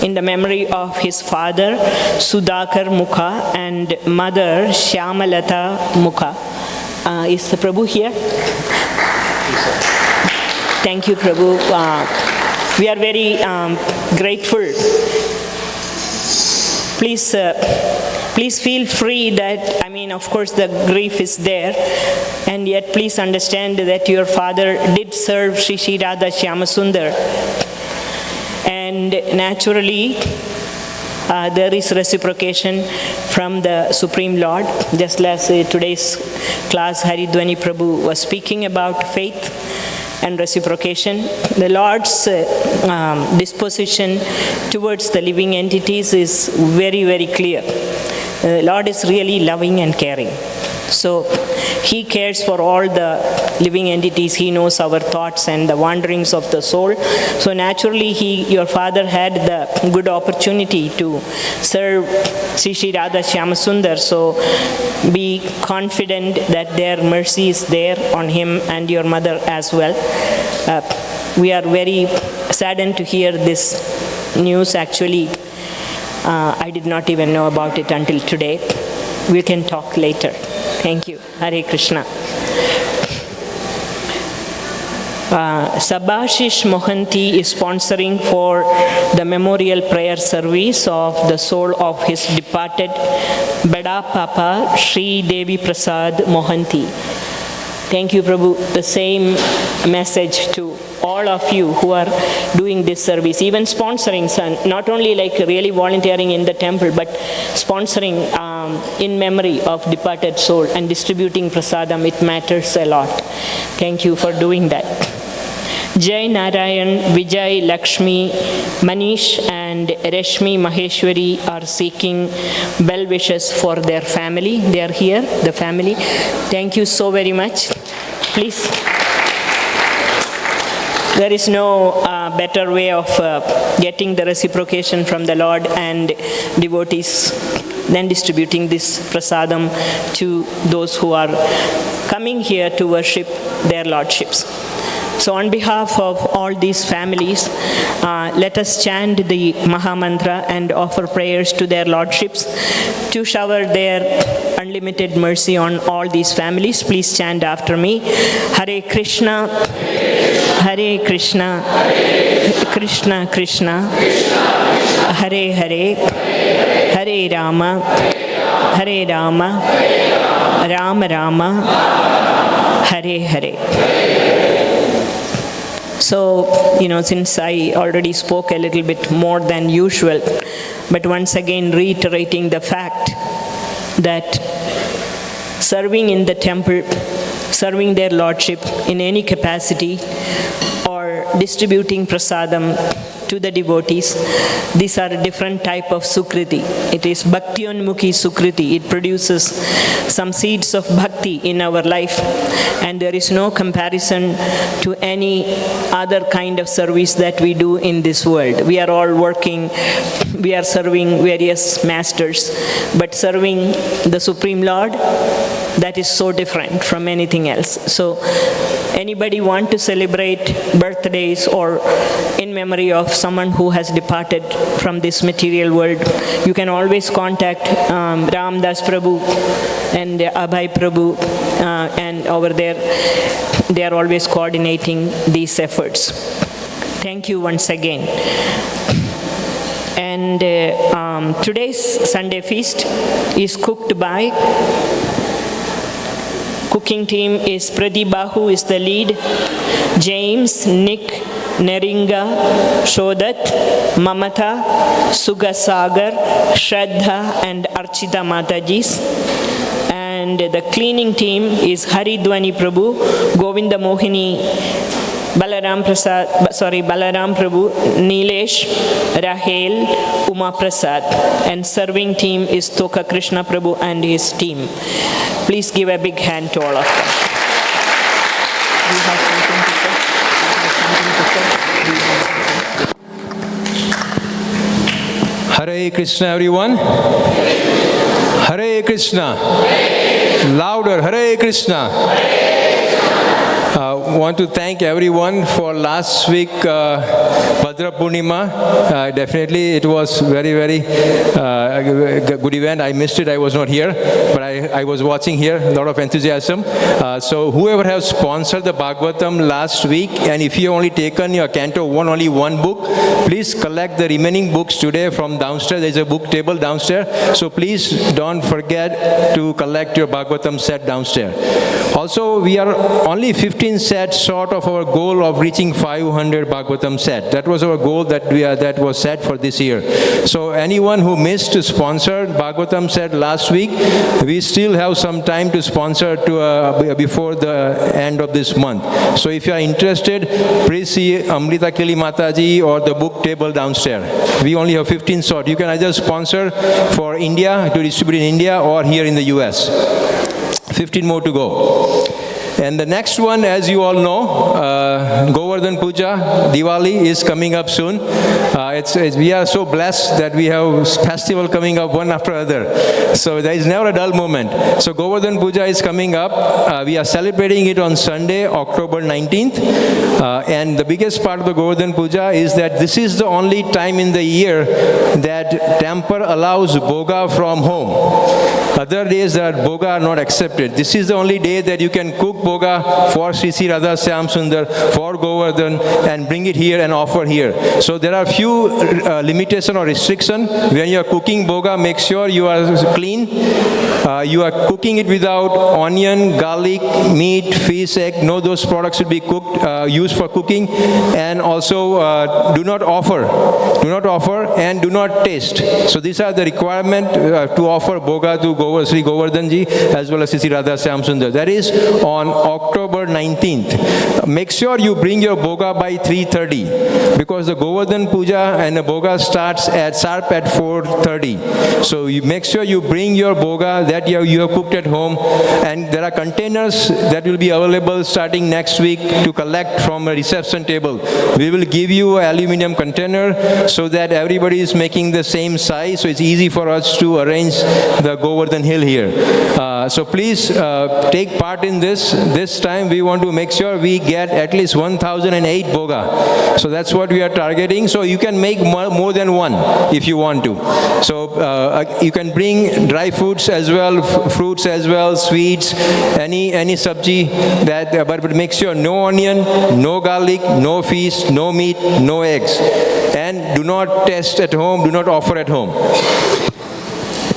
in the memory of his father Sudhakar Mukha and mother Shyamalata Mukha. Is the Prabhu here? Thank you, Prabhu. We are very grateful. Please Please feel free that, of course the grief is there, and yet please understand that your father did serve Sri Sri Radha Shyamasundar. And naturally, there is reciprocation from the Supreme Lord. Just as today's class, Haridvani Prabhu was speaking about faith and reciprocation. The Lord's disposition towards the living entities is very, very clear. The Lord is really loving and caring. So He cares for all the living entities. He knows our thoughts and the wanderings of the soul. So naturally, your father had the good opportunity to serve Sri Sri Radha Shyamasundar. So be confident that their mercy is there on him and your mother as well. We are very saddened to hear this news. Actually, I did not even know about it until today. We can talk later. Thank you. Hare Krishna. Subhashish Mohanty is sponsoring for the memorial prayer service of the soul of his departed Bada Papa Sri Devi Prasad Mohanty. Thank you, Prabhu. The same message to all of you who are doing this service, even sponsoring, not only like really volunteering in the temple, but sponsoring in memory of departed soul and distributing prasadam. It matters a lot. Thank you for doing that. Jai Narayan, Vijay, Lakshmi, Manish and Reshmi Maheshwari are seeking well wishes for their family. They are here, the family. Thank you so very much. Please. There is no better way of getting the reciprocation from the Lord and devotees than distributing this prasadam to those who are coming here to worship their lordships. So on behalf of all these families, let us chant the Maha Mantra and offer prayers to their lordships to shower their unlimited mercy on all these families. Please chant after me. Hare Krishna, Hare Krishna, Krishna Krishna, Hare Hare, Hare Rama, Hare Rama, Rama Rama, Hare Hare. So, since I already spoke a little bit more than usual, but once again reiterating the fact that serving in the temple, serving their lordship in any capacity, or distributing prasadam to the devotees, these are a different type of sukriti. It is bhakti-unmukhi sukriti. It produces some seeds of bhakti in our life, and there is no comparison to any other kind of service that we do in this world. We are all working, we are serving various masters, but serving the Supreme Lord, that is so different from anything else. So anybody want to celebrate birthdays or in memory of someone who has departed from this material world, you can always contact Ramdas Prabhu and Abhay Prabhu, and over there they are always coordinating these efforts. Thank you once again. And today's Sunday feast is cooked by cooking team is Pradibha, who is the lead, James, Nick, Neringa, Shodat, Mamata, Sugasagar, Shraddha and Archita Matajis. And the cleaning team is Haridvani Prabhu, Govinda Mohini, Balaram Prabhu, Nilesh, Rahel, Uma Prasad. And serving team is Toka Krishna Prabhu and his team. Please give a big hand to all of them. Do you have something to say? Hare Krishna, everyone. Hare Krishna. Louder. Hare Krishna. Want to thank everyone for last week Bhadra Purnima. Definitely it was very, very good event. I missed it. I was not here, but I was watching here. A lot of enthusiasm. So whoever has sponsored the Bhagavatam last week, and if you only taken your Canto 1, only one book, please collect the remaining books today from downstairs. There's a book table downstairs. So please don't forget to collect your Bhagavatam set downstairs. Also, we are only 15 sets short of our goal of reaching 500 Bhagavatam set. That was our goal that was set for this year. So anyone who missed to sponsor Bhagavatam set last week, we still have some time to sponsor before the end of this month. So if you are interested, please see Amrita Kili Mataji or the book table downstairs. We only have 15 slots. You can either sponsor for India, to distribute in India, or here in the US. 15 more to go. And the next one, as you all know, Govardhan Puja, Diwali is coming up soon. We are so blessed that we have festival coming up one after other. So there is never a dull moment. So Govardhan Puja is coming up. We are celebrating it on Sunday, October 19th. And the biggest part of the Govardhan Puja is that this is the only time in the year that temple allows boga from home. Other days that boga are not accepted. This is the only day that you can cook boga for Sri Sri Radha Syam Sundar, for Govardhan, and bring it here and offer here. So there are few limitation or restriction. When you are cooking boga, make sure you are clean. You are cooking it without onion, garlic, meat, fish, egg. No, those products should be cooked, used for cooking. And also do not offer. Do not offer and do not taste. So these are the requirement to offer boga to Sri Govardhanji as well as Sri Radha Syam Sundar. That is on October 19th. Make sure you bring your boga by 3:30 because the Govardhan Puja and the boga starts sharp at 4:30. So you make sure you bring your boga that you have cooked at home, and there are containers that will be available starting next week to collect from a reception table. We will give you an aluminum container so that everybody is making the same size, so it's easy for us to arrange the Govardhan Hill here. So please take part in this. This time we want to make sure we get at least 1008 boga. So that's what we are targeting. So you can make more than one if you want to. So you can bring dry foods as well, fruits as well, sweets, any sabji, but make sure no onion, no garlic, no fish, no meat, no eggs. And do not test at home, do not offer at home.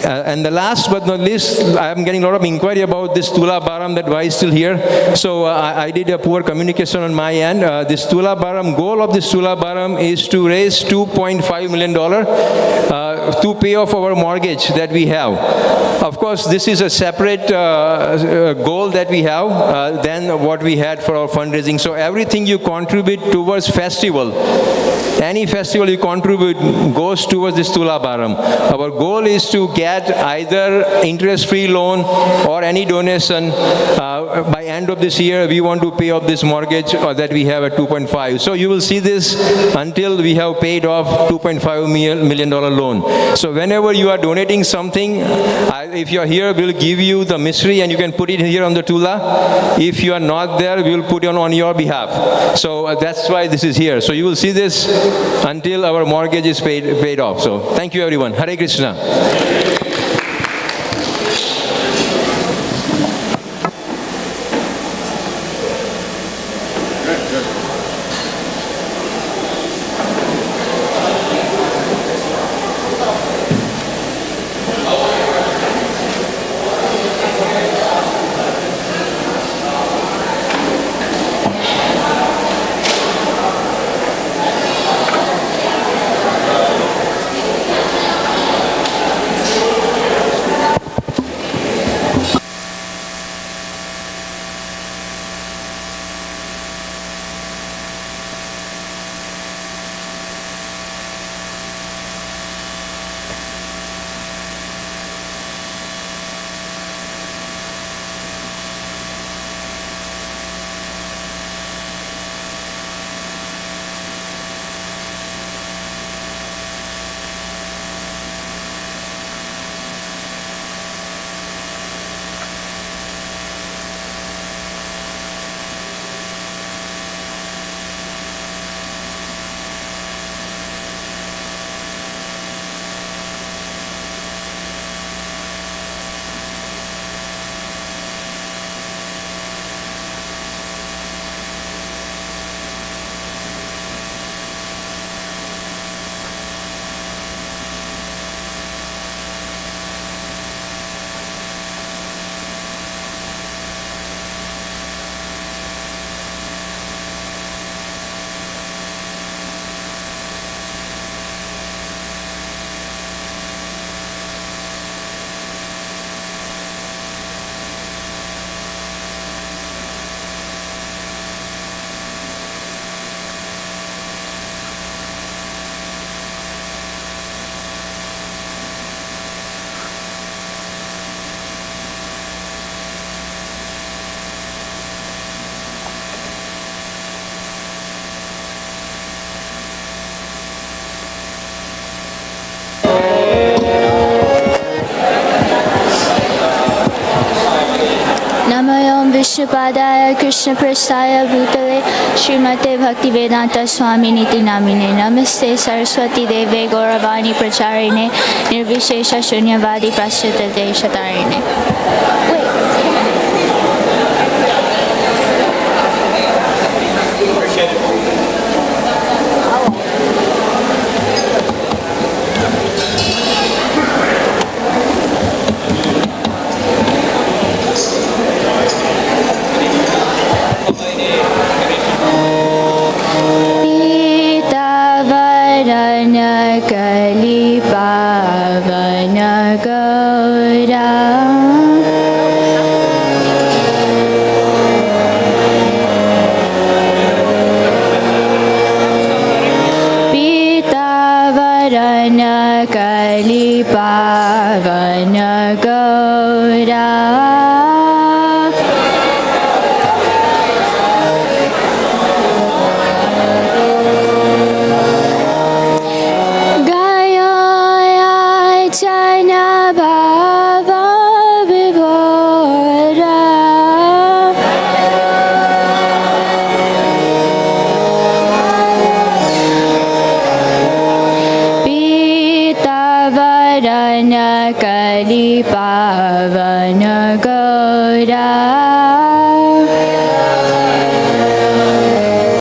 And the last but not least, I am getting a lot of inquiry about this Tula Bharam, that why is still here. So I did a poor communication on my end. This Tula Bharam, goal of this Tula Bharam is to raise $2.5 million to pay off our mortgage that we have. Of course, this is a separate goal that we have than what we had for our fundraising. So everything you contribute towards festival, any festival you contribute goes towards this Tula Bharam. Our goal is to get either interest-free loan or any donation. By end of this year, we want to pay off this mortgage that we have at 2.5. So you will see this until we have paid off $2.5 million loan. So whenever you are donating something, if you are here, we'll give you the mystery and you can put it here on the Tula. If you are not there, we will put it on your behalf. So that's why this is here. So you will see this until our mortgage is paid off. So thank you everyone. Hare Krishna. Vishnupadaya Krishna Prasthaya Bhutale Srimate Bhaktivedanta Swami Niti Namine Namaste Saraswati Deve Gauravani Pracharine Nirvishesha Shunyavadi Paschyatate Shatarine. Kali Pavana Gaura Pitavarana Kali Pavana Gaura Kali